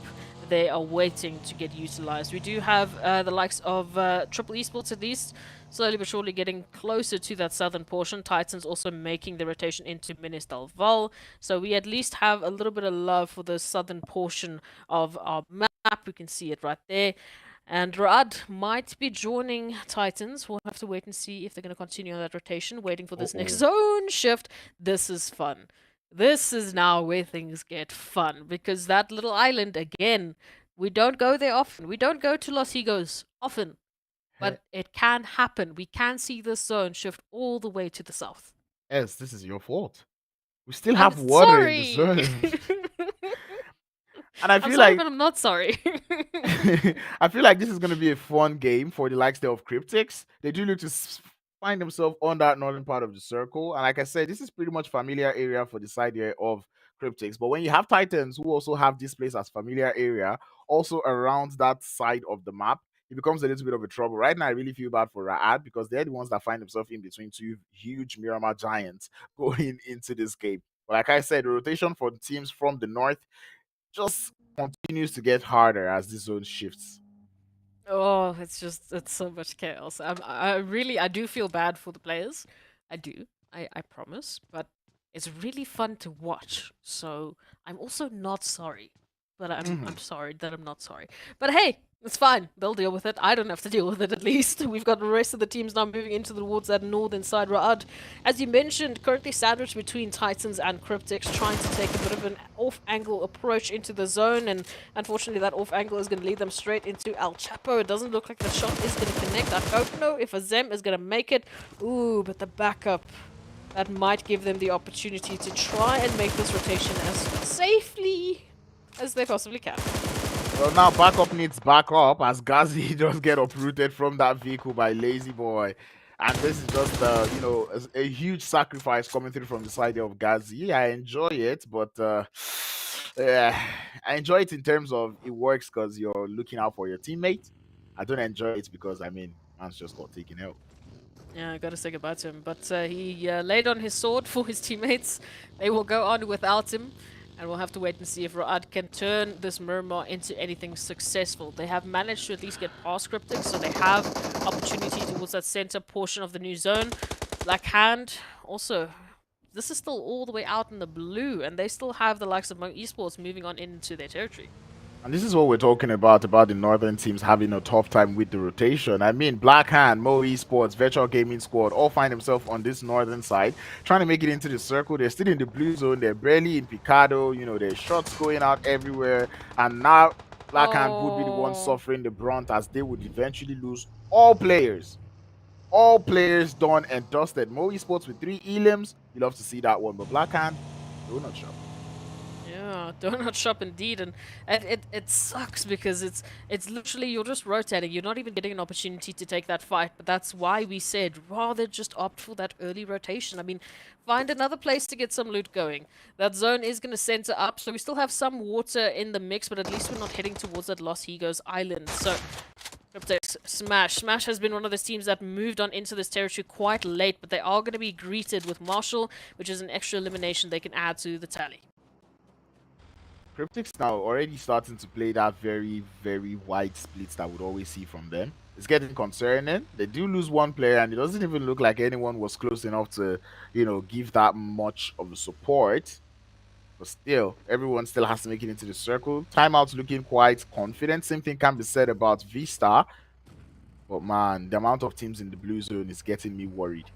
they are waiting to get utilized. We do have the likes of Triple Esports at least, slowly but surely getting closer to that southern portion. Titans also making the rotation into Minas del Val. So we at least have a little bit of love for the southern portion of our map. We can see it right there. And Rad might be joining Titans. We'll have to wait and see if they're going to continue on that rotation, waiting for this next zone shift. This is fun. This is now where things get fun, because that little island, again, we don't go there often. We don't go to Los Higos often, but it can happen. We can see this zone shift all the way to the south.
Yes, this is your fault. We still have water in the zone. And I feel
sorry, but I'm not sorry.
I feel like this is going to be a fun game for the likes of CRYPTICS. They do look to find themselves on that northern part of the circle. And like I said, this is pretty much familiar area for the side here of CRYPTICS. But when you have Titans who also have this place as familiar area, also around that side of the map, it becomes a little bit of a trouble. Right now, I really feel bad for Raad because they're the ones that find themselves in between two huge Miramar giants going into this game. But like I said, the rotation for the teams from the north just continues to get harder as this zone shifts.
Oh, it's so much chaos. I do feel bad for the players. I do. I promise. But it's really fun to watch. So I'm also not sorry. But I'm sorry that I'm not sorry. But hey, it's fine. They'll deal with it. I don't have to deal with it, at least. We've got the rest of the teams now moving into towards that northern side. Ra'ad, as you mentioned, currently sandwiched between Titans and CRYPTICS, trying to take a bit of an off-angle approach into the zone. And unfortunately, that off-angle is going to lead them straight into El Chapo. It doesn't look like the shot is going to connect. I don't know if Azem is going to make it. Ooh, but the backup, that might give them the opportunity to try and make this rotation as safely as they possibly can.
Well, now backup needs backup as Ghazi just get uprooted from that vehicle by Lazy Boy. And this is just, a huge sacrifice coming through from the side of Ghazi. I enjoy it, but I enjoy it in terms of it works because you're looking out for your teammate. I don't enjoy it because man's just got taken out.
Yeah, I gotta say goodbye to him. But he laid on his sword for his teammates. They will go on without him. And we'll have to wait and see if RUKH can turn this Miramar into anything successful. They have managed to at least get past CRYPTICS, so they have opportunity towards that center portion of the new zone. Black Hand, also, this is still all the way out in the blue, and they still have the likes of Mo Esports moving on into their territory.
And this is what we're talking about the northern teams having a tough time with the rotation. I mean, Black Hand, Mo Esports, Virtual Gaming Squad all find themselves on this northern side, trying to make it into the circle. They're still in the blue zone. They're barely in Picado. You know, there's shots going out everywhere. And now Black Hand would be the one suffering the brunt as they would eventually lose all players. All players done and dusted. Mo Esports with 3 elims. You love to see that one. But Black Hand, donut shop.
Yeah, donut shop indeed, and it sucks because it's literally you're just rotating. You're not even getting an opportunity to take that fight. But that's why we said rather just opt for that early rotation. I mean, find another place to get some loot going. That zone is going to center up, so we still have some water in the mix, but at least we're not heading towards that Los Higos island. So CRYPTICS, Smash has been one of those teams that moved on into this territory quite late, but they are going to be greeted with Marshall, which is an extra elimination they can add to the tally.
CRYPTICS now already starting to play that very, very wide splits that we'd always see from them. It's getting concerning. They do lose one player, and it doesn't even look like anyone was close enough to, give that much of the support. But still, everyone still has to make it into the circle. TIMEOUT's looking quite confident. Same thing can be said about VISTA. But man, the amount of teams in the blue zone is getting me worried.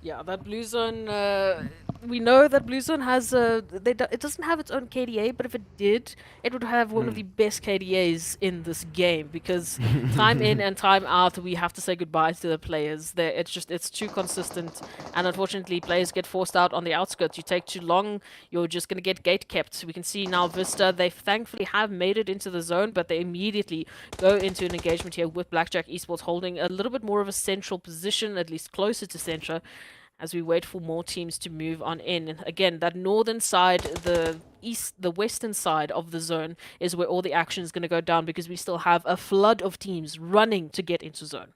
Yeah, that blue zone, we know that blue zone has, it doesn't have its own KDA, but if it did, it would have one of the best KDAs in this game, because time in and time out, we have to say goodbye to the players. It's too consistent, and unfortunately, players get forced out on the outskirts. You take too long, you're just going to get gate kept. We can see now VISTA, they thankfully have made it into the zone, but they immediately go into an engagement here with Blackjack Esports holding a little bit more of a central position, at least closer to center, as we wait for more teams to move on in. And again, that northern side, the western side of the zone is where all the action is going to go down, because we still have a flood of teams running to get into zone.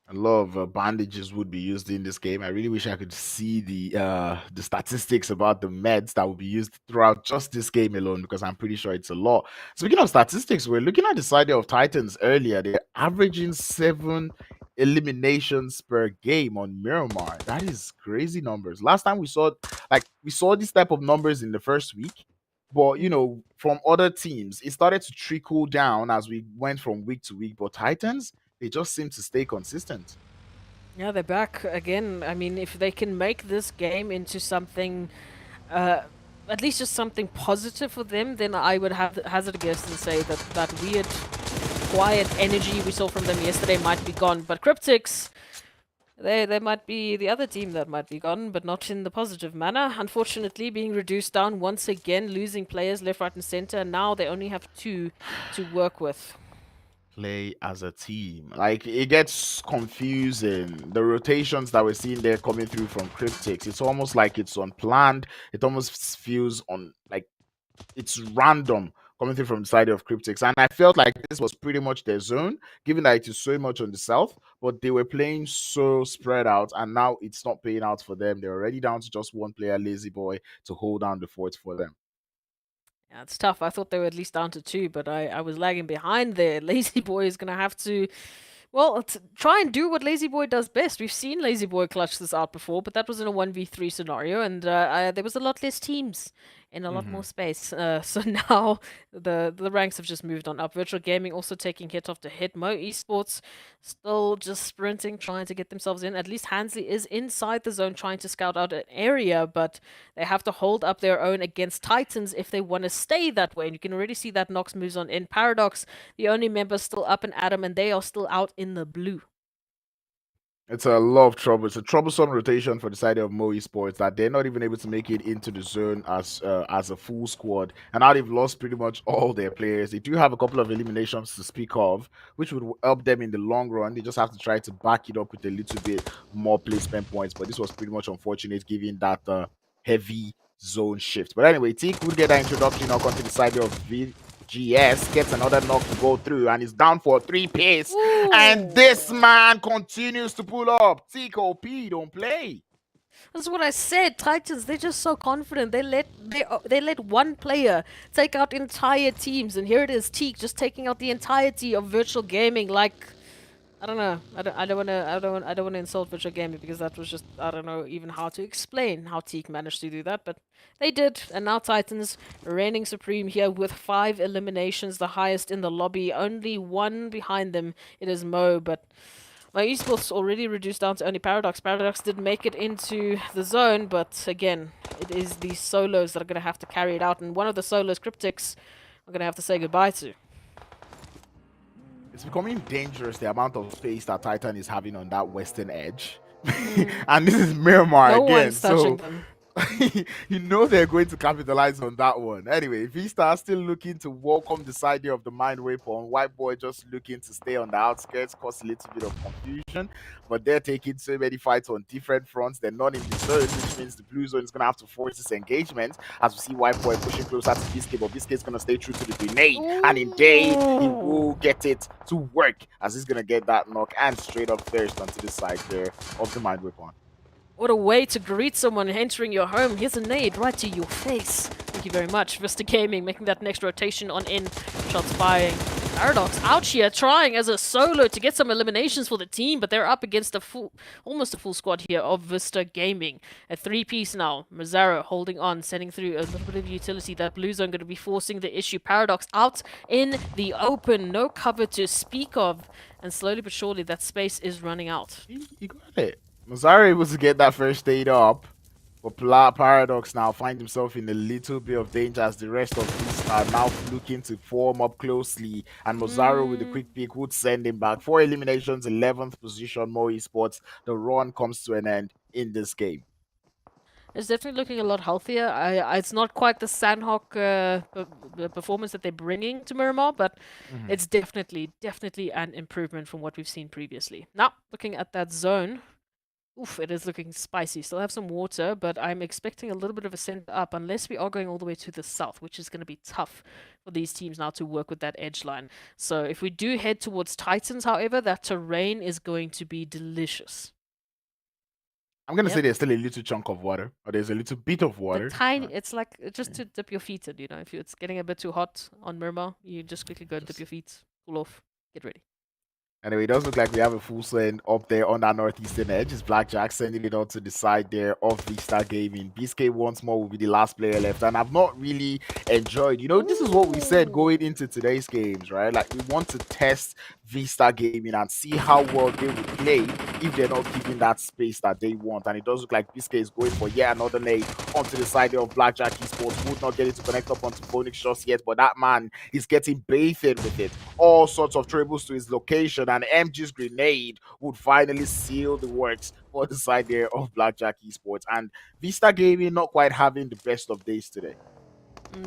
A lot of bandages would be used in this game. I really wish I could see the statistics about the meds that will be used throughout just this game alone, because I'm pretty sure it's a lot. Speaking of statistics, we're looking at the side of Titans earlier. They're averaging 7 eliminations per game on Miramar. That is crazy numbers. Last time we saw these type of numbers in the first week, but from other teams it started to trickle down as we went from week to week. But Titans, they just seem to stay consistent.
Yeah, they're back again. I mean, if they can make this game into something, at least just something positive for them, then I would hazard a guess and say that weird quiet energy we saw from them yesterday might be gone. But CRYPTICS, they might be the other team that might be gone, but not in the positive manner. Unfortunately, being reduced down once again, losing players left, right, and center, and now they only have 2 to work with.
Play as a team. Like, it gets confusing. The rotations that we're seeing there coming through from CRYPTICS, it's almost like it's unplanned. It almost feels it's random coming through from the side of CRYPTICS. And I felt like this was pretty much their zone, given that it is so much on the south, but they were playing so spread out, and now it's not paying out for them. They're already down to just one player, Lazy Boy, to hold down the fort for them.
Yeah, it's tough. I thought they were at least down to 2, but I was lagging behind there. Lazy Boy is going to have to, well, try and do what Lazy Boy does best. We've seen Lazy Boy clutch this out before, but that was in a 1v3 scenario, and there was a lot less teams in a lot more space. So now the ranks have just moved on up. Virtual Gaming also taking hit after hit. Mo Esports still just sprinting, trying to get themselves in. At least Hansley is inside the zone trying to scout out an area, but they have to hold up their own against Titans if they want to stay that way. And you can already see that Nox moves on in. Paradox, the only member still up in Adam, and they are still out in the blue.
It's a lot of trouble. It's a troublesome rotation for the side of Mo Esports that they're not even able to make it into the zone as a full squad. And now they've lost pretty much all their players. They do have a couple of eliminations to speak of, which would help them in the long run. They just have to try to back it up with a little bit more placement points. But this was pretty much unfortunate given that heavy zone shift. But anyway, Teak would get that introduction knock onto the side of VGS, gets another knock to go through, and is down for 3 pace. And this man continues to pull up. Teak OP, don't play.
That's what I said. Titans, they're just so confident. They let one player take out entire teams, and here it is, Teak just taking out the entirety of virtual gaming. Like, I don't know. I don't want to insult virtual gaming because that was just, I don't know even how to explain how Teak managed to do that, but they did. And now Titans reigning supreme here with 5 eliminations, the highest in the lobby. Only one behind them. It is Mo, but my esports already reduced down to only Paradox. Paradox did make it into the zone, but again, it is these solos that are going to have to carry it out. And one of the solos, CRYPTICS, I'm going to have to say goodbye to.
It's becoming dangerous, the amount of space that Titan is having on that western edge. And this is Miramar
No
again.
one's touching them.
You know they're going to capitalize on that one. Anyway, VISTA still looking to welcome the side of the mind weapon. White Boy just looking to stay on the outskirts, cause a little bit of confusion. But they're taking so many fights on different fronts. They're not in the zone, which means the blue zone is going to have to force this engagement. As we see White Boy pushing closer to Biscuit, but Biscuit's going to stay true to the grenade. And indeed, he will get it to work as he's going to get that knock and straight up first onto the side there of the mind weapon.
What a way to greet someone entering your home. Here's a nade right to your face. Thank you very much. Vista Gaming making that next rotation on in. Shots firing. Paradox out here trying as a solo to get some eliminations for the team, but they're up against almost a full squad here of Vista Gaming. A 3-piece now. Mazzaro holding on, sending through a little bit of utility. That blue zone going to be forcing the issue. Paradox out in the open. No cover to speak of. And slowly but surely that space is running out.
He got it. Mazzaro able to get that first aid up, but Paradox now finds himself in a little bit of danger as the rest of these are now looking to form up closely. And Mazzaro with a quick pick would send him back. 4 eliminations, 11th position, more esports. The run comes to an end in this game.
It's definitely looking a lot healthier. It's not quite the Sanhok performance that they're bringing to Miramar, but it's definitely an improvement from what we've seen previously. Now, looking at that zone. Oof, it is looking spicy. Still have some water, but I'm expecting a little bit of a send up unless we are going all the way to the south, which is going to be tough for these teams now to work with that edge line. So if we do head towards Titans, however, that terrain is going to be delicious.
I'm going to say there's still a little chunk of water, or there's a little bit of water.
Tiny, it's like just to dip your feet in, you know. If it's getting a bit too hot on Miramar, you just quickly go dip your feet, cool off, get ready.
Anyway, it does look like we have a full send up there on that northeastern edge. It's Blackjack sending it on to the side there of VISTA Gaming. BSK once more will be the last player left. And I've not really enjoyed, you know, this is what we said going into today's games, right? Like, we want to test VISTA Gaming and see how well they will play if they're not given that space that they want. And it does look like BSK is going for yet another nade onto the side there of Blackjack Esports. Would not get it to connect up onto Phoenix shots yet, but that man is getting bathed with it. All sorts of triples to his location. And MG's grenade would finally seal the works for the side there of Blackjack Esports. And VISTA Gaming not quite having the best of days today.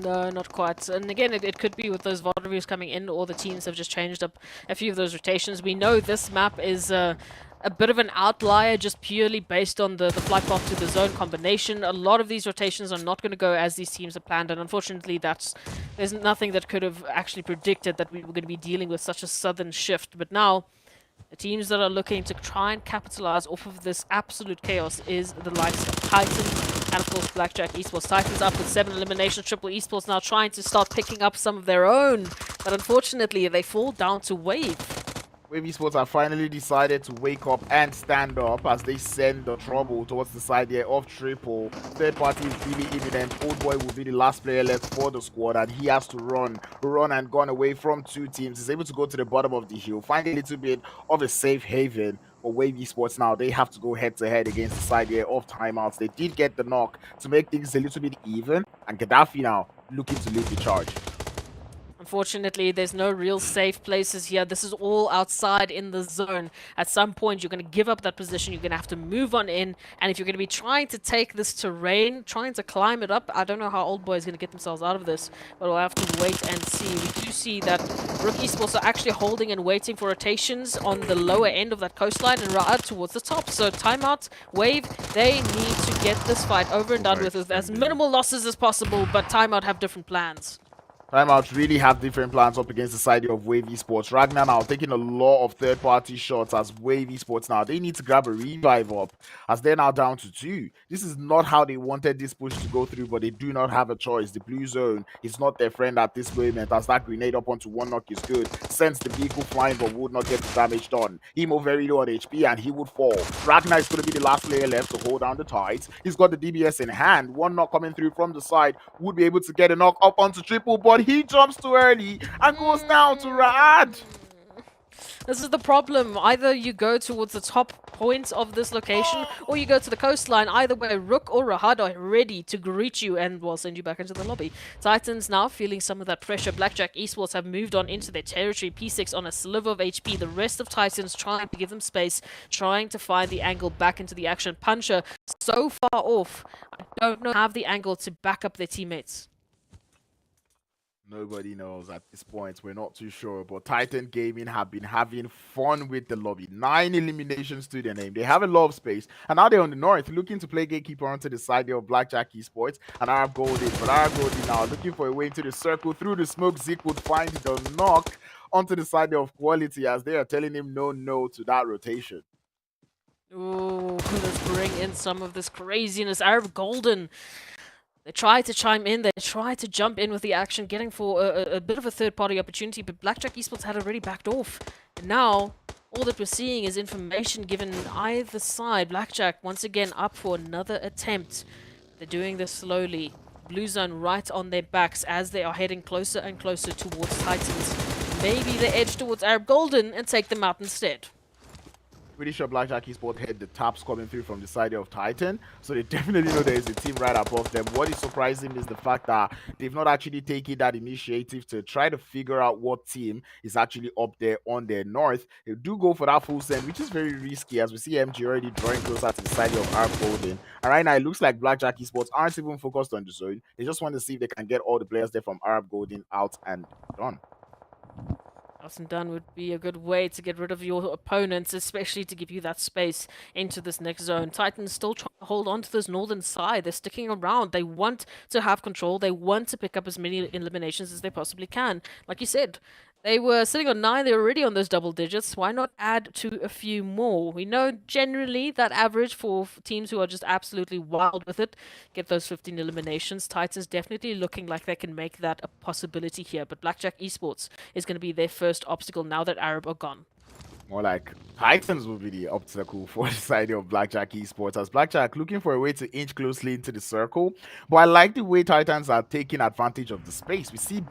No, not quite. And again, it could be with those VOD reviews coming in, or the teams have just changed up a few of those rotations. We know this map is a bit of an outlier just purely based on the flight path to the zone combination. A lot of these rotations are not going to go as these teams are planned, and unfortunately there's nothing that could have actually predicted that we were going to be dealing with such a sudden shift. But now, the teams that are looking to try and capitalize off of this absolute chaos is the likes of Titans and, of course, Blackjack Esports. Titans up with 7 eliminations. Triple Esports now trying to start picking up some of their own. But unfortunately, they fall down to Wave.
Wave Esports have finally decided to wake up and stand up as they send the trouble towards the side here of Triple. Third party is really imminent. Old Boy will be the last player left for the squad, and he has to run and gone away from 2 teams. He's able to go to the bottom of the hill, find a little bit of a safe haven. For Wave Esports now, they have to go head-to-head against the side here of timeouts. They did get the knock to make things a little bit even, and Gaddafi now looking to lead the charge.
Unfortunately, there's no real safe places here. This is all outside in the zone. At some point, you're going to give up that position. You're going to have to move on in. And if you're going to be trying to take this terrain, trying to climb it up, I don't know how Old Boy is going to get themselves out of this. But we'll have to wait and see. We do see that RUKH Esports are actually holding and waiting for rotations on the lower end of that coastline and RUKH towards the top. So timeout, wave, they need to get this fight over and done with as minimal losses as possible. But timeout have different plans.
Timeouts really have different plans up against the side of Wave Esports. Ragnar now taking a lot of third-party shots as Wave Esports now. They need to grab a revive up as they're now down to 2. This is not how they wanted this push to go through, but they do not have a choice. The blue zone is not their friend at this moment as that grenade up onto one knock is good. Sends the vehicle flying but would not get the damage done. Emo very low on HP and he would fall. Ragnar is going to be the last player left to hold down the tides. He's got the DBS in hand. One knock coming through from the side would be able to get a knock up onto triple, but he jumps too early and goes down to Raad.
This is the problem. Either you go towards the top points of this location or you go to the coastline. Either way, RUKH or Rahad are ready to greet you and will send you back into the lobby. Titans now feeling some of that pressure. Blackjack Esports have moved on into their territory. P6 on a sliver of HP. The rest of Titans trying to give them space, trying to find the angle back into the action. Puncher so far off. I don't know have the angle to back up their teammates.
Nobody knows at this point. We're not too sure. But Titan Gaming have been having fun with the lobby. 9 eliminations to their name. They have a lot of space. And now they're on the north, looking to play gatekeeper onto the side of Blackjack Esports and Arab Golden. But Arab Golden now looking for a way into the circle. Through the smoke, Zeke would find the knock onto the side of Quality as they are telling him no to that rotation.
Ooh, let's bring in some of this craziness. Arab Golden. They try to chime in, they try to jump in with the action, getting for a bit of a third-party opportunity, but Blackjack Esports had already backed off. And now, all that we're seeing is information given either side. Blackjack, once again, up for another attempt. They're doing this slowly. Blue zone right on their backs as they are heading closer and closer towards Titans. Maybe they edge towards Arab Golden and take them out instead.
Pretty sure Blackjack Esports had the taps coming through from the side of Titan, so they definitely know there is a team right above them. What is surprising is the fact that they've not actually taken that initiative to try to figure out what team is actually up there on their north. They do go for that full send, which is very risky as we see MG already drawing closer to the side of Arab Golden. And right now, it looks like Blackjack Esports aren't even focused on the zone. They just want to see if they can get all the players there from Arab Golden out and done.
Out and done would be a good way to get rid of your opponents, especially to give you that space into this next zone. Titans still trying to hold on to this northern side. They're sticking around. They want to have control. They want to pick up as many eliminations as they possibly can. Like you said, they were sitting on 9. They're already on those double digits. Why not add to a few more? We know generally that average for teams who are just absolutely wild with it get those 15 eliminations. Titans definitely looking like they can make that a possibility here. But Blackjack Esports is going to be their first obstacle now that Arab are gone.
More like Titans will be the obstacle for the side of Blackjack Esports, as Blackjack looking for a way to inch closely into the circle. But I like the way Titans are taking advantage of the space. We see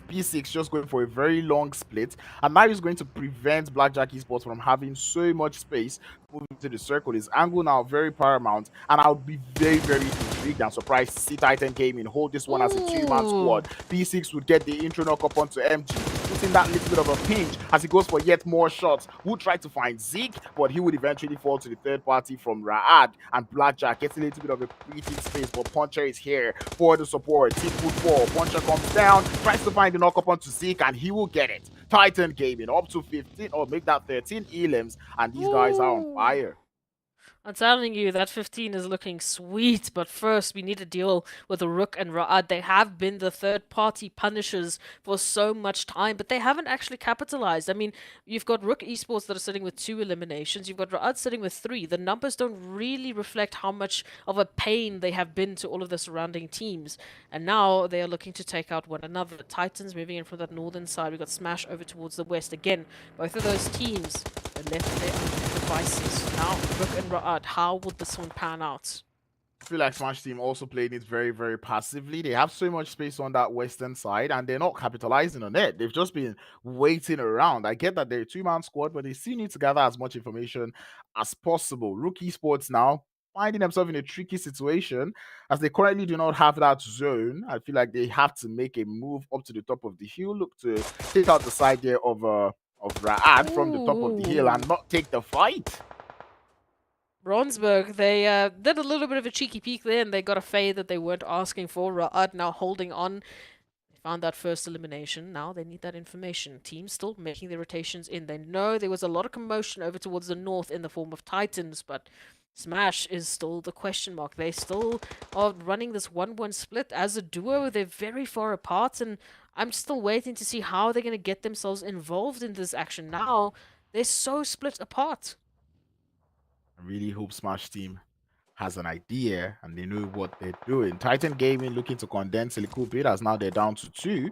P6 just going for a very long split, and now he's going to prevent Blackjack Esports from having so much space moving to the circle. His angle now very paramount, and I'll be very intrigued and surprised to see Titan Gaming hold this one as a 2-man squad. P6 would get the intro knock up onto MG, putting that little bit of a pinch as he goes for yet more shots. Would try to find Zeke, but he would eventually fall to the third party from Raad, and Blackjack gets a little bit of a breathing space, but Puncher is here for the support. Zeke would fall, Puncher comes down, tries to find the knock up onto Zeke, and he will get it. Titan Gaming up to 15 or make that 13 elims, and these guys are on fire.
I'm telling you, that 15 is looking sweet, but first we need to deal with RUKH and Raad. They have been the third-party punishers for so much time, but they haven't actually capitalized. I mean, you've got RUKH Esports that are sitting with 2 eliminations. You've got Raad sitting with 3. The numbers don't really reflect how much of a pain they have been to all of the surrounding teams. And now they are looking to take out one another. The Titans moving in from that northern side. We've got Smash over towards the west. Again, both of those teams are left their own devices. Now, RUKH and Raad. How would this one pan out?
I feel like Smash Team also playing it very passively. They have so much space on that western side, and they're not capitalizing on it. They've just been waiting around. I get that they're a 2-man squad, but they still need to gather as much information as possible. RUKH Esports now finding themselves in a tricky situation as they currently do not have that zone. I feel like they have to make a move up to the top of the hill, look to take out the side there of Ra'ad from the top of the hill and not take the fight.
Bronsberg, they did a little bit of a cheeky peek there, and they got a fade that they weren't asking for. Ra'ad now holding on. They found that first elimination. Now they need that information. Teams still making their rotations in. They know there was a lot of commotion over towards the north in the form of Titans, but Smash is still the question mark. They still are running this 1-1 split. As a duo, they're very far apart, and I'm still waiting to see how they're going to get themselves involved in this action. Now, they're so split apart.
I really hope Smash Team has an idea and they know what they're doing. Titan Gaming looking to condense a little bit as now they're down to 2.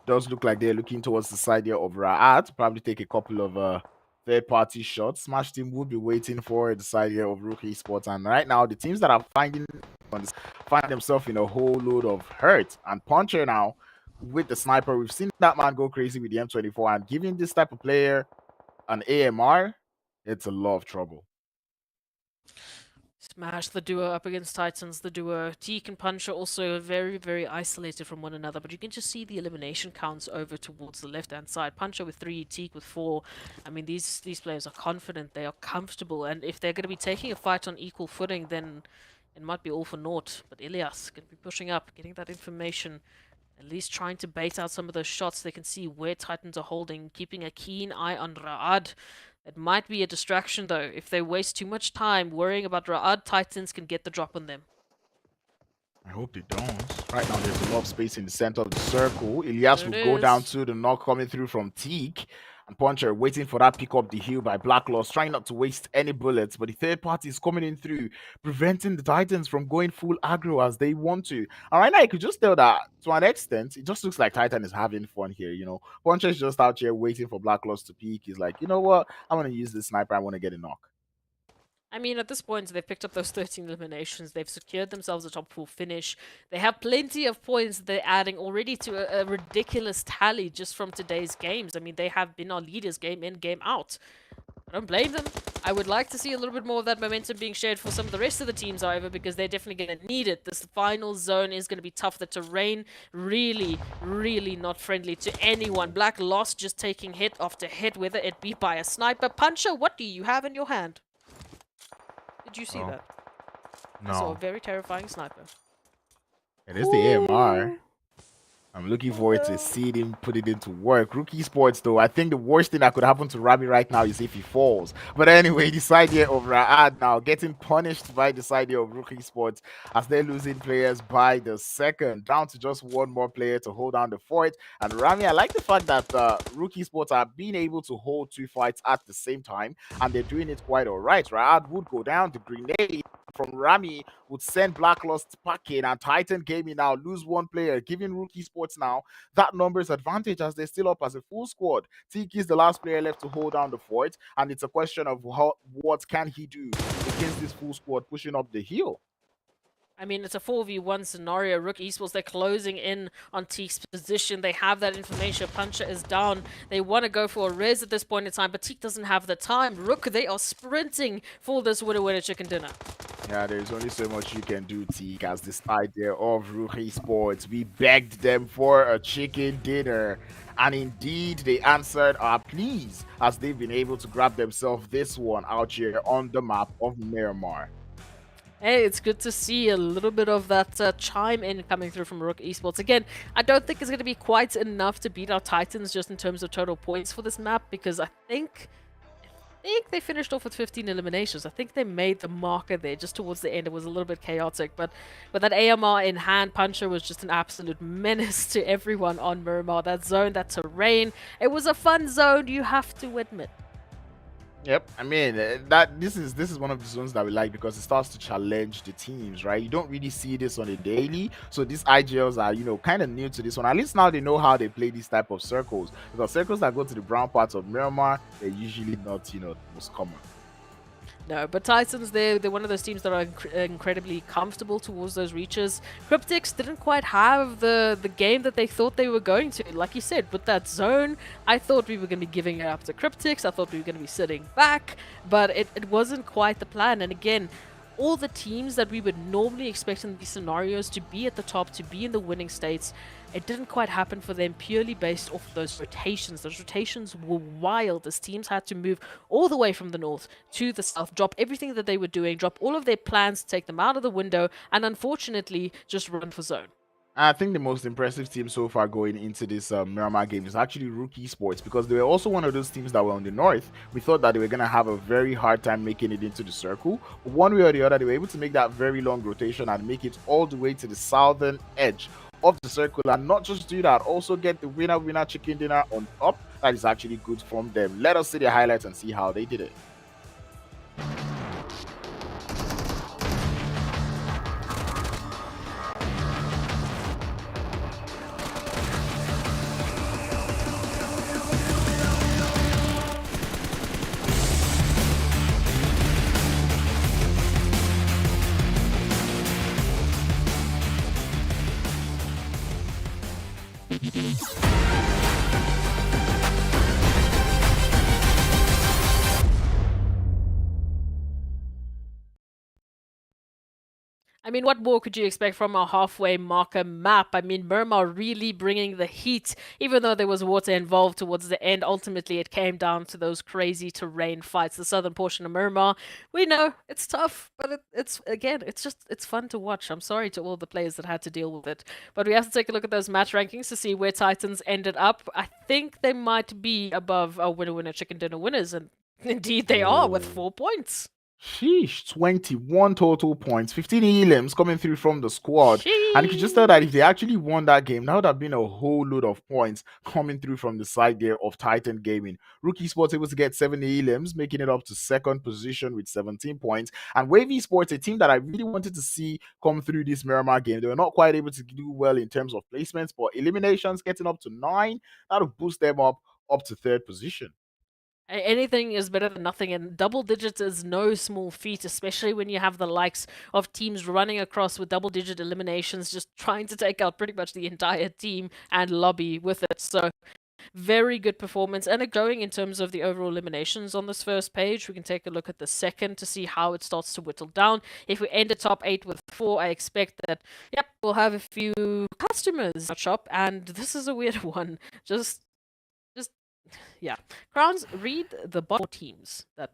Does look like they're looking towards the side here of Ra'ad. Probably take a couple of third-party shots. Smash Team would be waiting for the side here of RUKH Esports. And right now, the teams that are find themselves in a whole load of hurt. And Puncher now with the sniper. We've seen that man go crazy with the M24. And giving this type of player an AMR, it's a lot of trouble.
Smash, the duo up against Titans, the duo. Teak and Puncher also very, very isolated from one another, but you can just see the elimination counts over towards the left-hand side. Puncher with 3, Teak with 4. I mean, these players are confident, they are comfortable, and if they're going to be taking a fight on equal footing, then it might be all for naught. But Ilias going to be pushing up, getting that information, at least trying to bait out some of those shots. They can see where Titans are holding, keeping a keen eye on Ra'ad. It might be a distraction, though. If they waste too much time worrying about Ra'ad, Titans can get the drop on them.
I hope they don't. Right now, there's a lot of space in the center of the circle. Ilias will go down to the knock coming through from Teak. And Puncher waiting for that pick up the hill by Black Loss, trying not to waste any bullets. But the third party is coming in through, preventing the Titans from going full aggro as they want to. And right now, you could just tell that to an extent, it just looks like Titan is having fun here. You know, Puncher is just out here waiting for Black Loss to peek. He's like, you know what? I'm going to use this sniper. I want to get a knock.
I mean, at this point, they've picked up those 13 eliminations. They've secured themselves a top 4 finish. They have plenty of points they're adding already to a ridiculous tally just from today's games. I mean, they have been our leaders game in, game out. I don't blame them. I would like to see a little bit more of that momentum being shared for some of the rest of the teams, however, because they're definitely going to need it. This final zone is going to be tough. The terrain really, really not friendly to anyone. Black Loss just taking hit after hit, whether it be by a sniper. Puncher, what do you have in your hand? Did you see that?
No.
I saw a very terrifying sniper.
It is the AMR. I'm looking forward to seeing him put it into work. RUKH Esports, though, I think the worst thing that could happen to Rami right now is if he falls. But anyway, the side here of Ra'ad now getting punished by the side here of RUKH Esports as they're losing players by the second. Down to just one more player to hold down the fort. And Rami, I like the fact that RUKH Esports are being able to hold 2 fights at the same time. And they're doing it quite all right. Ra'ad would go down. The grenade from Rami would send Black Lost packing, and Titan Gaming now lose 1 player, giving RUKH Esports now that numbers advantage as they're still up as a full squad. Tiki is the last player left to hold down the fort, and it's a question of what can he do against this full squad pushing up the hill.
I mean, it's a 4v1 scenario. RUKH Esports, they're closing in on Teak's position. They have that information. Puncher is down. They want to go for a res at this point in time, but Teak doesn't have the time. RUKH, they are sprinting for this winner chicken dinner.
Yeah, there's only so much you can do, Teak, as this idea of RUKH Esports. We begged them for a chicken dinner, and indeed they answered our pleas as they've been able to grab themselves this one out here on the map of Miramar.
Hey, it's good to see a little bit of that chime in coming through from RUKH Esports. Again, I don't think it's going to be quite enough to beat our Titans just in terms of total points for this map, because I think they finished off with 15 eliminations. I think they made the marker there just towards the end. It was a little bit chaotic, but with that AMR in hand, Puncher was just an absolute menace to everyone on Miramar. That zone, that terrain, it was a fun zone, you have to admit.
Yep, I mean this is one of the zones that we like because it starts to challenge the teams, right? You don't really see this on a daily, so these IGLs are, you know, kind of new to this one. At least now they know how they play these type of circles, because circles that go to the brown parts of Miramar, they're usually not, you know, the most common.
No, but Titans, they're one of those teams that are incredibly comfortable towards those reaches. CRYPTICS didn't quite have the game that they thought they were going to. Like you said, with that zone, I thought we were going to be giving it up to CRYPTICS. I thought we were going to be sitting back, but it wasn't quite the plan. And again, all the teams that we would normally expect in these scenarios to be at the top, to be in the winning states, it didn't quite happen for them purely based off those rotations. Those rotations were wild as teams had to move all the way from the north to the south, drop everything that they were doing, drop all of their plans, take them out of the window, and unfortunately just run for zone.
I think the most impressive team so far going into this Miramar game is actually RUKH Esports, because they were also one of those teams that were on the north. We thought that they were going to have a very hard time making it into the circle. But one way or the other, they were able to make that very long rotation and make it all the way to the southern edge of the circle, and not just do that, also get the winner chicken dinner on top. That is actually good from them. Let us see the highlights and see how they did it.
I mean, what more could you expect from a halfway marker map? I mean, Miramar really bringing the heat, even though there was water involved towards the end. Ultimately, it came down to those crazy terrain fights. The southern portion of Miramar, we know it's tough, but it's fun to watch. I'm sorry to all the players that had to deal with it, but we have to take a look at those match rankings to see where Titans ended up. I think they might be above our winner chicken dinner winners, and indeed they are with 4 points.
Sheesh, 21 total points, 15 elims coming through from the squad.
Sheesh.
And you can just tell that if they actually won that game, that would have been a whole load of points coming through from the side there of Titan Gaming. RUKH Esports able to get 70 elims, making it up to second position with 17 points. And Wavy Sports, a team that I really wanted to see come through this Miramar game. They were not quite able to do well in terms of placements, but eliminations getting up to 9, that'll boost them up to third position.
Anything is better than nothing, and double digits is no small feat, especially when you have the likes of teams running across with double-digit eliminations, just trying to take out pretty much the entire team and lobby with it. So, very good performance, and going in terms of the overall eliminations on this first page. We can take a look at the second to see how it starts to whittle down. If we end the top 8 with 4, I expect that, yep, we'll have a few customers in our shop, and this is a weird one. Yeah. Crowns, read the bottom teams that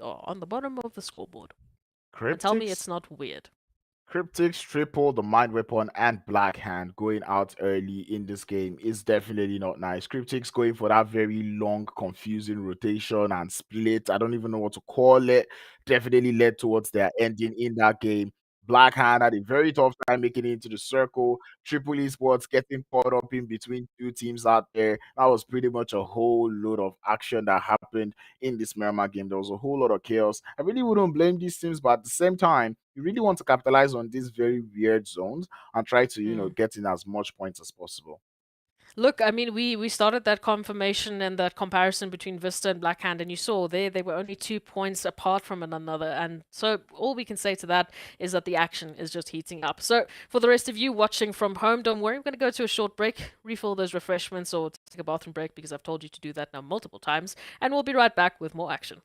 are on the bottom of the scoreboard. And tell me it's not weird.
CRYPTICS, Triple, the Mind Weapon, and Black Hand going out early in this game is definitely not nice. CRYPTICS going for that very long, confusing rotation and split. I don't even know what to call it. Definitely led towards their ending in that game. Black Hand had a very tough time making it into the circle. Triple Esports getting caught up in between two teams out there. That was pretty much a whole load of action that happened in this Miramar game. There was a whole lot of chaos. I really wouldn't blame these teams, but at the same time, you really want to capitalize on these very weird zones and try to, get in as much points as possible.
Look, I mean, we started that confirmation and that comparison between Vista and Blackhand, and you saw there they were only 2 points apart from one another. And so all we can say to that is that the action is just heating up. So for the rest of you watching from home, don't worry, we're going to go to a short break, refill those refreshments, or take a bathroom break because I've told you to do that now multiple times, and we'll be right back with more action.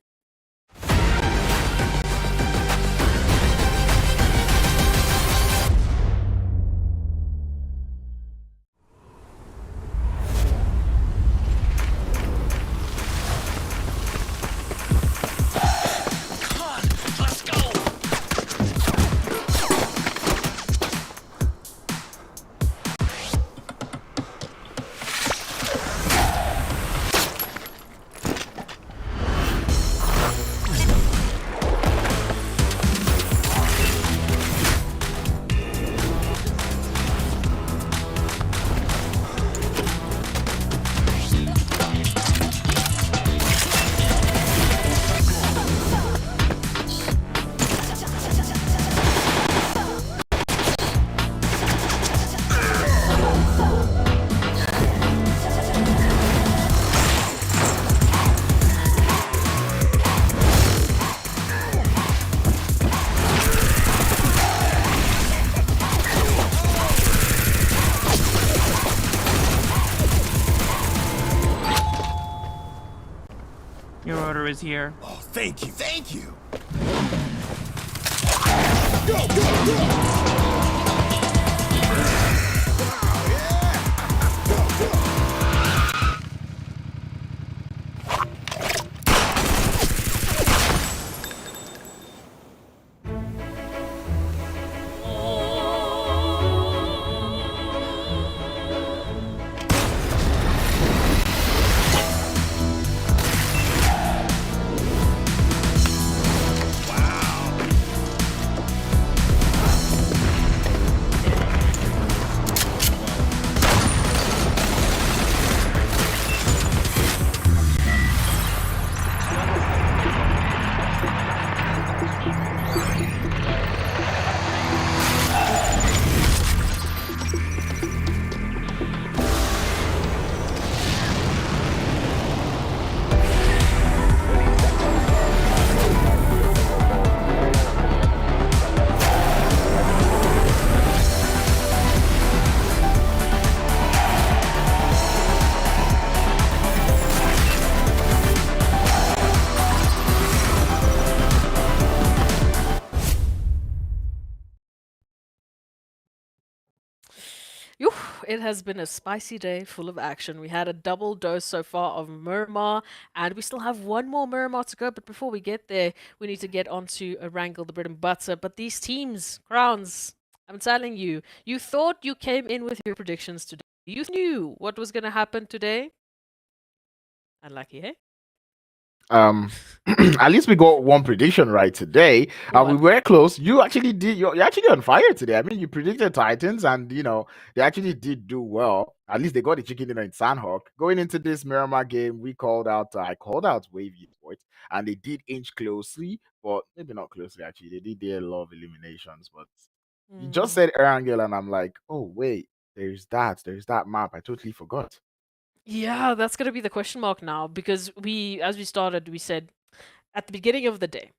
Your order is here.
Oh, thank you.
It has been a spicy day full of action. We had a double dose so far of Miramar, and we still have one more Miramar to go. But before we get there, we need to get onto Erangel, the bread and butter. But these teams, Crowns, I'm telling you, you thought you came in with your predictions today. You knew what was going to happen today. Unlucky, hey?
At least we got one prediction right today. We were close. You actually did. You're actually on fire today. I mean, you predicted Titans, and they actually did do well. At least they got the chicken dinner in Sanhok. Going into this Miramar game, I called out Wave Esports, and they did inch closely, but maybe not closely. Actually, they did a lot of eliminations. But you just said Erangel, and I'm like, oh wait, there's that map. I totally forgot.
Yeah, that's going to be the question mark now, because as we started, we said at the beginning of the day,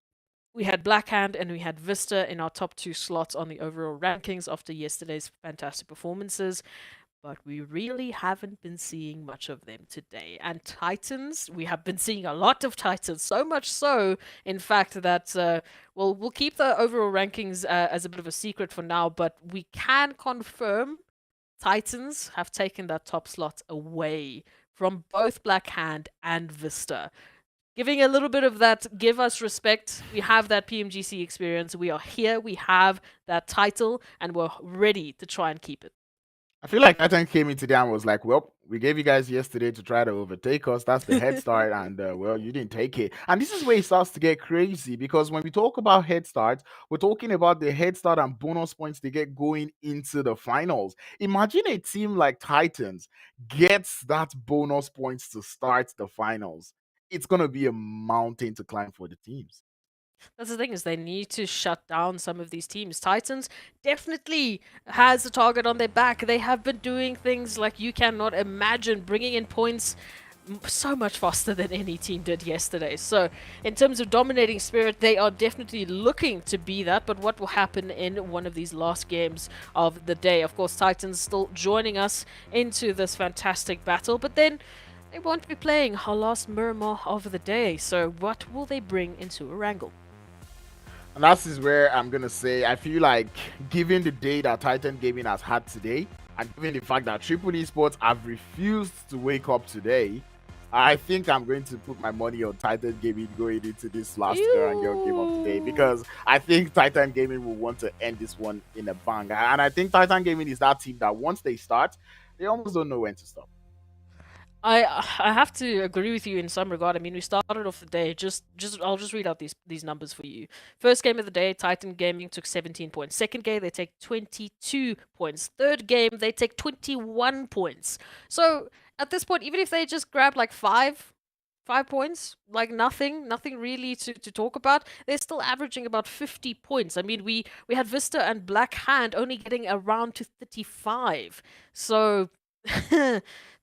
we had Blackhand and we had Vista in our top 2 slots on the overall rankings after yesterday's fantastic performances, but we really haven't been seeing much of them today. And Titans, we have been seeing a lot of Titans, so much so, in fact, that, we'll keep the overall rankings as a bit of a secret for now, but we can confirm Titans have taken that top slot away from both Blackhand and Vista. Giving a little bit of that, give us respect. We have that PMGC experience. We are here. We have that title, and we're ready to try and keep it.
I feel like Titan came in today and was like, well, we gave you guys yesterday to try to overtake us. That's the head start. And, well, you didn't take it. And this is where it starts to get crazy, because when we talk about head starts, we're talking about the head start and bonus points they get going into the finals. Imagine a team like Titans gets that bonus points to start the finals. It's going to be a mountain to climb for the teams.
That's the thing, is they need to shut down some of these teams. Titans definitely has a target on their back. They have been doing things like you cannot imagine, bringing in points so much faster than any team did yesterday. So in terms of dominating spirit, they are definitely looking to be that. But what will happen in one of these last games of the day? Of course, Titans still joining us into this fantastic battle, but then they won't be playing our last Miramar of the day. So what will they bring into Erangel?
And that is where I'm going to say, I feel like, given the day that Titan Gaming has had today, and given the fact that Triple Esports have refused to wake up today, I think I'm going to put my money on Titan Gaming going into this last Erangel game of the day, because I think Titan Gaming will want to end this one in a bang. And I think Titan Gaming is that team that once they start, they almost don't know when to stop.
I have to agree with you in some regard. I mean, we started off the day, I'll just read out these numbers for you. First game of the day, Titan Gaming took 17 points. Second game, they take 22 points. Third game, they take 21 points. So at this point, even if they just grab like 5 points, like nothing really to talk about, they're still averaging about 50 points. I mean, we had Vista and Blackhand only getting around to 35. So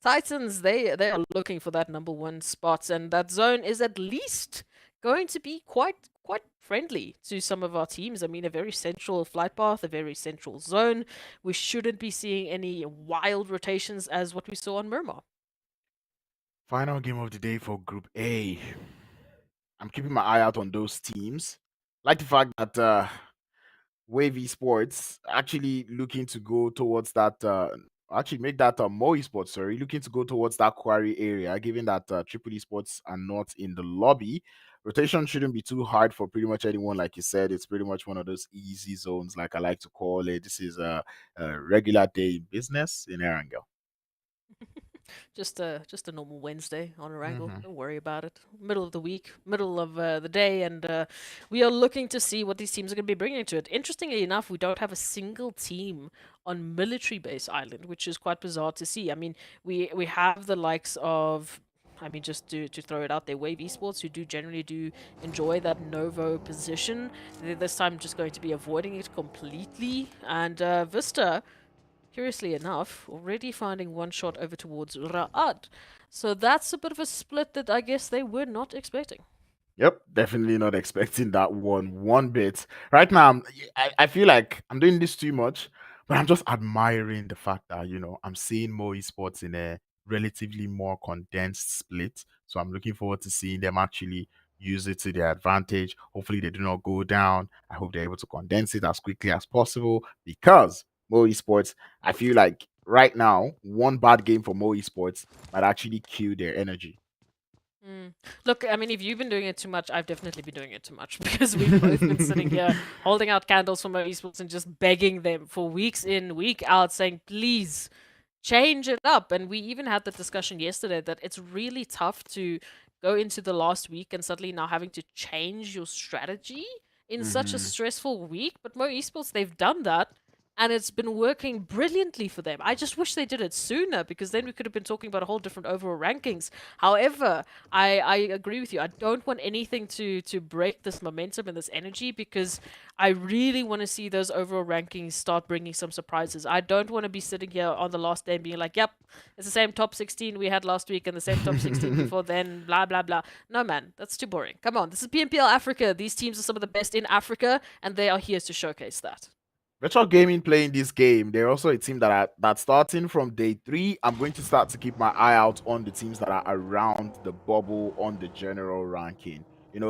Titans, they are looking for that number 1 spot, and that zone is at least going to be quite friendly to some of our teams. I mean, a very central flight path, a very central zone. We shouldn't be seeing any wild rotations as what we saw on Miramar.
Final game of the day for Group A. I'm keeping my eye out on those teams. I like the fact that Wave Esports actually looking to go towards that actually make that Mo Esports, sorry, looking to go towards that quarry area, given that Triple Esports are not in the lobby. Rotation shouldn't be too hard for pretty much anyone, like you said. It's pretty much one of those easy zones, like I like to call it. This is a regular day in business in Erangel.
Just a normal Wednesday on Erangel.
Mm-hmm.
Don't worry about it. Middle of the week, middle of the day, and we are looking to see what these teams are going to be bringing to it. Interestingly enough, we don't have a single team on military base island, which is quite bizarre to see. I mean, we have the likes of. I mean, just to throw it out there, Wave Esports, who do generally do enjoy that Novo position. They're this time just going to be avoiding it completely. And Vista, curiously enough, already finding one shot over towards RUKH. So that's a bit of a split that I guess they were not expecting.
Yep, definitely not expecting that one bit. Right now, I feel like I'm doing this too much, but I'm just admiring the fact that, I'm seeing more esports in a relatively more condensed split. So I'm looking forward to seeing them actually use it to their advantage. Hopefully they do not go down. I hope they're able to condense it as quickly as possible, because Mo Esports, I feel like right now, one bad game for Mo Esports might actually kill their energy.
Look, I mean, if you've been doing it too much, I've definitely been doing it too much, because we've both been sitting here holding out candles for Mo Esports and just begging them for weeks in, week out, saying, please change it up. And we even had the discussion yesterday that it's really tough to go into the last week and suddenly now having to change your strategy in such a stressful week. But Mo Esports, they've done that. And it's been working brilliantly for them. I just wish they did it sooner, because then we could have been talking about a whole different overall rankings. However, I agree with you. I don't want anything to break this momentum and this energy, because I really want to see those overall rankings start bringing some surprises. I don't want to be sitting here on the last day and being like, yep, it's the same top 16 we had last week and the same top 16 before then, blah, blah, blah. No, man, that's too boring. Come on, this is PMPL Africa. These teams are some of the best in Africa, and they are here to showcase that.
Retro Gaming playing this game, they're also a team that starting from day 3, I'm going to start to keep my eye out on the teams that are around the bubble on the general ranking.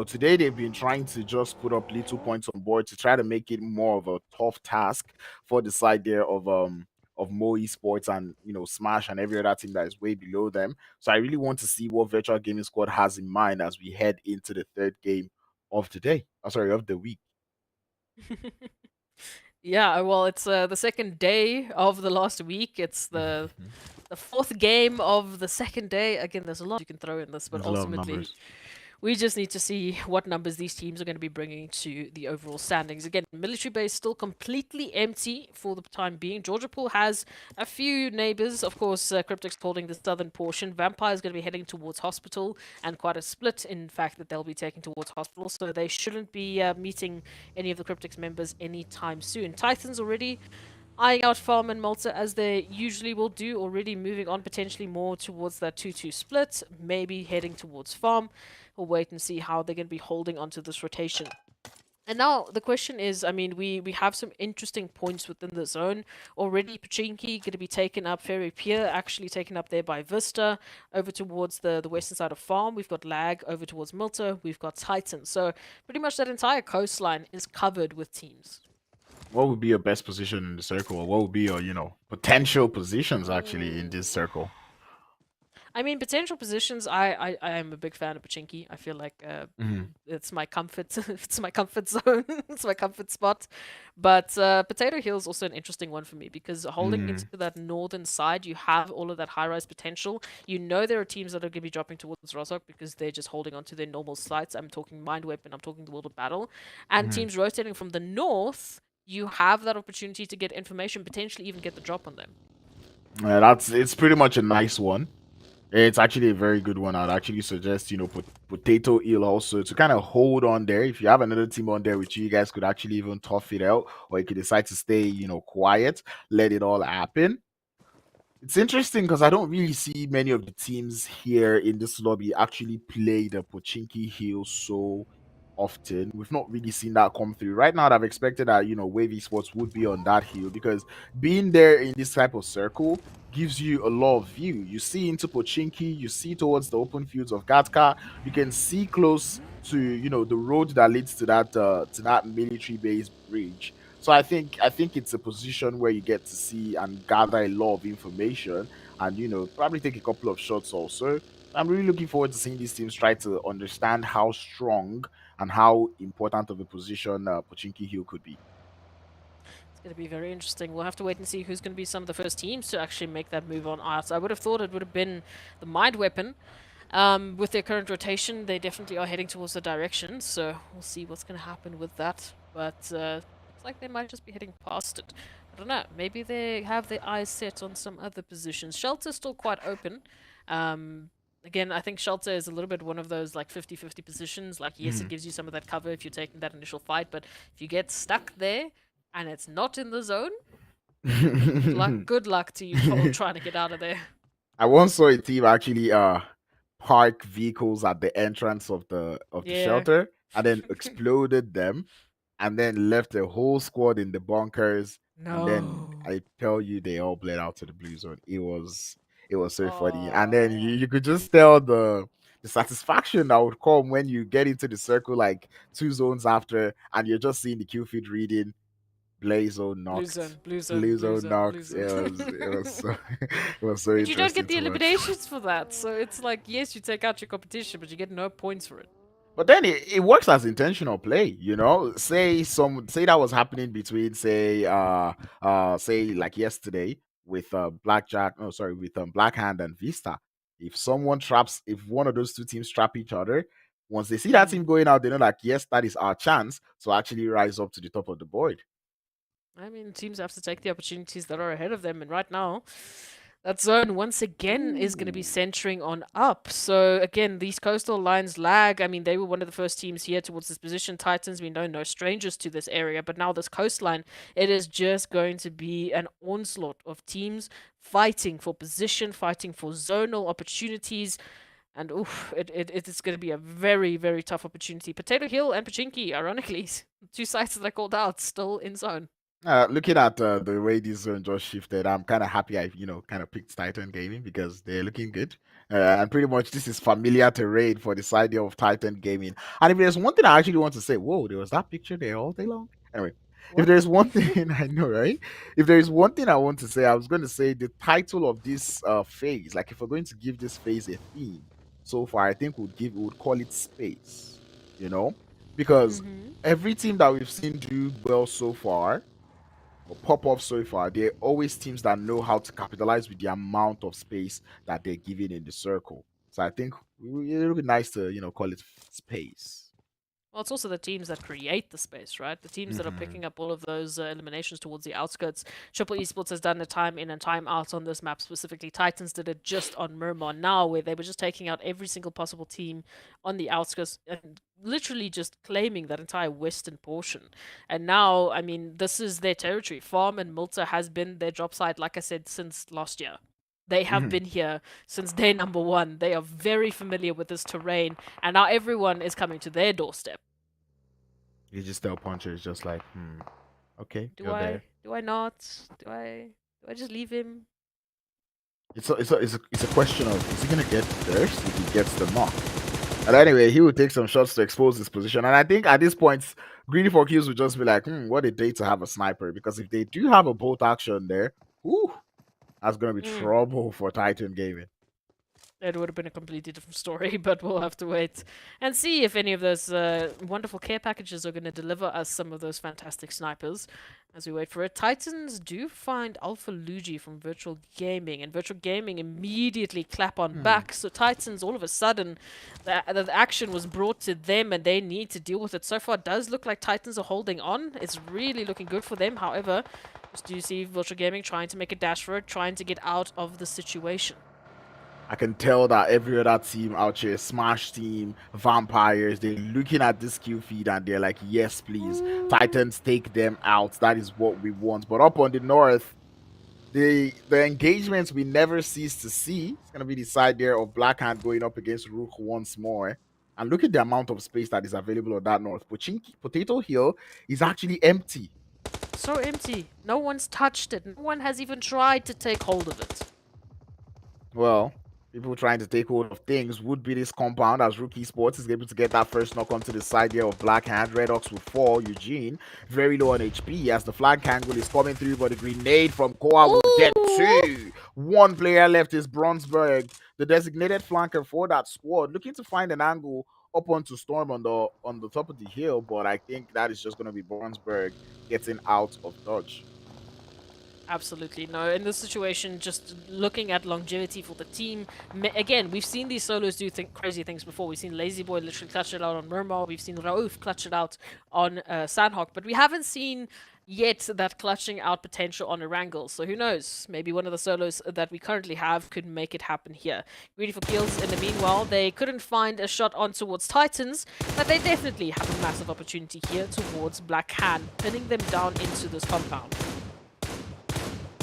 Today they've been trying to just put up little points on board to try to make it more of a tough task for the side there of Mo Esports and Smash and every other team that is way below them. So I really want to see what Virtual Gaming Squad has in mind as we head into the third game of the day. Of the week.
Yeah, well, it's the second day of the last week. It's the fourth game of the second day. Again, there's a lot you can throw in this, but
There's a lot of
ultimately,
numbers.
we just need to see what numbers these teams are going to be bringing to the overall standings. Again, military base still completely empty for the time being. Georgia Pool has a few neighbors. Of course, CRYPTICS holding the southern portion. Vampire is going to be heading towards hospital, and quite a split, in fact, that they'll be taking towards hospital. So they shouldn't be meeting any of the CRYPTICS members anytime soon. Titans already eyeing out Farm and Malta, as they usually will do, already moving on potentially more towards that 2-2 split, maybe heading towards Farm. We'll wait and see how they're going to be holding onto this rotation. And now the question is, I mean, we have some interesting points within the zone. Already Pachinki going to be taken up, Ferry Pier actually taken up there by Vista, over towards the western side of Farm. We've got Lag over towards Milta, we've got Titan. So pretty much that entire coastline is covered with teams.
What would be your best position in the circle? Or what would be your, potential positions actually in this circle?
I mean, potential positions. I am a big fan of Pachinki. I feel like it's my comfort. It's my comfort zone. It's my comfort spot. But Potato Hill is also an interesting one for me, because holding into that northern side, you have all of that high-rise potential. You know there are teams that are going to be dropping towards RUKH because they're just holding on to their normal sites. I'm talking Mind Weapon. I'm talking the World of Battle, and teams rotating from the north. You have that opportunity to get information, potentially even get the drop on them.
It's pretty much a nice one. It's actually a very good one. I'd actually suggest, Potato Eel also to kind of hold on there. If you have another team on there with you, you guys could actually even tough it out, or you could decide to stay, quiet, let it all happen. It's interesting because I don't really see many of the teams here in this lobby actually play the Pochinki Hill so often. We've not really seen that come through. Right now, I've expected that, Wave Esports would be on that hill, because being there in this type of circle gives you a lot of view. You see into Pochinki, you see towards the open fields of Gatka, you can see close to, the road that leads to that military base bridge. So I think it's a position where you get to see and gather a lot of information, and probably take a couple of shots also. I'm really looking forward to seeing these teams try to understand how strong and how important of a position Pochinki Hill could be.
It's going to be very interesting. We'll have to wait and see who's going to be some of the first teams to actually make that move on ice. I would have thought it would have been the Mind Weapon. With their current rotation, they definitely are heading towards the direction, so we'll see what's going to happen with that. But looks like they might just be heading past it. I don't know. Maybe they have their eyes set on some other positions. Shelter's still quite open. Again, I think Shelter is a little bit one of those like 50-50 positions. Like, yes, it gives you some of that cover if you're taking that initial fight, but if you get stuck there and it's not in the zone, good luck to you for trying to get out of there.
I once saw a team actually park vehicles at the entrance of the
Yeah.
shelter and then exploded them, and then left a whole squad in the bunkers. And then
No.
I tell you, they all bled out to the blue zone. It was so funny, and then you could just tell the satisfaction that would come when you get into the circle like 2 zones after, and you're just seeing the kill feed reading. Blue zone knocked.
Blue zone knocked.
It was so, it was so
But you don't get the
interesting to watch.
eliminations for that, so it's like, yes, you take out your competition, but you get no points for it.
But then it works as intentional play, Say that was happening between say like yesterday with Black Hand and Vista. If one of those two teams trap each other, once they see that team going out, they know like, yes, that is our chance to actually rise up to the top of the board.
I mean, teams have to take the opportunities that are ahead of them, and right now, that zone once again is going to be centering on up. So again, these coastal lines lag. I mean, they were one of the first teams here towards this position. Titans, we know no strangers to this area, but now this coastline, it is just going to be an onslaught of teams fighting for position, fighting for zonal opportunities. And it's going to be a very, very tough opportunity. Potato Hill and Pochinki, ironically, two sites that I called out, still in zone.
Looking at the way this zone just shifted, I'm kind of happy I kind of picked Titan Gaming because they're looking good. And pretty much this is familiar terrain for this idea of Titan Gaming. And if there's one thing I actually want to say, whoa, there was that picture there all day long. Anyway, if there's one thing I know, right? If there is one thing I want to say, I was going to say the title of this phase. Like, if we're going to give this phase a theme, so far I think we would call it space. Because every team that we've seen do well so far, or pop off so far, they're always teams that know how to capitalize with the amount of space that they're given in the circle. So I think it would be nice to call it space.
Well, it's also the teams that create the space, right? The teams that are picking up all of those eliminations towards the outskirts. Triple Esports has done a time in and time out on this map specifically. Titans did it just on Miramar now, where they were just taking out every single possible team on the outskirts and literally just claiming that entire western portion. And now, I mean, this is their territory. Farm and Milta has been their drop site, like I said, since last year. They have been here since day number 1. They are very familiar with this terrain, and now everyone is coming to their doorstep.
You just tell Puncher, it's just like, okay,
Do I not? Do I just leave him?
It's a question of, is he gonna get thirst if he gets the knock? And anyway, he will take some shots to expose his position. And I think at this point, GREEDYFORKILLS would just be like, what a day to have a sniper. Because if they do have a bolt action there, that's going to be trouble for Titan Gaming.
It would have been a completely different story, but we'll have to wait and see if any of those wonderful care packages are going to deliver us some of those fantastic snipers as we wait for it. Titans do find Alpha Luigi from Virtual Gaming, and Virtual Gaming immediately clap on back. So Titans, all of a sudden, the action was brought to them and they need to deal with it. So far, it does look like Titans are holding on. It's really looking good for them. However, do you see Virtual Gaming trying to make a dash for it, trying to get out of the situation?
I can tell that every other team out here, Smash Team, Vampires, they're looking at this kill feed and they're like, yes, please, Titans, take them out. That is what we want. But up on the north, the engagements we never cease to see. It's going to be the side there of Black Hand going up against RUKH once more. And look at the amount of space that is available on that north. Potato Hill is actually empty.
So empty. No one's touched it. No one has even tried to take hold of it.
Well, People trying to take hold of things would be this compound as RUKH Esports is able to get that first knock onto the side here of Black Hand. REDOX with 4. Eugene very low on HP as the flank angle is coming through, but the grenade from Koa will get 2. One player left is Bronsberg, the designated flanker for that squad, looking to find an angle up onto Storm on the top of the hill, but I think that is just going to be Bronsberg getting out of dodge.
Absolutely no. In this situation, just looking at longevity for the team, again, we've seen these solos do crazy things before. We've seen Lazy Boy literally clutch it out on Miramar. We've seen RUKH clutch it out on Sanhok, but we haven't seen yet that clutching out potential on Erangel. So who knows? Maybe one of the solos that we currently have could make it happen here. Greedy4Kills, in the meanwhile, they couldn't find a shot on towards Titans, but they definitely have a massive opportunity here towards Black Hand, pinning them down into this compound.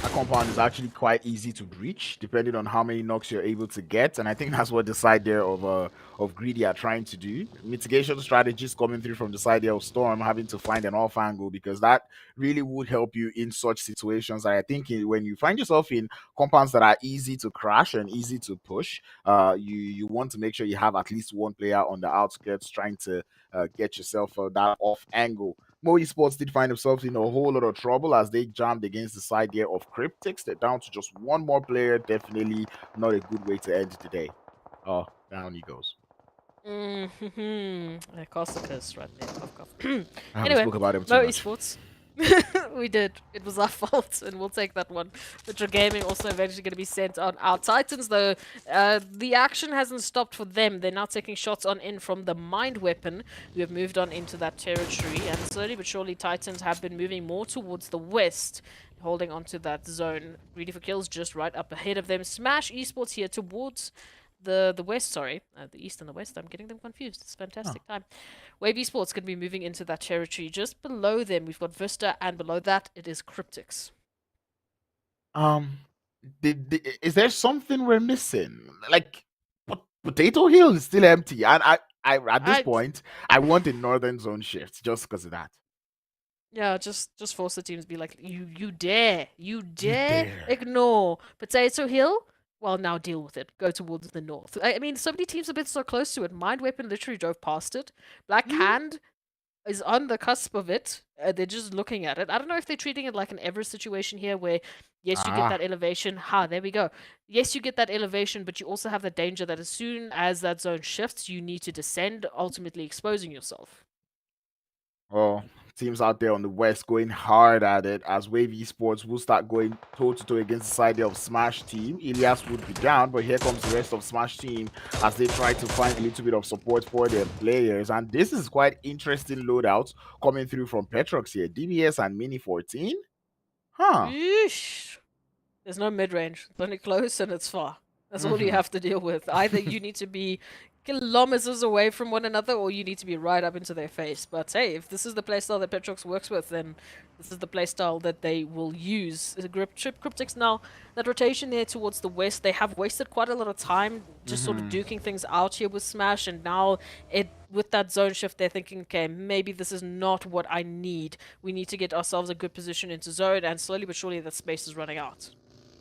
That compound is actually quite easy to breach, depending on how many knocks you're able to get, and I think that's what the side there of Greedy are trying to do. Mitigation strategies coming through from the side there of Storm, having to find an off angle, because that really would help you in such situations. I think when you find yourself in compounds that are easy to crash and easy to push, you want to make sure you have at least one player on the outskirts trying to get yourself that off angle. MEA Esports did find themselves in a whole lot of trouble as they jammed against the side here of CRYPTICS. They're down to just one more player. Definitely not a good way to end today. Oh, down he goes.
Causticus right there. Cough, cough.
I haven't
Anyway,
spoke about him too
MEA
much.
Esports. We did. It was our fault, and we'll take that one. Metro Gaming also eventually going to be sent on our Titans, though. The action hasn't stopped for them. They're now taking shots on in from the Mind Weapon, who have moved on into that territory, and slowly but surely Titans have been moving more towards the west, holding onto that zone. Greedy4Kills just right up ahead of them. Smash Esports here towards the west, sorry, the east and the west. I'm getting them confused. It's a fantastic time. Wave Esports going to be moving into that territory. Just below them, we've got VISTA, and below that, it is CRYPTICS.
Is there something we're missing? Like, Potato Hill is still empty, and I at this point, I want a northern zone shift just because of that.
Yeah, just force the teams to be like, you dare ignore Potato Hill. Well, now deal with it. Go towards the north. I mean, so many teams have been so close to it. Mind Weapon literally drove past it. Black Hand is on the cusp of it. They're just looking at it. I don't know if they're treating it like an Everest situation here where, yes, you get that elevation. There we go. Yes, you get that elevation, but you also have the danger that as soon as that zone shifts, you need to descend, ultimately exposing yourself.
Well, teams out there on the west going hard at it as Wave Esports will start going toe-to-toe against the side of Smash Team. Ilias would be down, but here comes the rest of Smash Team as they try to find a little bit of support for their players. And this is quite interesting loadouts coming through from Petrox here. DBS and Mini 14? Huh.
Yeesh. There's no mid-range. It's only close and it's far. That's all you have to deal with. Either you need to be kilometers away from one another, or you need to be right up into their face. But hey, if this is the playstyle that Petrox works with, then this is the playstyle that they will use. CRYPTICS now, that rotation there towards the west, they have wasted quite a lot of time just sort of duking things out here with Smash, and now with that zone shift, they're thinking, okay, maybe this is not what I need. We need to get ourselves a good position into zone, and slowly but surely that space is running out.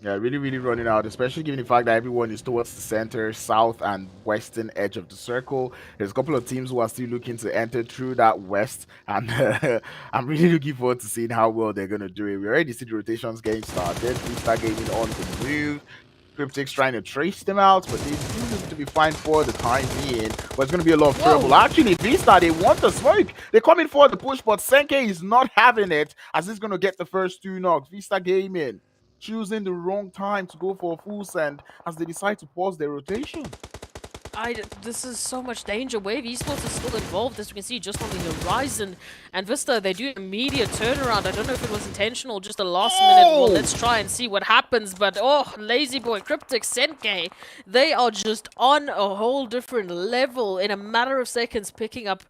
Yeah, really, really running out, especially given the fact that everyone is towards the center, south, and western edge of the circle. There's a couple of teams who are still looking to enter through that west, and I'm really looking forward to seeing how well they're going to do it. We already see the rotations getting started. VISTA Gaming on the move. CRYPTICS trying to trace them out, but they seem to be fine for the time being. But it's going to be a lot of trouble. Actually, VISTA, they want the smoke. They're coming for the push, but Senke is not having it as he's going to get the first 2 knocks. VISTA Gaming choosing the wrong time to go for a full send as they decide to pause their rotation.
This is so much danger. Wave Esports is still involved, as you can see, just on the horizon. And VISTA, they do immediate turnaround. I don't know if it was intentional, just a last minute. Well, let's try and see what happens. But, Lazy Boy, CRYPTICS, Senke, they are just on a whole different level in a matter of seconds, picking up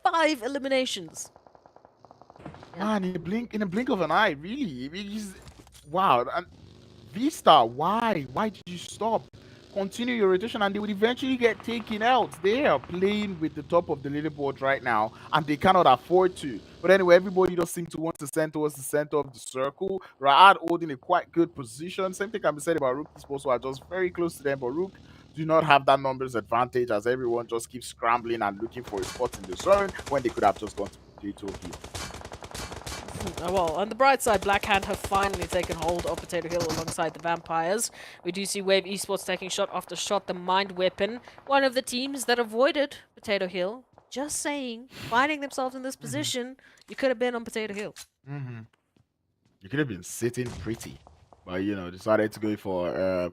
5 eliminations.
Man, in a blink of an eye, really. Wow. And VISTA, why? Why did you stop? Continue your rotation and they would eventually get taken out. They are playing with the top of the leaderboard right now and they cannot afford to. But anyway, everybody does seem to want to send towards the center of the circle. Raad holding a quite good position. Same thing can be said about RUKH Esports, who are just very close to them. But RUKH do not have that numbers advantage as everyone just keeps scrambling and looking for a spot in the zone when they could have just gone to Potato Hill.
Well, on the bright side, Black Hand have finally taken hold of Potato Hill alongside the Vampires. We do see Wave Esports taking shot after shot. The Mind Weapon, one of the teams that avoided Potato Hill. Just saying, finding themselves in this position, you could have been on Potato Hill.
You could have been sitting pretty, but decided to go for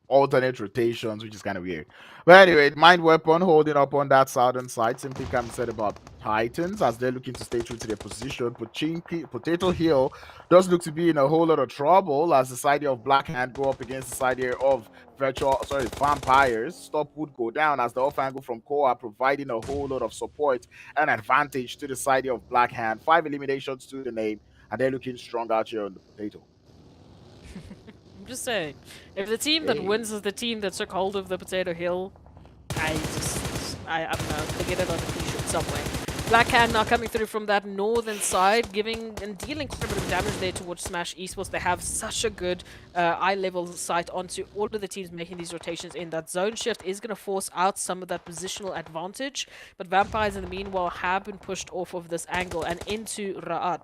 alternate rotations, which is kind of weird. But anyway, Mind Weapon holding up on that southern side. Same thing can be said about Titans as they're looking to stay true to their position. Potato Hill does look to be in a whole lot of trouble as the side of Black Hand go up against the side here of Vampires. Stop would go down as the off angle from Koa providing a whole lot of support and advantage to the side of Black Hand. 5 eliminations to the name, and they're looking strong out here on the Potato.
I'm just saying, if the team that wins is the team that took hold of the Potato Hill, I don't know, they get it on a t-shirt somewhere. Black Hand now coming through from that northern side, giving and dealing quite a bit of damage there towards Smash Esports. They have such a good eye-level sight onto all of the teams making these rotations in. That zone shift is going to force out some of that positional advantage, but Vampires in the meanwhile have been pushed off of this angle and into RUKH.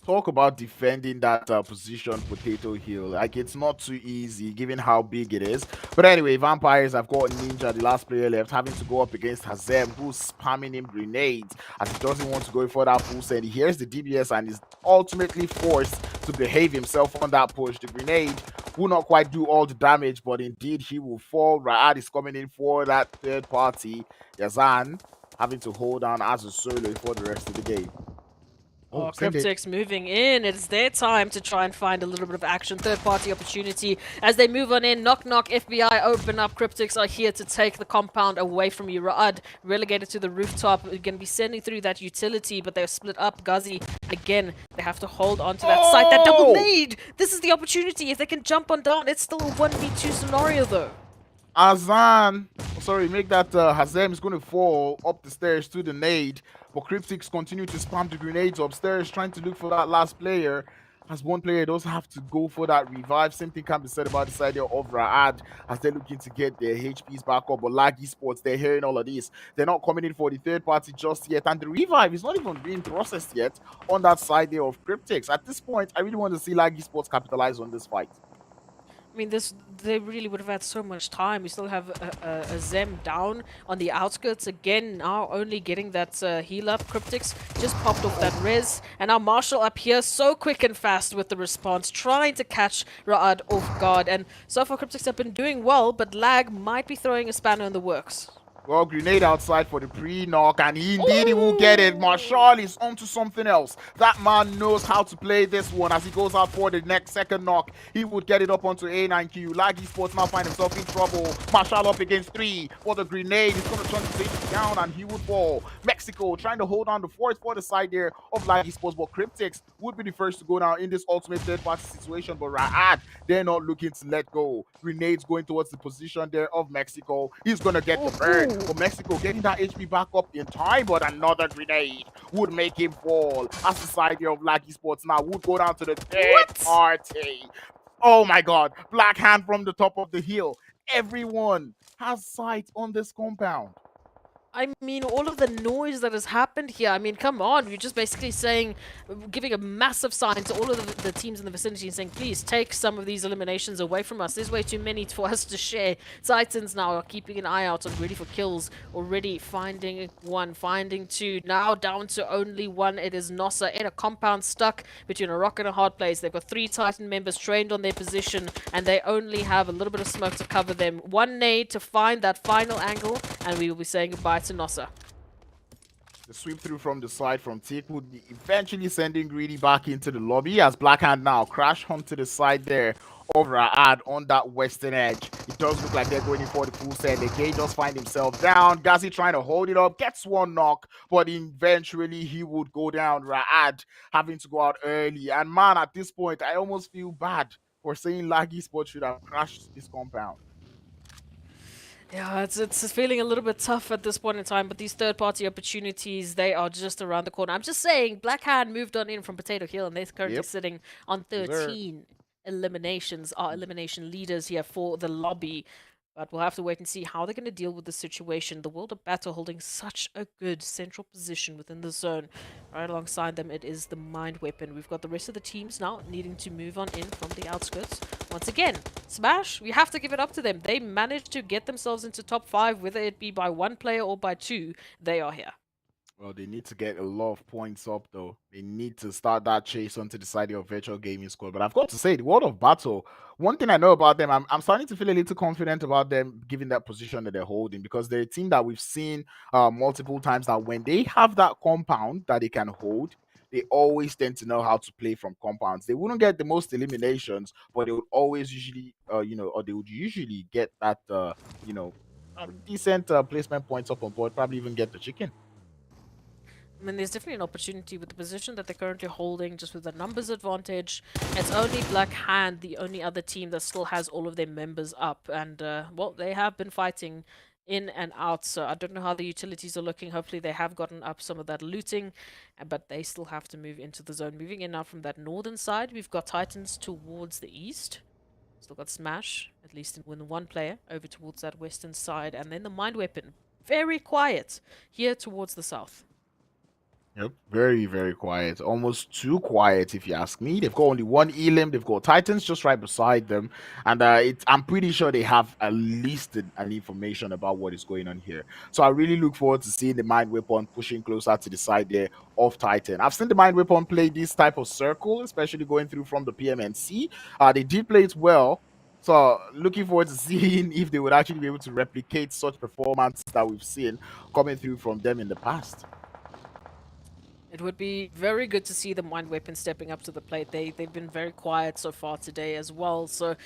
Talk about defending that position, Potato Hill. Like, it's not too easy given how big it is. But anyway, Vampires have got Ninja, the last player left, having to go up against Hazem, who's spamming him grenades as he doesn't want to go for that full send. He hears the DBS and is ultimately forced to behave himself on that push. The grenade will not quite do all the damage, but indeed he will fall. RUKH is coming in for that third party. Yazan having to hold on as a solo for the rest of the game.
Oh, CRYPTICS moving in. It's their time to try and find a little bit of action. Third-party opportunity as they move on in. Knock, knock. FBI open up. CRYPTICS are here to take the compound away from you. RUKH relegated to the rooftop. We're going to be sending through that utility, but they're split up. Ghazi, again, they have to hold on to that site. That double nade! This is the opportunity. If they can jump on down, it's still a 1v2 scenario, though.
Make that Hazem is going to fall up the stairs to the nade, but CRYPTICS continue to spam the grenades upstairs, trying to look for that last player. As one player does have to go for that revive. Same thing can be said about the side of RUKH as they're looking to get their HPs back up. But Lag Esports, they're hearing all of this. They're not coming in for the third party just yet, and the revive is not even being processed yet on that side there of CRYPTICS. At this point, I really want to see Lag Esports capitalize on this fight.
I mean, they really would have had so much time. We still have a Zem down on the outskirts again. Now only getting that heal up. CRYPTICS just popped off that res, and now Marshall up here so quick and fast with the response, trying to catch RUKH off guard. And so far, CRYPTICS have been doing well, but Lag might be throwing a spanner in the works.
Well, grenade outside for the pre-knock, and indeed he will get it. Marshall is onto something else. That man knows how to play this one as he goes out for the next second knock. He would get it up onto A9Q. Lag Esports now find himself in trouble. Marshall up against 3 for the grenade. He's going to turn the safety down, and he would fall. Mexico trying to hold on the fort for the side there of Lag Esports, but CRYPTICS would be the first to go down in this ultimate third-party situation, but RUKH, they're not looking to let go. Grenades going towards the position there of Mexico. He's going to get the bird. For Mexico getting that HP back up in time, but another grenade would make him fall. As the side here of Lag Esports now would go down to the third party. Oh my god, Black Hand from the top of the hill. Everyone has sight on this compound.
I mean, all of the noise that has happened here, I mean, come on, we're just basically saying, giving a massive sign to all of the teams in the vicinity and saying, please take some of these eliminations away from us. There's way too many for us to share. Titans now are keeping an eye out on GREEDYFORKILLS, already finding 1, finding 2, now down to only 1. It is Nossa in a compound stuck between a rock and a hard place. They've got 3 Titan members trained on their position, and they only have a little bit of smoke to cover them. 1 nade to find that final angle, and we will be saying goodbye to Nossa.
The sweep through from the side from Tick would be eventually sending Greedy back into the lobby as Black Hand now crash onto the side there of RUKH on that western edge. It does look like they're going in for the full set. The Gay just find himself down. Ghazi trying to hold it up, gets 1 knock, but eventually he would go down. RUKH having to go out early. And man, at this point, I almost feel bad for saying Lag Esports should have crashed this compound.
Yeah, it's feeling a little bit tough at this point in time, but these third-party opportunities, they are just around the corner. I'm just saying, Black Hand moved on in from Potato Hill, and they're currently sitting on 13 eliminations, are elimination leaders here for the lobby. But we'll have to wait and see how they're going to deal with the situation. The World of Battle holding such a good central position within the zone. Right alongside them, it is the Mind Weapon. We've got the rest of the teams now needing to move on in from the outskirts. Once again, Smash, we have to give it up to them. They managed to get themselves into top 5, whether it be by 1 player or by 2. They are here.
Well, they need to get a lot of points up, though. They need to start that chase onto the side of Virtual Gaming Squad. But I've got to say, the World of Battle, one thing I know about them, I'm starting to feel a little confident about them given that position that they're holding, because they're a team that we've seen multiple times that when they have that compound that they can hold, they always tend to know how to play from compounds. They wouldn't get the most eliminations, but they would always usually, or they would usually get that, decent placement points up on board, probably even get the chicken.
I mean, there's definitely an opportunity with the position that they're currently holding, just with the numbers advantage. It's only Black Hand, the only other team that still has all of their members up. And, well, they have been fighting in and out, so I don't know how the utilities are looking. Hopefully they have gotten up some of that looting, but they still have to move into the zone. Moving in now from that northern side, we've got Titans towards the east. Still got Smash, at least in one player, over towards that western side. And then the Mind Weapon, very quiet, here towards the south.
Yep, very, very quiet. Almost too quiet, if you ask me. They've got only one elim. They've got Titans just right beside them, and I'm pretty sure they have at least an information about what is going on here. So I really look forward to seeing the Mind Weapon pushing closer to the side there of Titan. I've seen the Mind Weapon play this type of circle, especially going through from the PMNC. They did play it well. So looking forward to seeing if they would actually be able to replicate such performance that we've seen coming through from them in the past.
It would be very good to see the Mind Weapon stepping up to the plate. They've been very quiet so far today as well. So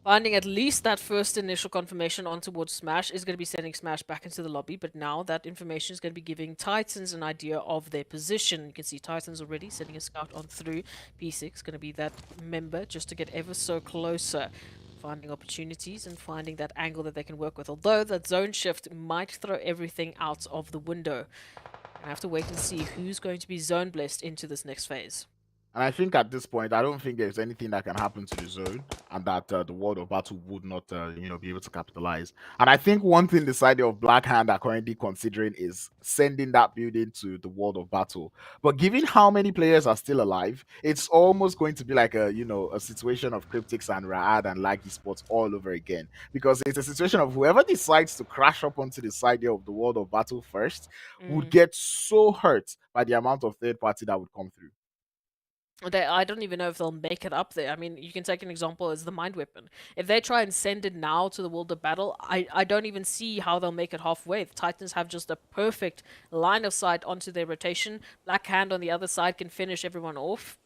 finding at least that first initial confirmation on towards Smash is going to be sending Smash back into the lobby. But now that information is going to be giving Titans an idea of their position. You can see Titans already sending a scout on through. P6 going to be that member just to get ever so closer. Finding opportunities and finding that angle that they can work with. Although that zone shift might throw everything out of the window. I have to wait and see who's going to be zone blessed into this next phase.
And I think at this point, I don't think there's anything that can happen to the zone and that the World of Battle would not, be able to capitalize. And I think one thing the side of Black Hand are currently considering is sending that building to the World of Battle. But given how many players are still alive, it's almost going to be like a situation of CRYPTICS and RUKH and Lag Esports all over again. Because it's a situation of whoever decides to crash up onto the side of the World of Battle first would get so hurt by the amount of third party that would come through.
I don't even know if they'll make it up there. I mean, you can take an example as the Mind Weapon. If they try and send it now to the World of Battle, I don't even see how they'll make it halfway. The Titans have just a perfect line of sight onto their rotation. Black Hand on the other side can finish everyone off.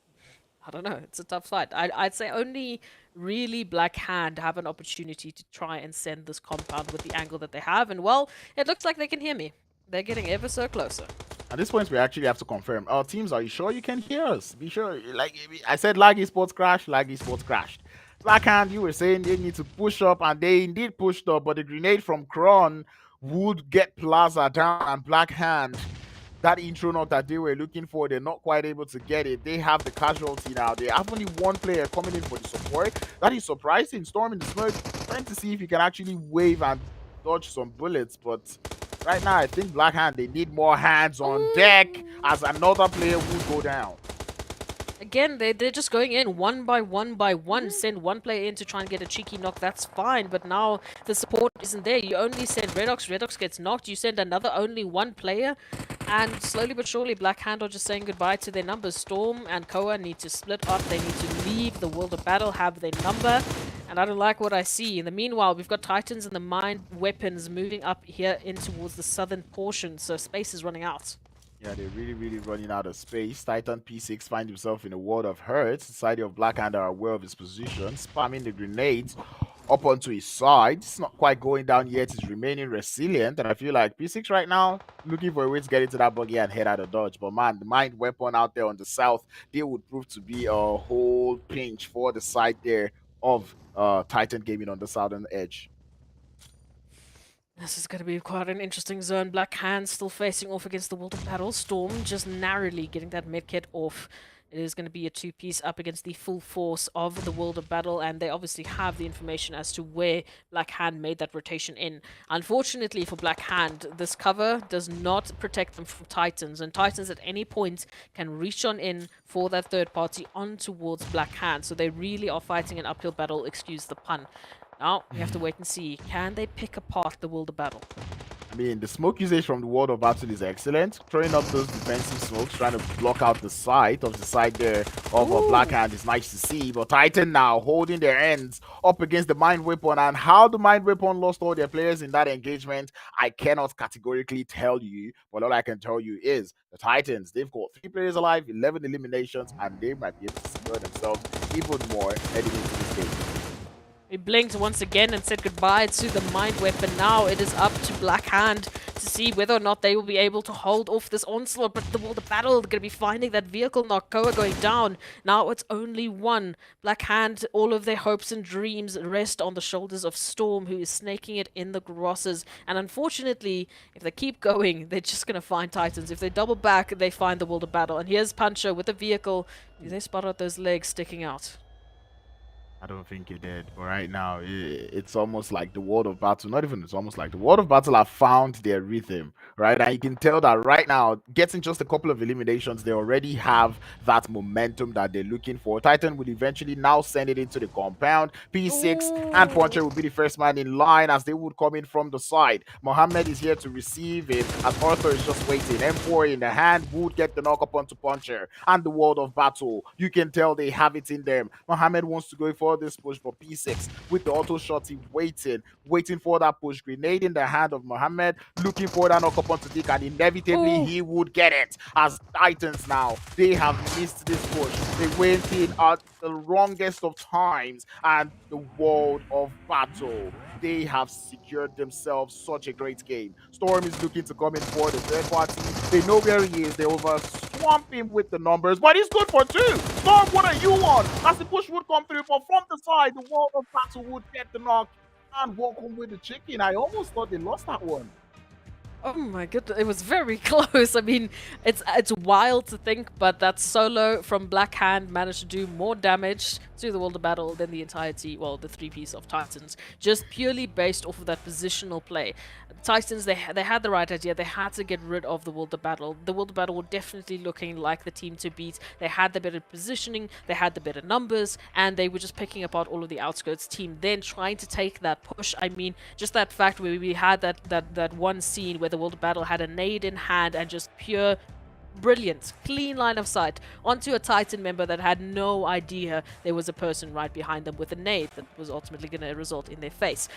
I don't know. It's a tough fight. I'd say only really Black Hand have an opportunity to try and send this compound with the angle that they have. And, well, it looks like they can hear me. They're getting ever so closer.
At this point, we actually have to confirm. Our teams, are you sure you can hear us? Be sure. Like I said, Lag Esports crashed. Lag Esports crashed. Black Hand, you were saying they need to push up, and they indeed pushed up, but the grenade from Kron would get Plaza down, and Black Hand, that intro knock that they were looking for, they're not quite able to get it. They have the casualty now. They have only one player coming in for the support. That is surprising. Storm in the smoke, trying to see if he can actually wave and dodge some bullets, but right now, I think Black Hand, they need more hands on deck as another player would go down.
Again, they're just going in one by one by one. Send one player in to try and get a cheeky knock, that's fine. But now the support isn't there. You only send Redox. Redox gets knocked. You send another only one player. And slowly but surely, Black Hand are just saying goodbye to their numbers. Storm and Koa need to split up. They need to leave the World of Battle, have their number. And I don't like what I see. In the meanwhile, we've got Titans and the Mind Weapons moving up here in towards the southern portion. So space is running out.
Yeah, they're really, really running out of space. Titan P6 finds himself in a world of hurt. Society of Black Hand are aware of his position, spamming the grenades up onto his side. It's not quite going down yet. He's remaining resilient. And I feel like P6 right now, looking for a way to get into that buggy and head out of dodge. But man, the Mind Weapon out there on the south, they would prove to be a whole pinch for the side there of Titan Gaming on the southern edge.
This is going to be quite an interesting zone. Black Hand still facing off against the World of Battle. Storm just narrowly getting that medkit off. It is going to be a two-piece up against the full force of the World of Battle, and they obviously have the information as to where Black Hand made that rotation in. Unfortunately for Black Hand, this cover does not protect them from Titans, and Titans at any point can reach on in for that third party on towards Black Hand, so they really are fighting an uphill battle, excuse the pun. Now, we have to wait and see, can they pick apart the World of Battle?
I mean, the smoke usage from the World of Battle is excellent. Throwing up those defensive smokes, trying to block out the side there of a Black Hand is nice to see. But Titan now holding their ends up against the Mind Weapon. And how the Mind Weapon lost all their players in that engagement, I cannot categorically tell you. But all I can tell you is the Titans, they've got 3 players alive, 11 eliminations, and they might be able to secure themselves even more heading into this game.
We blinked once again and said goodbye to the Mind Weapon. Now it is up to Black Hand to see whether or not they will be able to hold off this onslaught. But the World of Battle, they're going to be finding that vehicle knock. Koa going down. Now it's only one. Black Hand, all of their hopes and dreams rest on the shoulders of Storm, who is snaking it in the grosses. And unfortunately, if they keep going, they're just going to find Titans. If they double back, they find the World of Battle. And here's Puncher with the vehicle. Do they spot out those legs sticking out?
I don't think it did, but right now it's almost like the World of Battle. Not even it's almost like the World of Battle have found their rhythm, right? And you can tell that right now, getting just a couple of eliminations, they already have that momentum that they're looking for. Titan will eventually now send it into the compound. P6 and Puncher will be the first man in line as they would come in from the side. Mohammed is here to receive it as Arthur is just waiting. M4 in the hand would get the knock up onto Puncher and the World of Battle. You can tell they have it in them. Mohammed wants to go for this push, but P6 with the auto shotty waiting for that push. Grenade in the hand of Mohammed, looking for that knock up onto Dick, and inevitably he would get it. As Titans now, they have missed this push. They went in at the wrongest of times, and the World of Battle, they have secured themselves such a great game. Storm is looking to come in for the third party. They know where he is. They over swamp him with the numbers, but he's good for 2. Storm, what are you on? As the push would come through, but from the side, the World of Battle would get the knock and walk home with the chicken. I almost thought they lost that one.
Oh my goodness, it was very close. I mean, it's wild to think, but that solo from Black Hand managed to do more damage to the World of Battle than the entirety, well, the 3-piece of Titans, just purely based off of that positional play. Titans, they had the right idea. They had to get rid of the World of Battle. The World of Battle were definitely looking like the team to beat. They had the better positioning, they had the better numbers, and they were just picking apart all of the outskirts team, then trying to take that push. I mean, just that fact where we had that one scene where the World of Battle had a nade in hand and just pure brilliant, clean line of sight onto a Titan member that had no idea there was a person right behind them with a nade that was ultimately going to result in their face.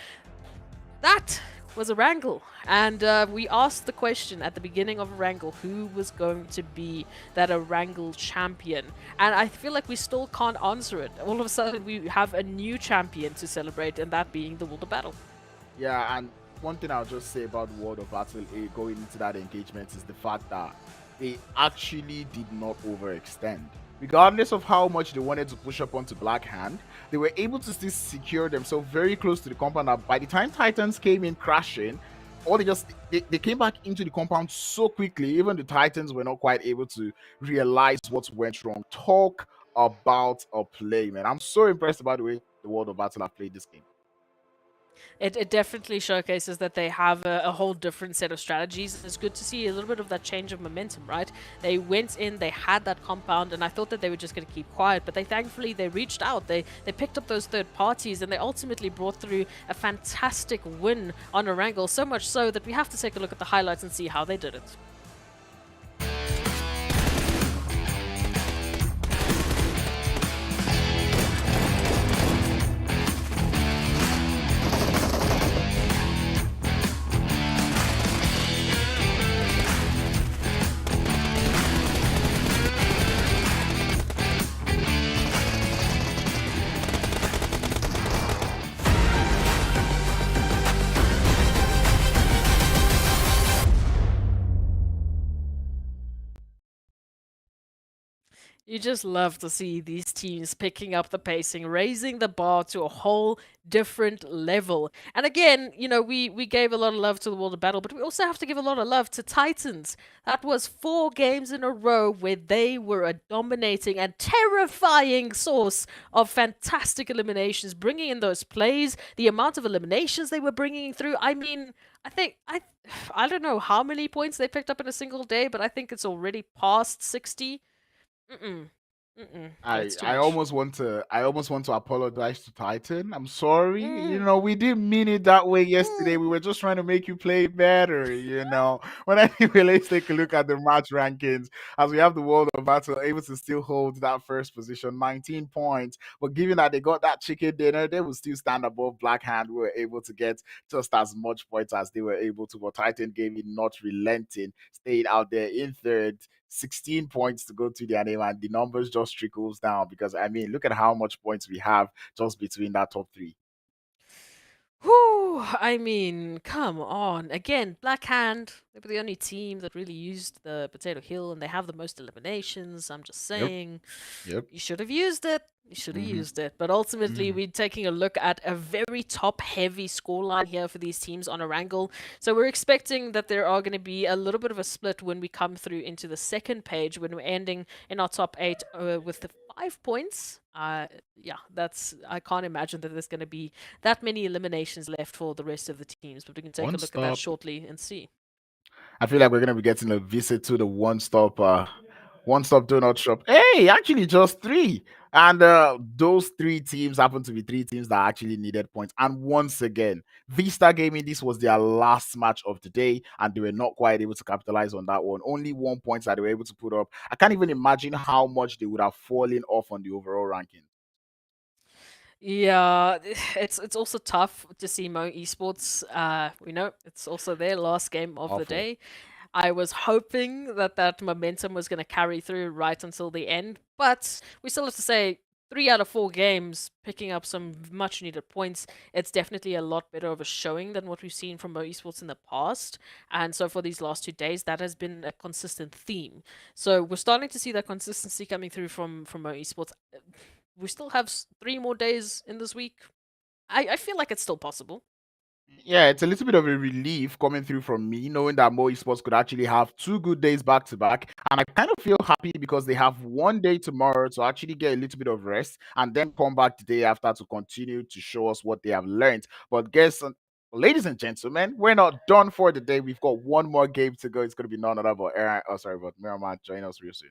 That was Erangel, and we asked the question at the beginning of Erangel, who was going to be that Erangel champion, and I feel like we still can't answer it. All of a sudden we have a new champion to celebrate, and that being the World of Battle.
Yeah, and one thing I'll just say about the World of Battle going into that engagement is the fact that they actually did not overextend. Regardless of how much they wanted to push up onto Black Hand, they were able to still secure themselves very close to the compound. Now, by the time Titans came in crashing, or they came back into the compound so quickly, even the Titans were not quite able to realize what went wrong. Talk about a play, man. I'm so impressed about the way the World of Battle have played this game.
It definitely showcases that they have a whole different set of strategies. It's good to see a little bit of that change of momentum, right? They went in, they had that compound, and I thought that they were just going to keep quiet, but thankfully they reached out. They picked up those third parties, and they ultimately brought through a fantastic win on Erangel, so much so that we have to take a look at the highlights and see how they did it. You just love to see these teams picking up the pacing, raising the bar to a whole different level. And again, you know, we gave a lot of love to the World of Battle, but we also have to give a lot of love to Titans. That was 4 games in a row where they were a dominating and terrifying source of fantastic eliminations, bringing in those plays, the amount of eliminations they were bringing through. I mean, I don't know how many points they picked up in a single day, but I think it's already past 60. That's too
I
much.
almost want to apologize to Titan. I'm sorry. You know, we didn't mean it that way yesterday. We were just trying to make you play better, you know. But anyway, let's take a look at the match rankings as we have the World of Battle able to still hold that first position, 19 points. But given that they got that chicken dinner, they will still stand above Black Hand, who were able to get just as much points as they were able to. But Titan Gaming not relenting, stayed out there in third. 16 points to go to their name, and the numbers just trickles down because I mean, look at how much points we have just between that top 3.
Whew, I mean, come on. Again, Black Hand, they were the only team that really used the Potato Hill, and they have the most eliminations. I'm just saying,
Yep.
you should have used it. You should have used it. But ultimately, we're taking a look at a very top-heavy scoreline here for these teams on Erangel. So we're expecting that there are going to be a little bit of a split when we come through into the second page, when we're ending in our top 8 with the 5 points. Yeah, I can't imagine that there's going to be that many eliminations left for the rest of the teams, but we can take a look at that shortly and see.
I feel like we're going to be getting a visit to the one-stop donut shop. Hey, actually just 3. And those 3 teams happen to be 3 teams that actually needed points. And once again, VISTA Gaming, this was their last match of the day, and they were not quite able to capitalize on that one. Only 1 point that they were able to put up. I can't even imagine how much they would have fallen off on the overall ranking.
Yeah, it's also tough to see Mo Esports. We know it's also their last game of the day. I was hoping that momentum was going to carry through right until the end, but we still have to say 3 out of 4 games picking up some much needed points. It's definitely a lot better of a showing than what we've seen from Mo Esports in the past. And so for these last 2 days, that has been a consistent theme. So we're starting to see that consistency coming through from Mo Esports. We still have 3 more days in this week. I feel like it's still possible.
Yeah, it's a little bit of a relief coming through from me, knowing that Mo Esports could actually have 2 good days back to back. And I kind of feel happy because they have 1 day tomorrow to actually get a little bit of rest and then come back the day after to continue to show us what they have learned. But ladies and gentlemen, we're not done for the day. We've got 1 more game to go. It's going to be none other but Miramar. Join us real soon.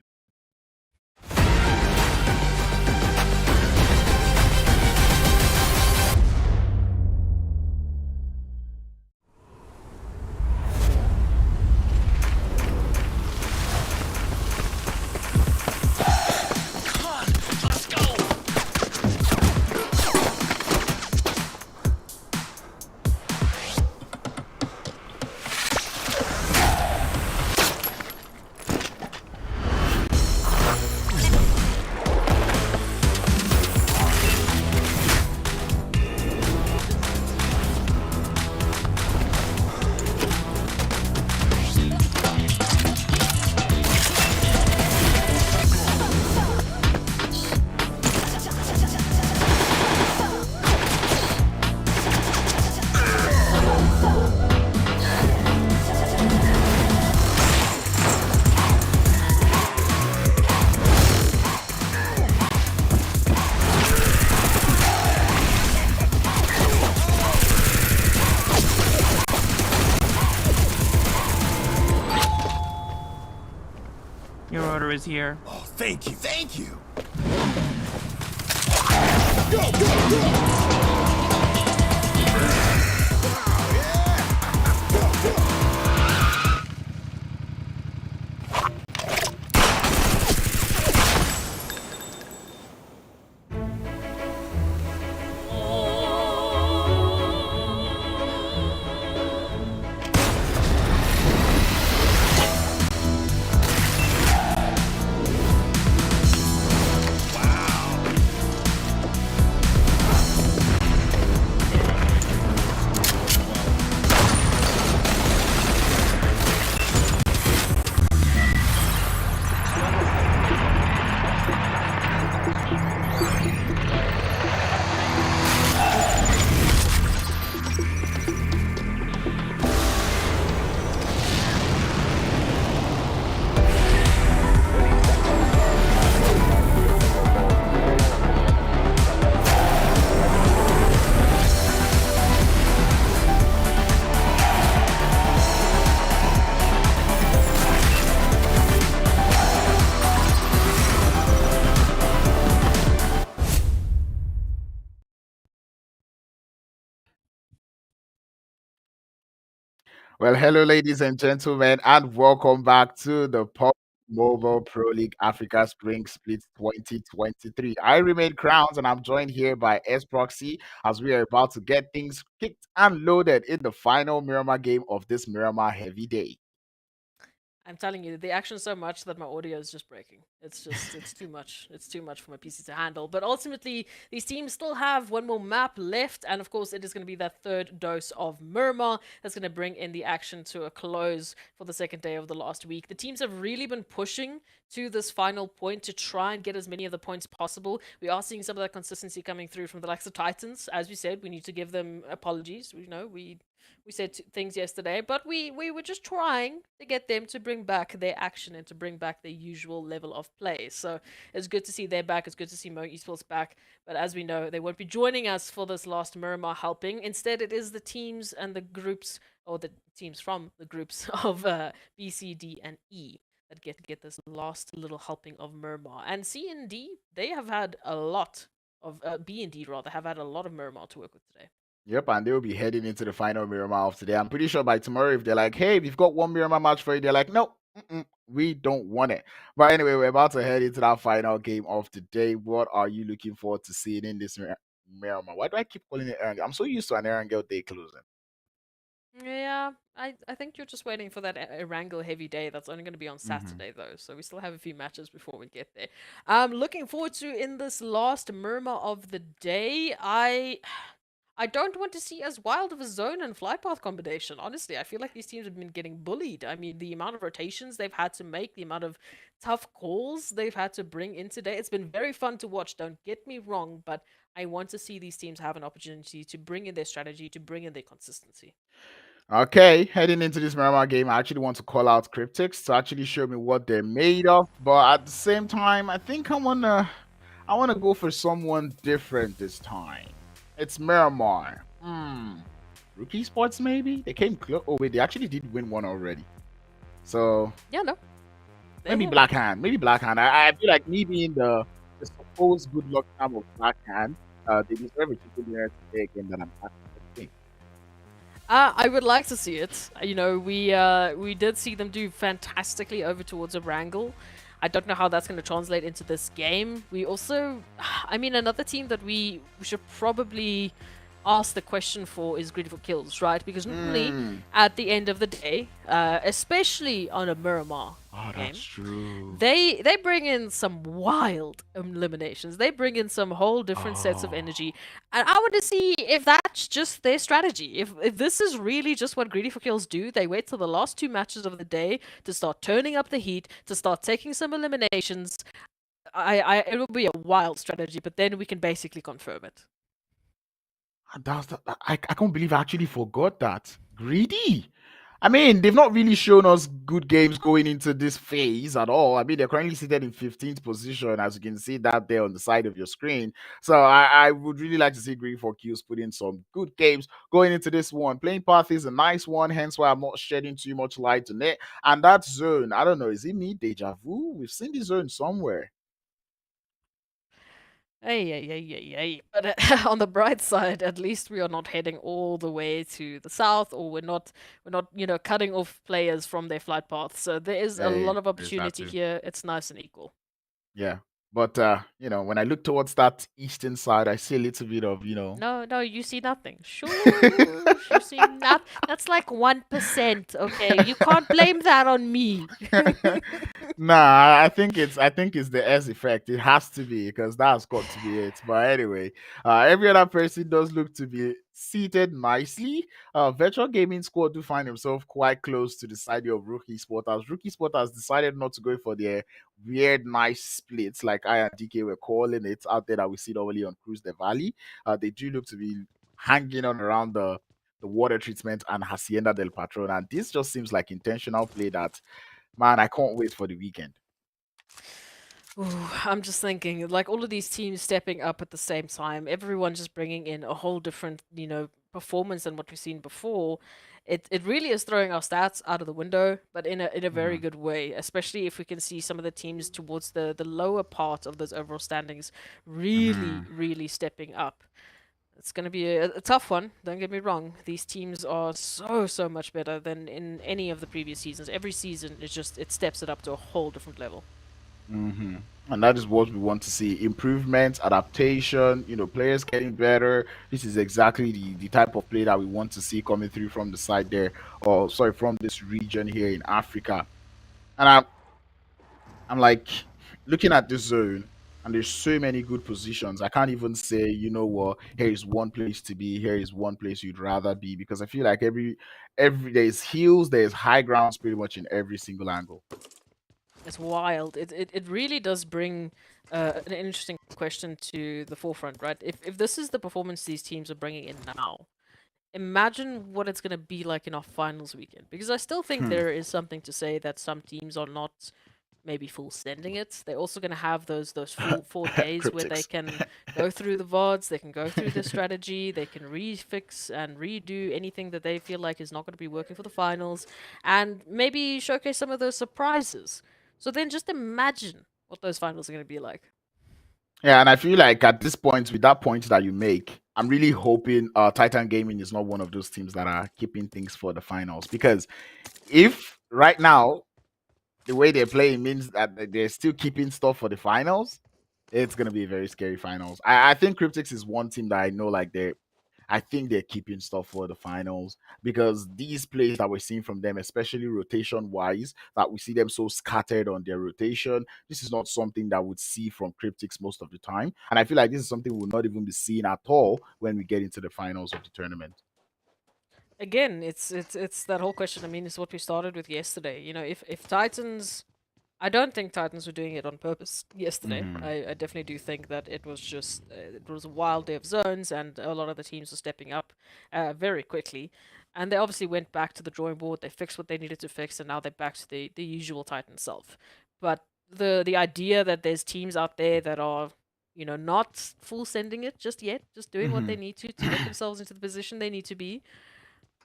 Your order is here.
Oh, thank you, thank you.
Well, hello, ladies and gentlemen, and welcome back to the PUBG Mobile Pro League Africa Spring Split 2023. I remain Crowns, and I'm joined here by S Proxy as we are about to get things kicked and loaded in the final Miramar game of this Miramar heavy day.
I'm telling you, the action's so much that my audio is just breaking. It's too much. It's too much for my PC to handle. But ultimately, these teams still have one more map left, and of course, it is going to be that third dose of Miramar that's going to bring in the action to a close for the second day of the last week. The teams have really been pushing to this final point to try and get as many of the points possible. We are seeing some of that consistency coming through from the likes of Titans. As we said, we need to give them apologies. We said things yesterday, but we were just trying to get them to bring back their action and to bring back their usual level of play. So it's good to see they're back. It's good to see Mo Esports back. But as we know, they won't be joining us for this last Miramar helping. Instead, it is the teams and the groups, or the teams from the groups of B, C, D, and E that get this last little helping of Miramar. And C and D, they have had a lot of B and D rather have had a lot of Miramar to work with today.
Yep, and they'll be heading into the final Miramar of today. I'm pretty sure by tomorrow, if they're like, hey, we've got one Miramar match for you, they're like, no, we don't want it. But anyway, we're about to head into that final game of the day. What are you looking forward to seeing in this Miramar? Why do I keep calling it Erangel? I'm so used to an Erangel day closing.
Yeah, I think you're just waiting for that Erangel heavy day. That's only going to be on Saturday, though, so we still have a few matches before we get there. Looking forward to in this last Miramar of the day. I don't want to see as wild of a zone and flight path combination. Honestly, I feel like these teams have been getting bullied. I mean, the amount of rotations they've had to make, the amount of tough calls they've had to bring in today. It's been very fun to watch. Don't get me wrong, but I want to see these teams have an opportunity to bring in their strategy, to bring in their consistency.
Okay, heading into this Miramar game, I actually want to call out CRYPTICS to actually show me what they're made of. But at the same time, I think I wanna go for someone different this time. It's Miramar. Rookie Sports maybe? They came close. Oh wait, they actually did win one already. So
Yeah, no.
maybe Black Hand. Maybe Black Hand. I feel like me being the supposed good luck charm of Black Hand, they deserve a chicken dinner today again that I'm happy to think.
I would like to see it. You know, we did see them do fantastically over towards Erangel. I don't know how that's going to translate into this game. We also, I mean, another team that we should probably ask the question for is GREEDYFORKILLS, right? Because normally, at the end of the day, especially on a Miramar game,
That's true.
they bring in some wild eliminations. They bring in some whole different sets of energy, and I want to see if that's just their strategy. If this is really just what GREEDYFORKILLS do, they wait till the last two matches of the day to start turning up the heat, to start taking some eliminations. It will be a wild strategy, but then we can basically confirm it.
I can't believe I actually forgot that. Greedy. I mean, they've not really shown us good games going into this phase at all. I mean, they're currently seated in 15th position, as you can see that there on the side of your screen. So I would really like to see GREEDYFORKILLS put in some good games going into this one. Playing path is a nice one, hence why I'm not shedding too much light on it. And that zone, I don't know, is it me, deja vu? We've seen the zone somewhere.
Hey. But on the bright side, at least we are not heading all the way to the south, or we're not, cutting off players from their flight path. So there is a lot of
There's that
opportunity
too.
here. It's nice and equal.
Yeah. But when I look towards that eastern side, I see a little bit of,
No, you see nothing. Sure, you see not. That's like 1%. Okay, you can't blame that on me.
Nah, I think it's the S effect. It has to be because that's got to be it. But anyway, every other person does look to be seated nicely. Virtual Gaming Squad do find himself quite close to the side of Rookie Sport, as Rookie Sport has decided not to go for their weird nice splits like I and DK were calling it out there that we see normally on Cruise the Valley. They do look to be hanging on around the water treatment and Hacienda del Patron, and this just seems like intentional play that, man, I can't wait for the weekend.
Ooh, I'm just thinking, like all of these teams stepping up at the same time, everyone just bringing in a whole different, performance than what we've seen before. It really is throwing our stats out of the window, but in a very good way. Especially if we can see some of the teams towards the lower part of those overall standings really stepping up. It's going to be a tough one, don't get me wrong. These teams are so much better than in any of the previous seasons. Every season, it steps it up to a whole different level.
And that is what we want to see: improvement, adaptation, players getting better. This is exactly the type of play that we want to see coming through from the side there, or sorry, from this region here in Africa. And I'm like looking at this zone, and there's so many good positions. I can't even say, here is one place to be, here is one place you'd rather be, because I feel like every there's hills, there's high grounds pretty much in every single angle.
It's wild. It really does bring an interesting question to the forefront, right? If this is the performance these teams are bringing in now, imagine what it's going to be like in our finals weekend. Because I still think there is something to say that some teams are not maybe full sending it. They're also going to have those full 4 days where they
CRYPTICS.
can go through the VODs, they can go through the strategy, they can refix and redo anything that they feel like is not going to be working for the finals, and maybe showcase some of those surprises. So then just imagine what those finals are going to be like.
Yeah, and I feel like at this point, with that point that you make, I'm really hoping Titan Gaming is not one of those teams that are keeping things for the finals. Because if right now the way they're playing means that they're still keeping stuff for the finals, it's gonna be a very scary finals. I think CRYPTICS is one team that I know, like, I think they're keeping stuff for the finals, because these plays that we're seeing from them, especially rotation wise, that we see them so scattered on their rotation, this is not something that would see from CRYPTICS most of the time. And I feel like this is something we'll not even be seeing at all when we get into the finals of the tournament.
Again, it's that whole question. I mean, it's what we started with yesterday. You know, if Titans, I don't think Titans were doing it on purpose yesterday. I definitely do think that it was just it was a wild day of zones, and a lot of the teams were stepping up very quickly, and they obviously went back to the drawing board. They fixed what they needed to fix, and now they're back to the usual Titan self. But the idea that there's teams out there that are, you know, not full sending it just yet, just doing what they need to get themselves into the position they need to be.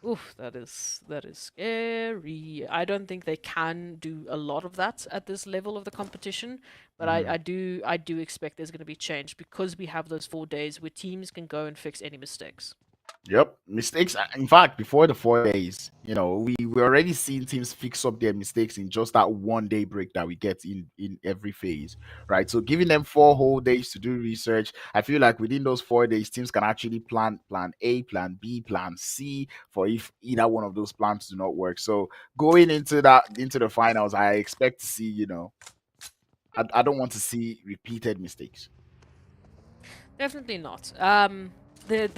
Oof, that is scary. I don't think they can do a lot of that at this level of the competition, but I do expect there's going to be change, because we have those 4 days where teams can go and fix any mistakes.
Yep, mistakes. In fact, before the 4 days, we already seen teams fix up their mistakes in just that 1 day break that we get in every phase, right? So giving them 4 whole days to do research, I feel like within those 4 days, teams can actually plan A, plan B, plan C for if either one of those plans do not work. So going into the finals, I expect to see, I don't want to see repeated mistakes.
Definitely not. There,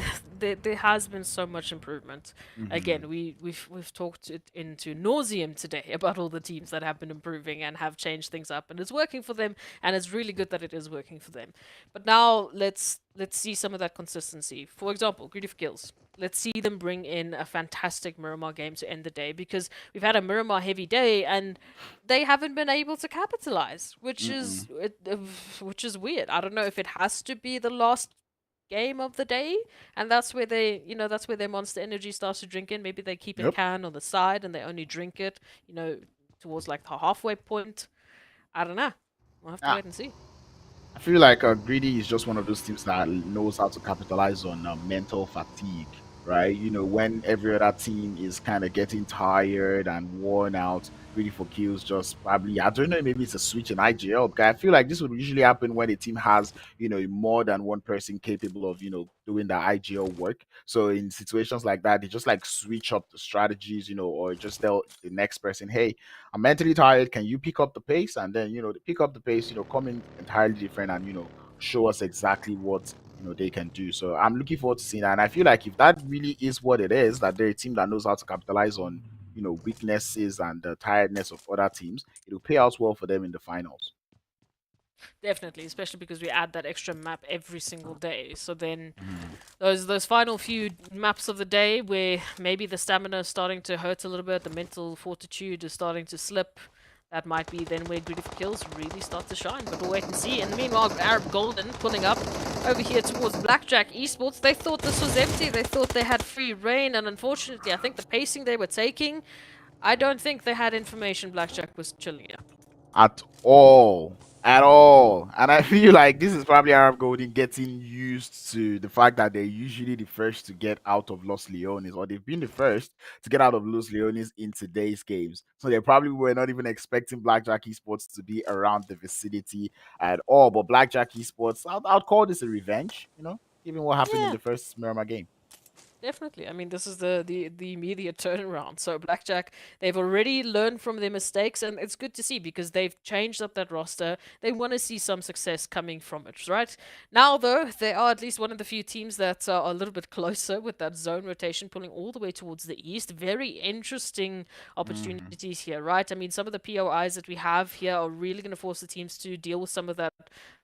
there has been so much improvement. Again, we've talked it into nauseum today about all the teams that have been improving and have changed things up, and it's working for them, and it's really good that it is working for them. But now let's see some of that consistency. For example, GREEDYFORKILLS. Let's see them bring in a fantastic Miramar game to end the day, because we've had a Miramar heavy day and they haven't been able to capitalize, which is weird. I don't know if it has to be the last game of the day, and that's where that's where their Monster Energy starts to drink in. Maybe they keep a can on the side and they only drink it, towards like the halfway point. I don't know. We'll have to wait and see.
I feel like Greedy is just one of those teams that knows how to capitalize on mental fatigue, right? When every other team is kind of getting tired and worn out, GREEDYFORKILLS just probably, I don't know, maybe it's a switch in IGL. Because I feel like this would usually happen when a team has, more than one person capable of, doing the IGL work. So in situations like that, they just like switch up the strategies, or just tell the next person, hey, I'm mentally tired. Can you pick up the pace? And then, they pick up the pace, come in entirely different and, show us exactly what, they can do. So I'm looking forward to seeing that. And I feel like if that really is what it is, that they're a team that knows how to capitalize on, weaknesses and the tiredness of other teams, it'll pay out well for them in the finals.
Definitely, especially because we add that extra map every single day. So then those final few maps of the day where maybe the stamina is starting to hurt a little bit, the mental fortitude is starting to slip, that might be then where GREEDYFORKILLS really start to shine. But we'll wait and see. And meanwhile, Arab Golden pulling up over here towards Blackjack Esports. They thought this was empty. They thought they had free reign. And unfortunately, I think the pacing they were taking, I don't think they had information Blackjack was chilling here.
At all. at all. And I feel like this is probably Arab Golden getting used to the fact that they're usually the first to get out of Los Leones, or they've been the first to get out of Los Leones in today's games. So they probably were not even expecting Blackjack Esports to be around the vicinity at all. But Blackjack Esports, I'd call this a revenge, given what happened in
Yeah.
the first Miramar game.
Definitely. I mean, this is the immediate turnaround. So Blackjack, they've already learned from their mistakes, and it's good to see because they've changed up that roster. They want to see some success coming from it, right? Now, though, they are at least one of the few teams that are a little bit closer with that zone rotation pulling all the way towards the east. Very interesting opportunities here, right? I mean, some of the POIs that we have here are really going to force the teams to deal with some of that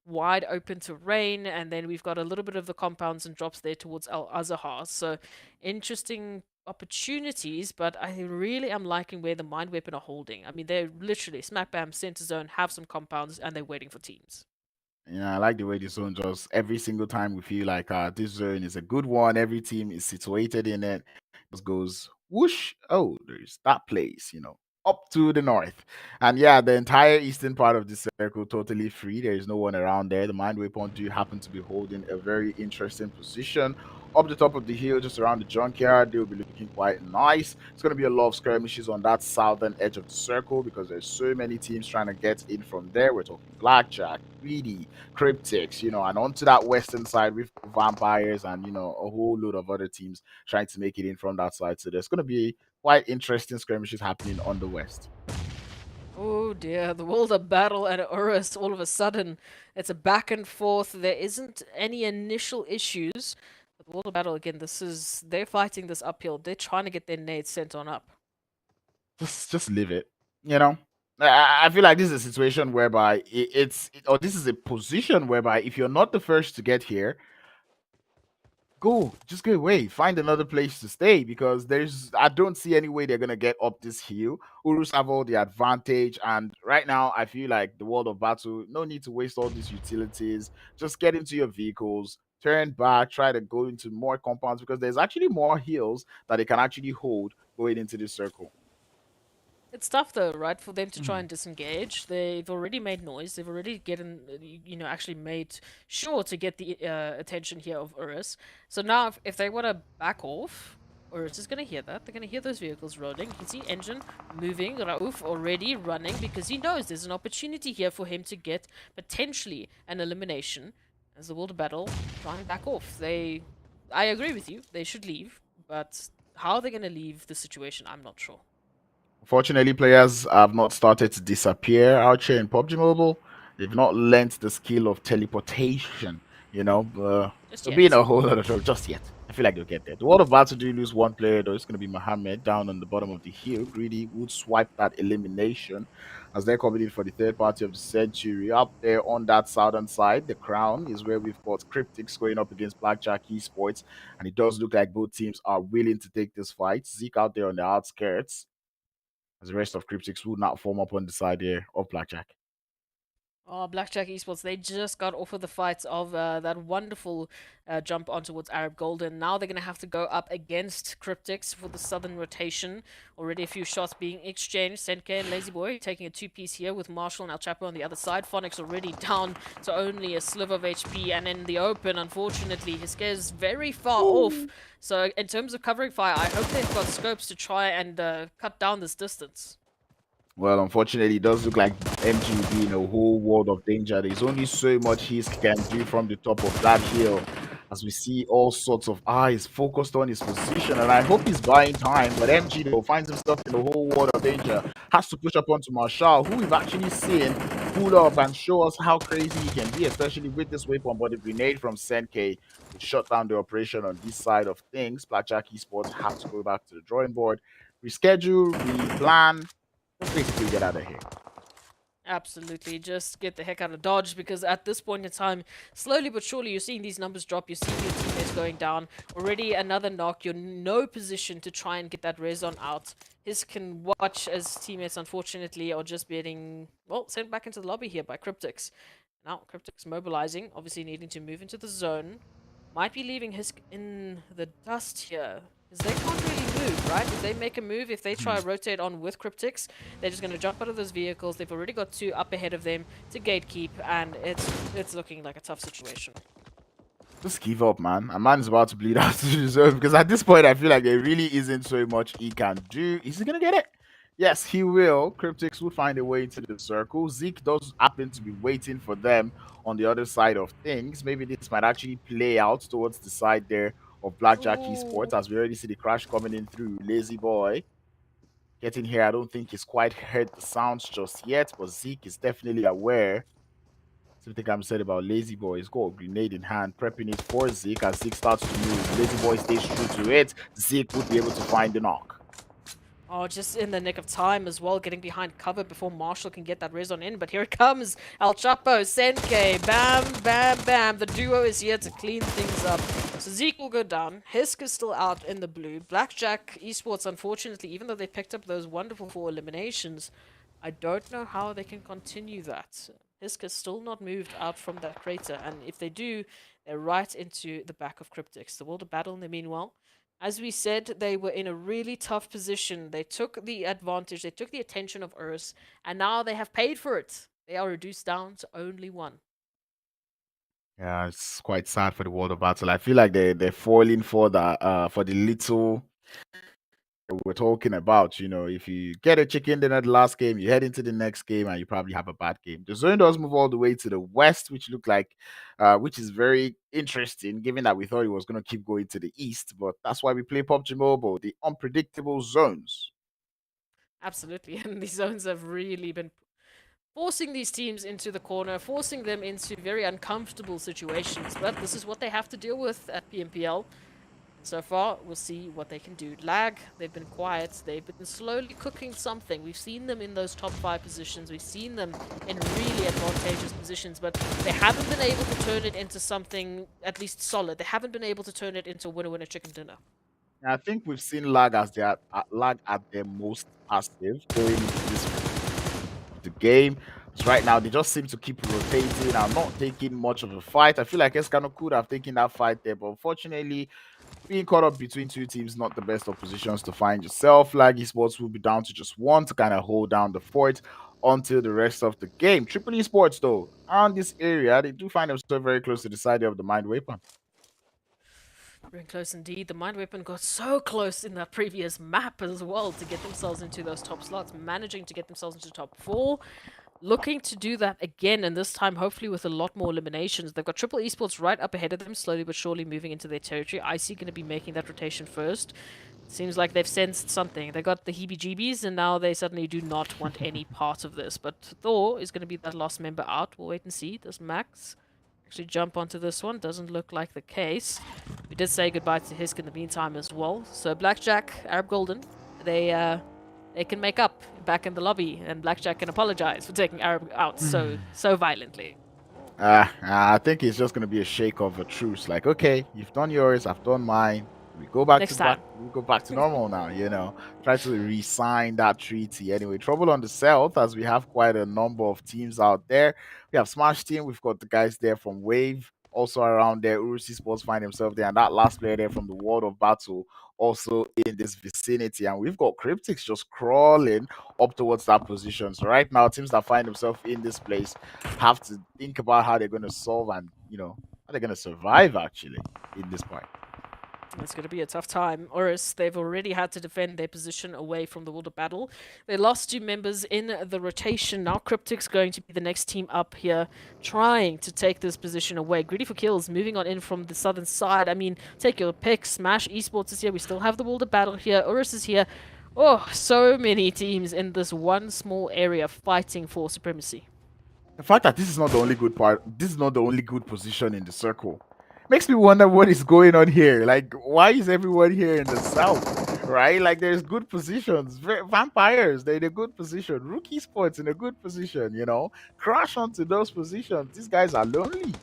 wide open terrain, and then we've got a little bit of the compounds and drops there towards Al Azahar. So interesting opportunities, but I really am liking where the Mind Weapon are holding. I mean, they're literally smack bam center zone, have some compounds, and they're waiting for teams.
Yeah, I like the way the zone just every single time we feel like this zone is a good one. Every team is situated in it. Just goes whoosh. Oh, there's that place, up to the north. And yeah, the entire eastern part of the circle totally free. There is no one around there. The Mind Weapon do happen to be holding a very interesting position up the top of the hill, just around the junkyard. They'll be looking quite nice. It's going to be a lot of skirmishes on that southern edge of the circle because there's so many teams trying to get in from there. We're talking Blackjack, Greedy, CRYPTICS, and onto that western side with Vampires and, a whole load of other teams trying to make it in from that side. So there's going to be quite interesting skirmishes happening on the west.
Oh dear, the World of Battle and URUS, all of a sudden, it's a back and forth. There isn't any initial issues. But the World of Battle, again, they're fighting this uphill. They're trying to get their nades sent on up.
Just leave it. I feel like this is a situation whereby or this is a position whereby if you're not the first to get here, just go away, find another place to stay because I don't see any way they're gonna get up this hill. Urus have all the advantage, and right now I feel like the World of Battle, no need to waste all these utilities. Just get into your vehicles, turn back, try to go into more compounds because there's actually more hills that they can actually hold going into this circle.
It's tough though, right, for them to try and disengage. They've already made noise. They've already actually made sure to get the attention here of Urus. So now, if they want to back off, Urus is going to hear that. They're going to hear those vehicles rolling. You can see engine moving. Rauf already running because he knows there's an opportunity here for him to get potentially an elimination as the World of Battle try and back off. I agree with you. They should leave, but how they're going to leave the situation, I'm not sure.
Unfortunately, players have not started to disappear out here in PUBG Mobile. They've not learnt the skill of teleportation, being a whole lot of trouble just yet. I feel like they'll get there. The World of Battle do lose one player, though. It's going to be Mohammed down on the bottom of the hill. Greedy would swipe that elimination as they're coming in for the third party of the century. Up there on that southern side, the crown is where we've got CRYPTICS going up against Blackjack Esports. And it does look like both teams are willing to take this fight. Zeke out there on the outskirts, as the rest of CRYPTICS would not form up on the side here of Blackjack.
Oh, Blackjack Esports, they just got off of the fights of that wonderful jump on towards Arab Golden. Now they're going to have to go up against CRYPTICS for the southern rotation. Already a few shots being exchanged. Senke and Lazy Boy taking a two-piece here with Marshall and El Chapo on the other side. Phonics already down to only a sliver of HP. And in the open, unfortunately, Hiske is very far off. So in terms of covering fire, I hope they've got scopes to try and cut down this distance.
Well, unfortunately, it does look like MG will be in a whole world of danger. There's only so much he can do from the top of that hill, as we see all sorts of eyes focused on his position. And I hope he's buying time, but MG, though, finds himself in a whole world of danger. Has to push up onto Marshall, who we've actually seen pull up and show us how crazy he can be, especially with this weapon. But the grenade from Senke would shut down the operation on this side of things. Blackjack Esports have to go back to the drawing board, reschedule, replan, basically get out of here.
Absolutely, just get the heck out of Dodge because at this point in time, slowly but surely, you're seeing these numbers drop. You're seeing your teammates going down. Already another knock. You're in no position to try and get that Rezon out. His can watch as teammates, unfortunately, are just getting, well, sent back into the lobby here by CRYPTICS. Now, CRYPTICS mobilizing, obviously needing to move into the zone. Might be leaving his in the dust here. Because they can't really move, right? If they make a move, if they try to rotate on with CRYPTICS, they're just going to jump out of those vehicles. They've already got 2 up ahead of them to gatekeep, and it's looking like a tough situation.
Just give up, man. A man's about to bleed out to the zone because at this point, I feel like there really isn't so much he can do. Is he gonna get it? Yes, he will. CRYPTICS will find a way into the circle. Zeke does happen to be waiting for them on the other side of things. Maybe this might actually play out towards the side there of Blackjack Esports, as we already see the crash coming in through. Lazy Boy getting here. I don't think he's quite heard the sounds just yet, but Zeke is definitely aware. Something I'm said about Lazy Boy. He's got a grenade in hand, prepping it for Zeke as Zeke starts to move. Lazy Boy stays true to it. Zeke would be able to find the knock.
Oh, just in the nick of time as well, getting behind cover before Marshall can get that res on in. But here it comes. El Chapo, Senke, bam, bam, bam. The duo is here to clean things up. So Zeke will go down. Hisk is still out in the blue. Blackjack Esports, unfortunately, even though they picked up those wonderful 4 eliminations, I don't know how they can continue that. Hisk has still not moved out from that crater. And if they do, they're right into the back of CRYPTICS. The World of Battle, in the meanwhile, as we said, they were in a really tough position. They took the advantage, they took the attention of URUS, and now they have paid for it. They are reduced down to only 1.
Yeah, it's quite sad for the World of Battle. I feel like they're falling for the little we're talking about. You know, if you get a chicken dinner the last game, you head into the next game and you probably have a bad game. The zone does move all the way to the west, which look like which is very interesting given that we thought it was going to keep going to the east, but that's why we play PUBG Mobile, the unpredictable zones.
Absolutely, and these zones have really been forcing these teams into the corner, forcing them into very uncomfortable situations, but this is what they have to deal with at PMPL. So far, we'll see what they can do. Lag, they've been quiet. They've been slowly cooking something. We've seen them in those top 5 positions. We've seen them in really advantageous positions, but they haven't been able to turn it into something at least solid. They haven't been able to turn it into winner-winner chicken dinner.
I think we've seen lag as lag at their most passive going into this the game. Because right now they just seem to keep rotating and not taking much of a fight. I feel like Escano could have taken that fight there, but unfortunately, being caught up between 2 teams, not the best of positions to find yourself. Lag Esports will be down to just 1 to kind of hold down the fort until the rest of the game. Triple Esports, though, around this area, they do find themselves very close to the side of the Mind Weapon.
Very close indeed. The Mind Weapon got so close in that previous map as well to get themselves into those top slots, managing to get themselves into top 4. Looking to do that again, and this time hopefully with a lot more eliminations. They've got Triple Esports right up ahead of them, slowly but surely moving into their territory. IC going to be making that rotation first. Seems like they've sensed something. They got the heebie-jeebies, and now they suddenly do not want any part of this. But Thor is going to be that last member out. We'll wait and see. Does Max actually jump onto this one? Doesn't look like the case. We did say goodbye to Hisk in the meantime as well. So Blackjack, Arab Golden, they can make up back in the lobby, and Blackjack can apologize for taking Arab out so violently.
I think it's just going to be a shake of a truce. Like, okay, you've done yours, I've done mine. We go back we go back to normal now, you know. Try to re-sign that treaty. Anyway, trouble on the south as we have quite a number of teams out there. We have Smash Team, we've got the guys there from Wave, also around there. URUS Sports find himself there, and that last player there from the World of Battle also in this vicinity. And we've got CRYPTICS just crawling up towards that position. So right now, teams that find themselves in this place have to think about how they're going to solve and, you know, how they're going to survive actually in this part.
It's going to be a tough time. URUS, they've already had to defend their position away from the World of Battle. They lost 2 members in the rotation. Now CRYPTICS going to be the next team up here, trying to take this position away. GREEDYFORKILLS moving on in from the southern side. I mean, take your pick. Smash Esports is here. We still have the World of Battle here. URUS is here. Oh, so many teams in this one small area fighting for supremacy.
The fact that this is not the only good part, this is not the only good position in the circle, makes me wonder what is going on here. Like, why is everyone here in the south, right? Like, there's good positions. Vampires, they're in a good position. RUKH Esports in a good position, you know. Crash onto those positions. These guys are lonely.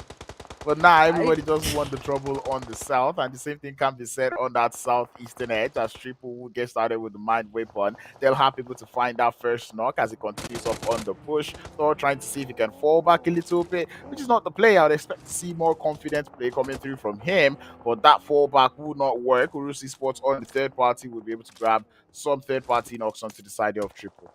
But now everybody just want the trouble on the south, and the same thing can be said on that southeastern edge as Triple would get started with the mind weapon. They'll have people to find that first knock as he continues up on the push. Thor trying to see if he can fall back a little bit, which is not the play. I'd expect to see more confident play coming through from him, but that fallback would not work. URUS Esports on the third party would be able to grab some third party knocks onto the side of Triple.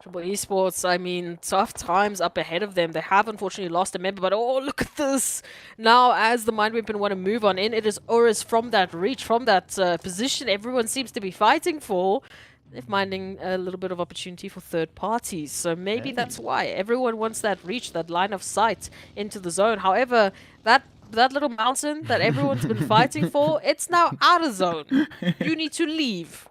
Triple Esports, I mean, tough times up ahead of them. They have unfortunately lost a member, but oh, look at this. Now, as the Mind Weapon want to move on in, it is URUS from that reach, from that position everyone seems to be fighting for. They're finding a little bit of opportunity for third parties. So maybe that's why everyone wants that reach, that line of sight into the zone. However, that little mountain that everyone's been fighting for, it's now out of zone. You need to leave.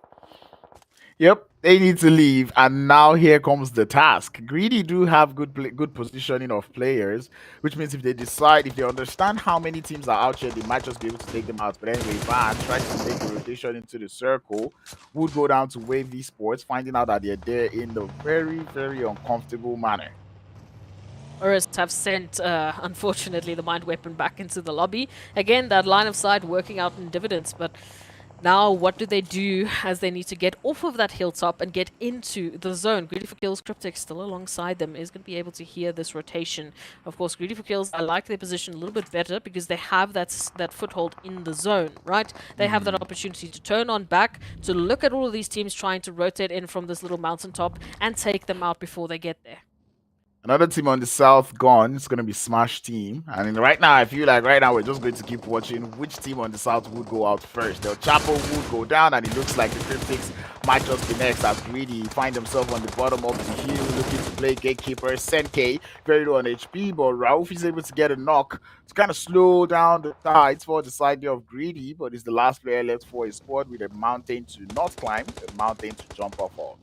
Yep, they need to leave, and now here comes the task. Greedy do have good positioning of players, which means if they understand how many teams are out here, they might just be able to take them out. But anyway, Van tries to make the rotation into the circle, would go down to Wave Esports, finding out that they're there in a very, very uncomfortable manner.
URUS have sent, unfortunately, the Mind Weapon back into the lobby. Again, that line of sight working out in dividends, but now what do they do as they need to get off of that hilltop and get into the zone? GREEDYFORKILLS, CRYPTICS still alongside them is going to be able to hear this rotation. Of course, GREEDYFORKILLS, I like their position a little bit better because they have that foothold in the zone, right? They have that opportunity to turn on back, to look at all of these teams trying to rotate in from this little mountaintop and take them out before they get there.
Another team on the south gone. It's going to be Smash Team. And right now, I feel like right now we're just going to keep watching which team on the south would go out first. The Chapo would go down, and it looks like the CRYPTICS might just be next as Greedy find themselves on the bottom of the hill looking to play Gatekeeper. Senke very low on HP, but Rauf is able to get a knock to kind of slow down the tides for the side of Greedy, but he's the last player left for his squad with a mountain to not climb, a mountain to jump off of.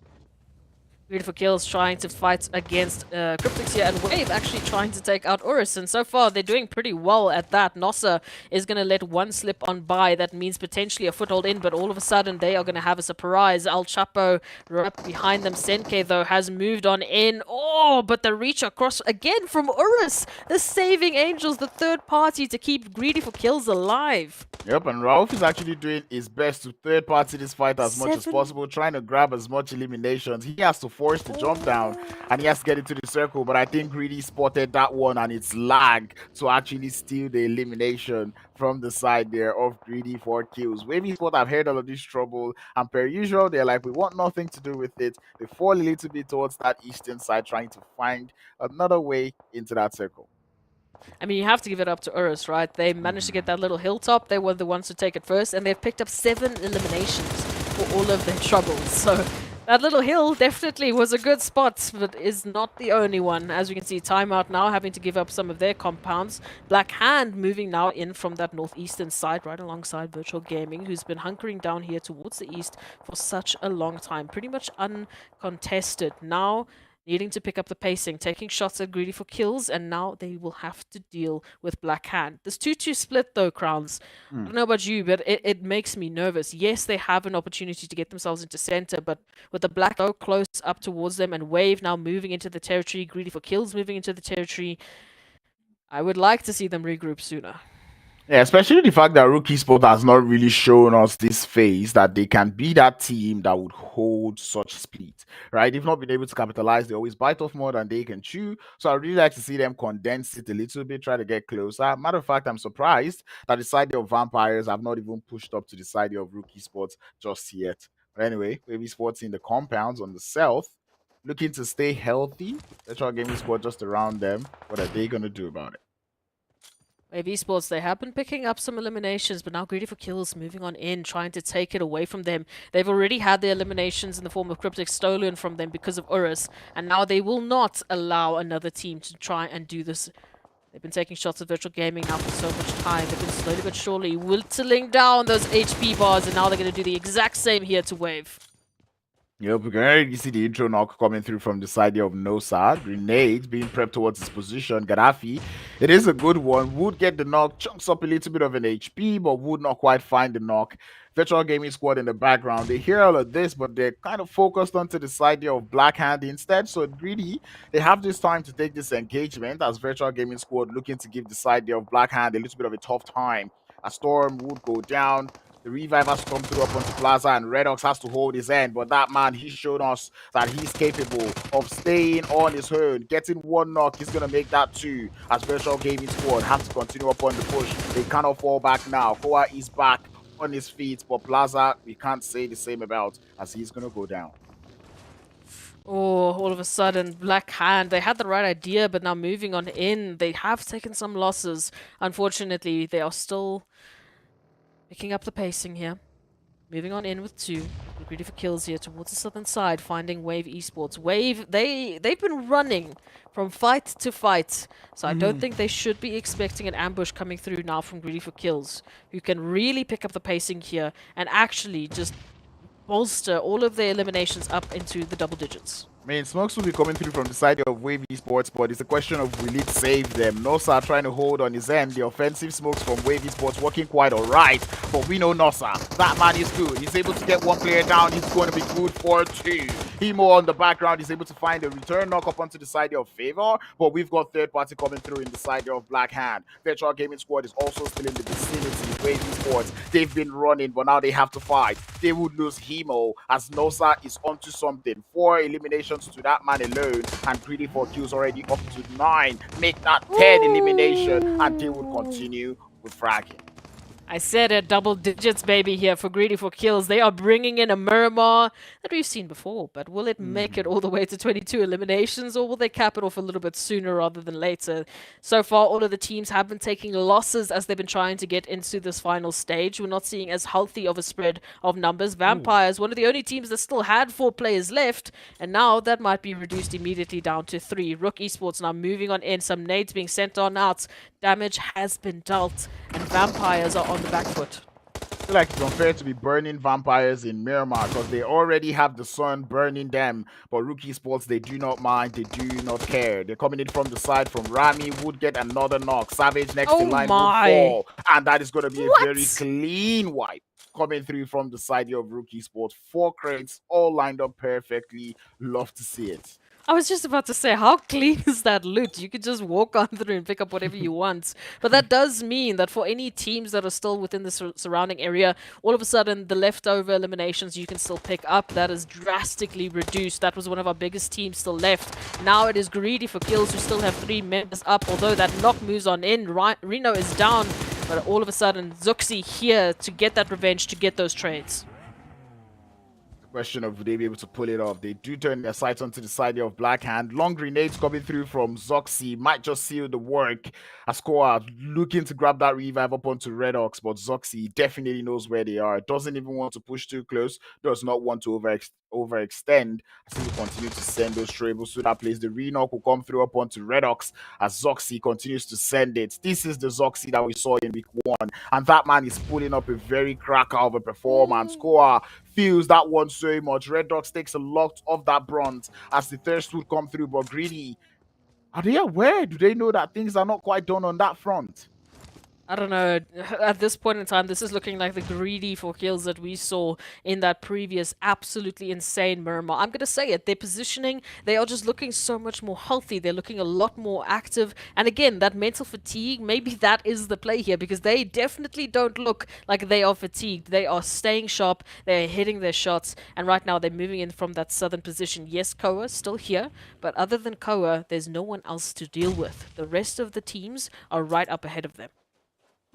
GREEDYFORKILLS trying to fight against CRYPTICS here, and Wave actually trying to take out URUS, and so far they're doing pretty well at that. Nossa is going to let one slip on by. That means potentially a foothold in, but all of a sudden they are going to have a surprise. El Chapo right behind them. Senke, though, has moved on in. Oh, but the reach across again from URUS, the saving angels, the third party to keep GREEDYFORKILLS alive.
Yep, and Rauf is actually doing his best to third party this fight as much as possible, trying to grab as much eliminations. He has to force the jump down, and he has to get into the circle, but I think Greedy spotted that one and it's lag to actually steal the elimination from the side there of GREEDYFORKILLS. Wave Esports have heard all of this trouble, and per usual, they're like, we want nothing to do with it. They fall a little bit towards that eastern side, trying to find another way into that circle.
I mean, you have to give it up to URUS, right? They managed to get that little hilltop. They were the ones to take it first, and they've picked up 7 eliminations for all of their troubles. So that little hill definitely was a good spot, but is not the only one. As we can see, TIMEOUT now having to give up some of their compounds. Black Hand moving now in from that northeastern side, right alongside Virtual Gaming, who's been hunkering down here towards the east for such a long time. Pretty much uncontested. Now needing to pick up the pacing, taking shots at GREEDYFORKILLS, and now they will have to deal with Black Hand. This 2-2 split, though, Crowns, I don't know about you, but it makes me nervous. Yes, they have an opportunity to get themselves into center, but with the Black so close up towards them, and Wave now moving into the territory, GREEDYFORKILLS moving into the territory, I would like to see them regroup sooner.
Yeah, especially the fact that RUKH Esports has not really shown us this phase that they can be that team that would hold such split, right? They've not been able to capitalize. They always bite off more than they can chew. So I really like to see them condense it a little bit, try to get closer. Matter of fact, I'm surprised that the side of Vampires have not even pushed up to the side of RUKH Esports just yet. But anyway, Wave Esports in the compounds on the south, looking to stay healthy. Virtual Gaming Squad just around them. What are they going to do about it?
Wave Esports, they have been picking up some eliminations, but now GREEDYFORKILLS moving on in, trying to take it away from them. They've already had their eliminations in the form of CRYPTICS stolen from them because of URUS, and now they will not allow another team to try and do this. They've been taking shots at Virtual Gaming now for so much time. They've been slowly but surely whittling down those HP bars, and now they're going to do the exact same here to Wave.
Yep, we can already see the intro knock coming through from the side of Nosa. Grenade being prepped towards his position. Gaddafi, it is a good one. Would get the knock, chunks up a little bit of an HP, but would not quite find the knock. Virtual Gaming Squad in the background. They hear all of this, but they're kind of focused onto the side of Black Hand instead. So Greedy, they have this time to take this engagement as Virtual Gaming Squad looking to give the side of Black Hand a little bit of a tough time. A storm would go down. The revive has to come through up onto Plaza, and RUKH has to hold his end. But that man, he showed us that he's capable of staying on his own. Getting one knock, he's going to make that two. As Virtual Gaming Squad have to continue up on the push. They cannot fall back now. Koa is back on his feet, but Plaza, we can't say the same about, as he's going to go down.
Oh, all of a sudden, Black Hand, they had the right idea, but now moving on in, they have taken some losses. Unfortunately, they are still picking up the pacing here. Moving on in with two. Greedy for kills here towards the southern side, finding Wave Esports. Wave, they've been running from fight to fight, so I don't think they should be expecting an ambush coming through now from Greedy for Kills, who can really pick up the pacing here and actually just bolster all of their eliminations up into the double digits.
I mean, smokes will be coming through from the side of Wave Esports, but it's a question of will it save them. Nosa trying to hold on his end. The offensive smokes from Wave Esports working quite alright, but we know Nosa. That man is good. He's able to get one player down. He's going to be good for two. Himo on the background is able to find a return knock up onto the side of Favor, but we've got third party coming through in the side of Black Hand. Virtual Gaming Squad is also still in the vicinity. Wave Esports, they've been running, but now they have to fight. They would lose Himo as Nosa is onto something. 4 eliminations to that man alone, and Greedy for Kills already up to 9. Make that 10 elimination, and they would continue with fragging.
I said it, double digits, baby, here for Greedy for Kills. They are bringing in a Miramar that we've seen before, but will it make it all the way to 22 eliminations, or will they cap it off a little bit sooner rather than later? So far, all of the teams have been taking losses as they've been trying to get into this final stage. We're not seeing as healthy of a spread of numbers. Vampires, one of the only teams that still had 4 players left, and now that might be reduced immediately down to 3. RUKH Esports now moving on in, some nades being sent on out. Damage has been dealt, and Vampires are on the back foot.
I feel like it's unfair to be burning Vampires in Miramar because they already have the sun burning them. But RUKH Esports, they do not mind, they do not care. They're coming in from the side from Rami, would get another knock. Savage next in line will fall, and that is going to be a very clean wipe coming through from the side of RUKH Esports. 4 crates all lined up perfectly. Love to see it.
I was just about to say, how clean is that loot? You could just walk on through and pick up whatever you want. But that does mean that for any teams that are still within the surrounding area, all of a sudden the leftover eliminations you can still pick up. That is drastically reduced. That was one of our biggest teams still left. Now it is Greedy for Kills, who still have 3 members up, although that knock moves on in. Reno is down, but all of a sudden Zuxi here to get that revenge, to get those trades.
Question of would they be able to pull it off. They do turn their sights onto the side of Black Hand. Long grenades coming through from Zoxy might just seal the work. Askoa looking to grab that revive up onto RUKH, but Zoxy definitely knows where they are. Doesn't even want to push too close. Does not want to overextend. I think we continue to send those trables to that place. The Renock will come through up onto RUKH as Zoxy continues to send it. This is the Zoxy that we saw in week 1, and that man is pulling up a very cracker of a performance. Koa feels that one so much. RUKH takes a lot of that bronze as the thirst would come through, but Greedy, are they aware? Do they know that things are not quite done on that front?
I don't know. At this point in time, this is looking like the Greedy for Kills that we saw in that previous absolutely insane Miramar. I'm going to say it. Their positioning, they are just looking so much more healthy. They're looking a lot more active. And again, that mental fatigue, maybe that is the play here, because they definitely don't look like they are fatigued. They are staying sharp. They're hitting their shots. And right now, they're moving in from that southern position. Yes, Koa still here. But other than Koa, there's no one else to deal with. The rest of the teams are right up ahead of them.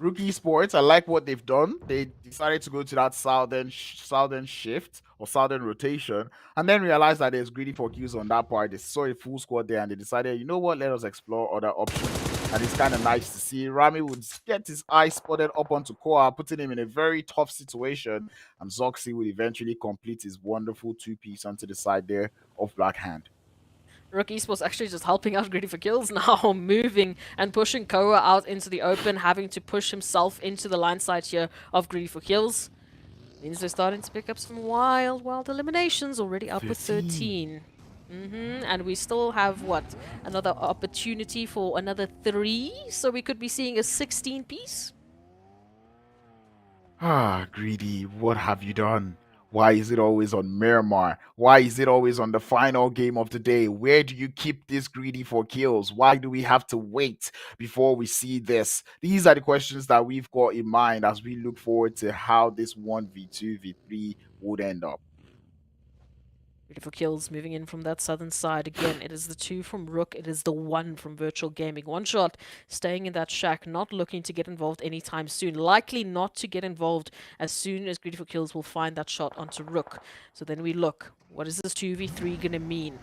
RUKH Esports, I like what they've done. They decided to go to that southern shift or southern rotation, and then realized that there's Greedy for Kills on that part. They saw a full squad there, and they decided, you know what, let us explore other options. And it's kind of nice to see Rami would get his eye spotted up onto Koa, putting him in a very tough situation, and Zoxy would eventually complete his wonderful 2-piece onto the side there of Black Hand.
RUKH Esports actually just helping out Greedy for Kills now, moving and pushing Koa out into the open, having to push himself into the line side here of Greedy for Kills. Means they're starting to pick up some wild eliminations, already up with 13. And we still have, what, another opportunity for another 3, so we could be seeing a 16-piece?
Greedy, what have you done? Why is it always on Miramar? Why is it always on the final game of the day? Where do you keep this greedy for kills? Why do we have to wait before we see this? These are the questions that we've got in mind as we look forward to how this 1v2, v3 would end up.
Beautiful kills moving in from that southern side. Again, it is the 2 from RUKH. It is the 1 from Virtual Gaming. One shot, staying in that shack, not looking to get involved anytime soon. Likely not to get involved as soon as Greedy for Kills will find that shot onto RUKH. So then we look. What is this 2v3 going to mean?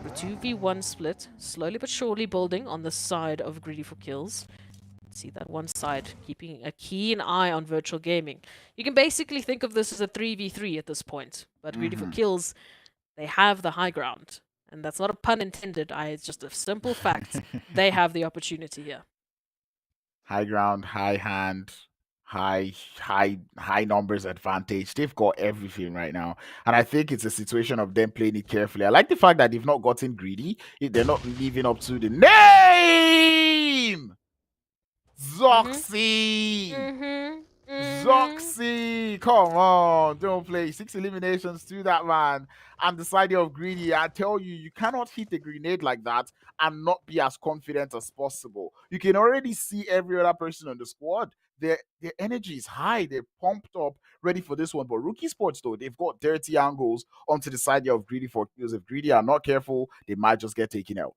The 2v1 split, slowly but surely building on the side of Greedy for Kills. See that one side, keeping a keen eye on Virtual Gaming. You can basically think of this as a 3v3 at this point. But Greedy for Kills, they have the high ground. And that's not a pun intended. It's just a simple fact. They have the opportunity here.
High ground, high hand, high numbers advantage. They've got everything right now. And I think it's a situation of them playing it carefully. I like the fact that they've not gotten greedy. They're not living up to the name. Zoxy. Zoxy, come on, don't play 6 eliminations to that man. And the side of greedy, I tell you, you cannot hit a grenade like that and not be as confident as possible. You can already see every other person on the squad. Their energy is high, they're pumped up, ready for this one. But RUKH Esports, though, they've got dirty angles onto the side of greedy for kills. If greedy are not careful, they might just get taken out.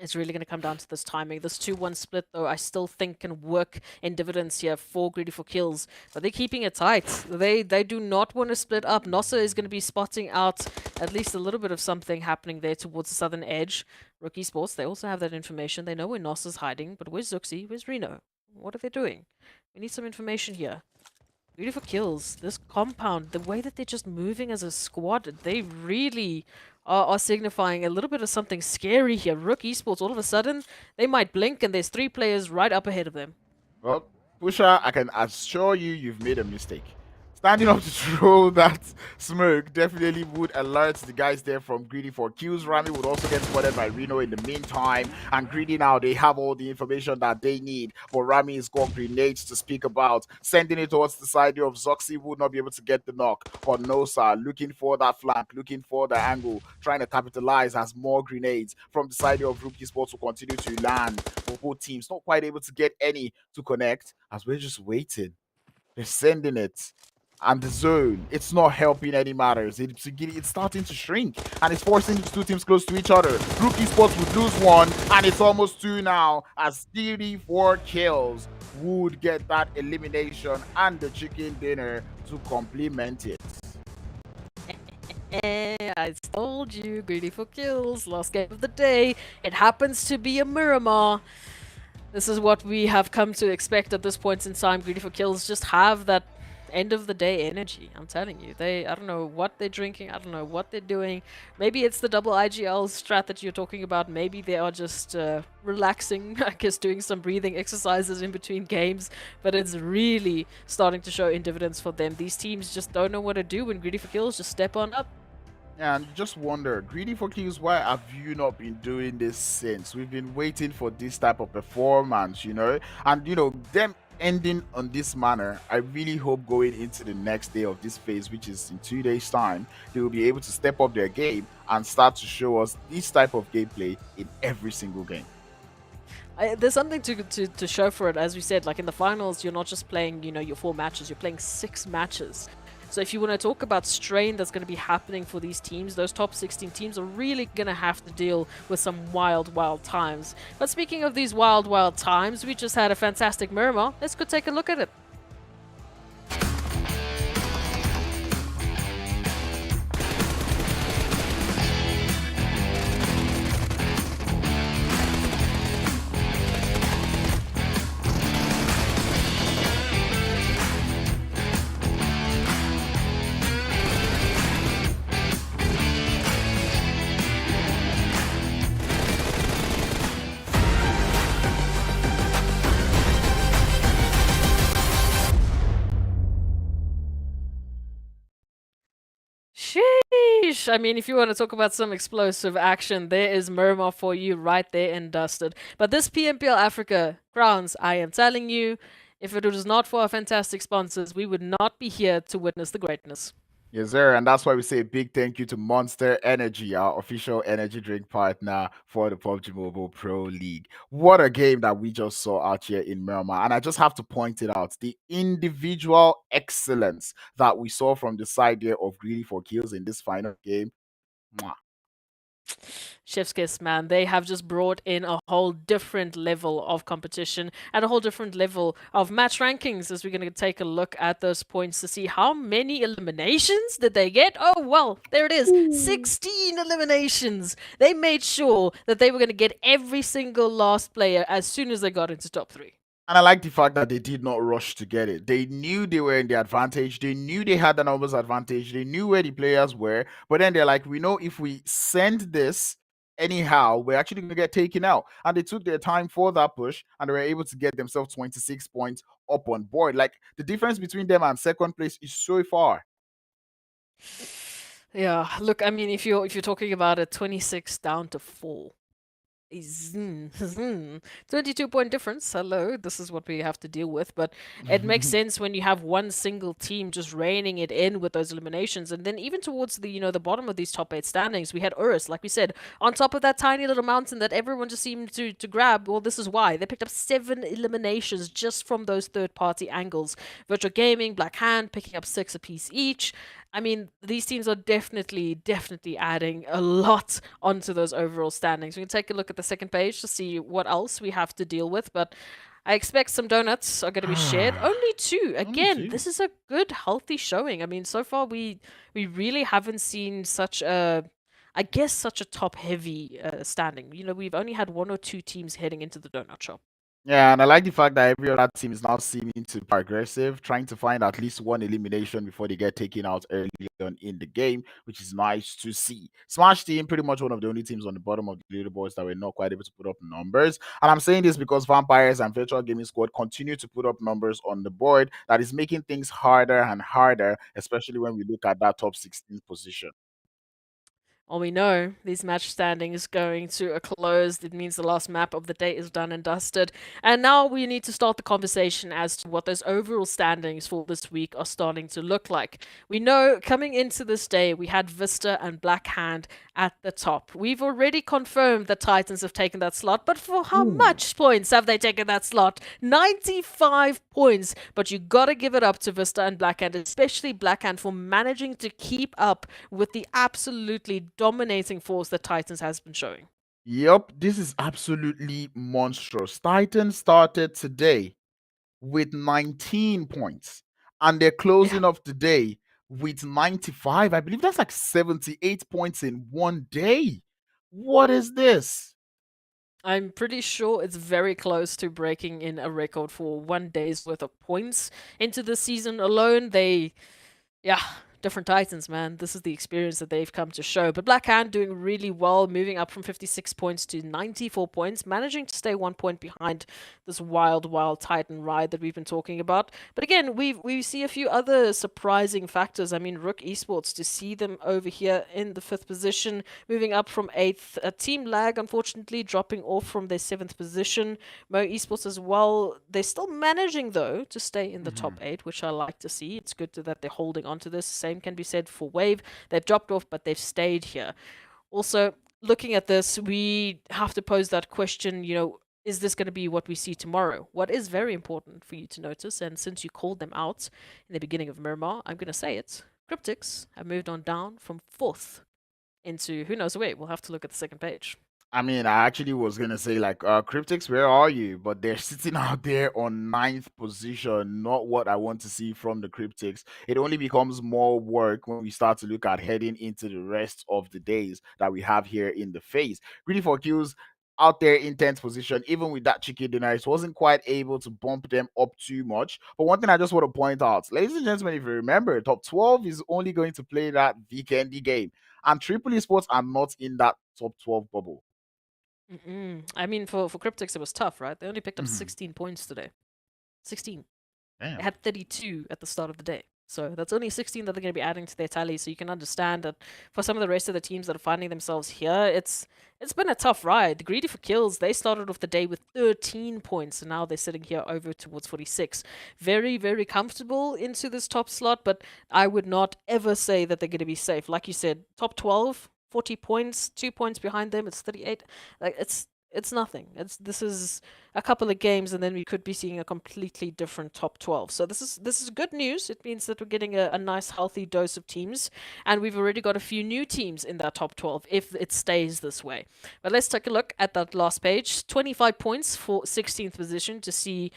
It's really going to come down to this timing. This 2-1 split, though, I still think can work in dividends here for Greedy for Kills. But they're keeping it tight. They do not want to split up. Nossa is going to be spotting out at least a little bit of something happening there towards the southern edge. RUKH Esports, they also have that information. They know where Nossa's hiding. But where's Zuxi? Where's Reno? What are they doing? We need some information here. Greedy for Kills, this compound, the way that they're just moving as a squad, they really are signifying a little bit of something scary here. RUKH Esports, all of a sudden, they might blink and there's 3 players right up ahead of them.
Well, Pusha, I can assure you, you've made a mistake. Standing up to throw that smoke definitely would alert the guys there from Greedy for Kills. Rami would also get spotted by Reno in the meantime. And Greedy now, they have all the information that they need. But Rami has got grenades to speak about. Sending it towards the side of Zoxy would not be able to get the knock. But Nosa looking for that flank, looking for the angle, trying to capitalize as more grenades from the side of RUKH Esports will continue to land for both teams. Not quite able to get any to connect as we're just waiting. They're sending it. And the zone, it's not helping any matters. It's starting to shrink, and it's forcing these 2 teams close to each other. RUKH Esports would lose 1, and it's almost 2 now, as 34 kills would get that elimination and the chicken dinner to complement it.
I told you, Greedy for Kills, last game of the day. It happens to be a Miramar. This is what we have come to expect at this point in time. Greedy for Kills just have that end of the day energy. I'm telling you, I don't know what they're drinking, I don't know what they're doing. Maybe it's the double IGL strat that you're talking about. Maybe they are just relaxing, I guess, doing some breathing exercises in between games. But it's really starting to show in dividends for them. These teams just don't know what to do when Greedy for Kills just step on up.
And you just wonder, Greedy for Kills, why have you not been doing this since? We've been waiting for this type of performance, you know? And, you know, them ending on this manner, I really hope going into the next day of this phase, which is in 2 days' time, they will be able to step up their game and start to show us this type of gameplay in every single game.
There's something to show for it. As we said, like in the finals, you're not just playing, you know, your 4 matches, you're playing 6 matches. So if you want to talk about strain that's going to be happening for these teams, those top 16 teams are really going to have to deal with some wild times. But speaking of these wild times, we just had a fantastic Miramar. Let's go take a look at it. Sheesh! I mean, if you want to talk about some explosive action, there is Miramar for you right there and dusted. But this PMPL Africa crowns, I am telling you, If it was not for our fantastic sponsors, we would not be here to witness the greatness.
Yes, sir. And that's why we say a big thank you to Monster Energy, our official energy drink partner for the PUBG Mobile Pro League. What a game that we just saw out here in Miramar. And I just have to point it out, the individual excellence that we saw from the side here of GREEDYFORKILLS in this final game. Mwah.
Chef's kiss, man. They have just brought in a whole different level of competition and a whole different level of match rankings as we're going to take a look at those points to see how many eliminations did they get. Oh, well, there it is. 16 eliminations. They made sure that they were going to get every single last player as soon as they got into top 3.
And I like the fact that they did not rush to get it. They knew they were in the advantage. They knew they had the numbers advantage. They knew where the players were. But then they're like, we know if we send this anyhow, we're actually going to get taken out. And they took their time for that push, and they were able to get themselves 26 points up on board. Like, the difference between them and second place is so far.
Yeah, look, I mean, if you're talking about a 26 down to 4, 22-point difference. Hello, this is what we have to deal with. But it makes sense when you have one single team just reining it in with those eliminations. And then even towards the the bottom of these top 8 standings, we had URUS, like we said, on top of that tiny little mountain that everyone just seemed to grab. Well, this is why. They picked up 7 eliminations just from those third-party angles. Virtual Gaming, Black Hand picking up 6 apiece each. I mean, these teams are definitely adding a lot onto those overall standings. We can take a look at the second page to see what else we have to deal with, but I expect some donuts are going to be shared. Only 2. Again, this is a good, healthy showing. I mean, so far we really haven't seen such a, I guess, such a top-heavy standing. We've only had 1 or 2 teams heading into the donut shop.
Yeah, and I like the fact that every other team is now seeming to be aggressive, trying to find at least one elimination before they get taken out early on in the game, which is nice to see. Smash Team, pretty much one of the only teams on the bottom of the leaderboards that were not quite able to put up numbers. And I'm saying this because Vampires and Virtual Gaming Squad continue to put up numbers on the board that is making things harder and harder, especially when we look at that top 16 position.
Well, we know these match standings going to a close. It means the last map of the day is done and dusted. And now we need to start the conversation as to what those overall standings for this week are starting to look like. We know coming into this day, we had VISTA and Black Hand at the top. We've already confirmed that Titans have taken that slot, but for how much points have they taken that slot? 95 points. But you gotta give it up to VISTA and Black Hand, especially Black Hand, for managing to keep up with the absolutely dominating force that Titans has been showing.
Yep, this is absolutely monstrous. Titans started today with 19 points, and they're closing off the day with 95. I believe that's like 78 points in one day. What is this?
I'm pretty sure it's very close to breaking in a record for 1 day's worth of points into the season alone. Different Titans, man. This is the experience that they've come to show. But Black Hand doing really well, moving up from 56 points to 94 points, managing to stay 1 point behind this wild Titan ride that we've been talking about. But again, we see a few other surprising factors. I mean, RUKH Esports, to see them over here in the 5th position, moving up from 8th. TEAMLAG, unfortunately, dropping off from their 7th position. MEA Esports as well. They're still managing, though, to stay in the top 8, which I like to see. It's good that they're holding on to this. Same can be said for Wave. They've dropped off, but they've stayed here. Also, looking at this, we have to pose that question, is this going to be what we see tomorrow? What is very important for you to notice, and since you called them out in the beginning of Miramar, I'm going to say it. CRYPTICS have moved on down from 4th into who knows where. We'll have to look at the second page.
I mean, I actually was gonna say like, CRYPTICS, where are you? But they're sitting out there on 9th position. Not what I want to see from the CRYPTICS. It only becomes more work when we start to look at heading into the rest of the days that we have here in the phase. GREEDYFORKILLS out there in 10th position, even with that chicken dinner, it wasn't quite able to bump them up too much. But one thing I just want to point out, ladies and gentlemen, if you remember, top 12 is only going to play that VISTA game, and Triple Esports are not in that top 12 bubble.
I mean, for CRYPTICS, it was tough, right? They only picked up 16 points today. 16.
Damn.
They had 32 at the start of the day. So that's only 16 that they're going to be adding to their tally. So you can understand that for some of the rest of the teams that are finding themselves here, it's been a tough ride. GREEDYFORKILLS, they started off the day with 13 points, and now they're sitting here over towards 46. Very, very comfortable into this top slot, but I would not ever say that they're going to be safe. Like you said, top 12, 40 points, 2 points behind them, it's 38. Like it's nothing. This is a couple of games, and then we could be seeing a completely different top 12. So this is good news. It means that we're getting a nice, healthy dose of teams, and we've already got a few new teams in that top 12 if it stays this way. But let's take a look at that last page. 25 points for 16th position to see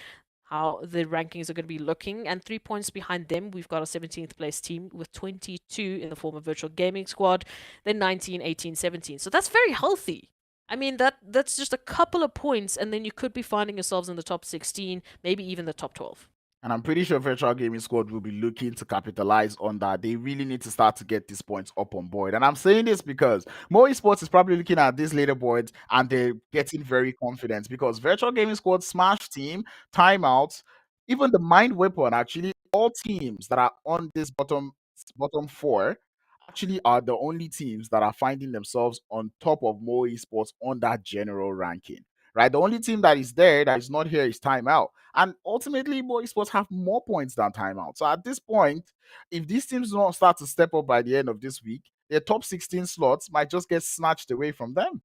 how the rankings are going to be looking, and 3 points behind them we've got a 17th place team with 22 in the form of Virtual Gaming Squad, then 19, 18, 17. So that's very healthy. I mean, that's just a couple of points, and then you could be finding yourselves in the top 16, maybe even the top 12.
And I'm pretty sure Virtual Gaming Squad will be looking to capitalize on that. They really need to start to get these points up on board. And I'm saying this because more Esports is probably looking at these leaderboards and they're getting very confident because Virtual Gaming Squad, Smash Team, Timeout, even the Mind Weapon, actually, all teams that are on this bottom 4 actually are the only teams that are finding themselves on top of more Esports on that general ranking. Right, the only team that is there that is not here is Timeout, and ultimately, more Esports have more points than Timeout. So at this point, if these teams don't start to step up by the end of this week, their top 16 slots might just get snatched away from them.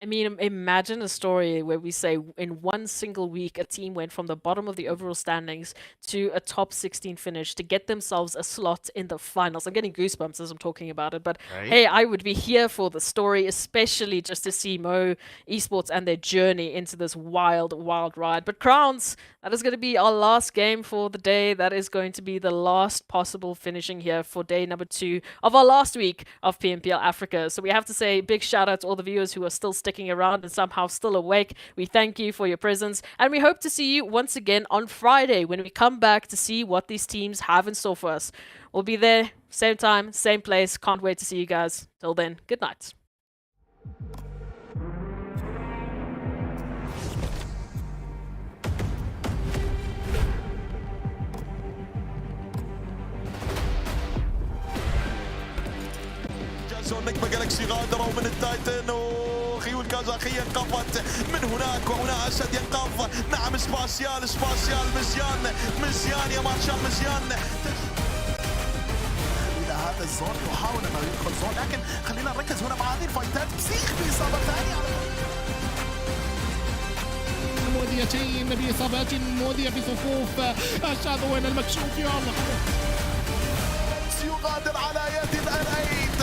I mean, imagine a story where we say in one single week, a team went from the bottom of the overall standings to a top 16 finish to get themselves a slot in the finals. I'm getting goosebumps as I'm talking about it, but
Right.
hey, I would be here for the story, especially just to see Mo Esports and their journey into this wild, wild ride. But Crowns, that is going to be our last game for the day. That is going to be the last possible finishing here for day number 2 of our last week of PMPL Africa. So we have to say big shout out to all the viewers who are still sticking around and somehow still awake. We thank you for your presence, and we hope to see you once again on Friday when we come back to see what these teams have in store for us. We'll be there, same time, same place. Can't wait to see you guys. Till then, good night.
نجمة جالكسي غادروا من التايتن وخيول كازاخية انقفت من هناك وهنا أسد ينقف. نعم سباسيال مزيان يا مارشال مزيان. إلى هذا الزون يحاول أنه يدخل زون، لكن خلينا نركز هنا مع هذه الفايتات. بسيخ بإصابة ثانية
مؤذيتين بإصابات مؤذية في صفوف الشاذوين المكشوف. يا الله،
يغادر على يد الأرأيت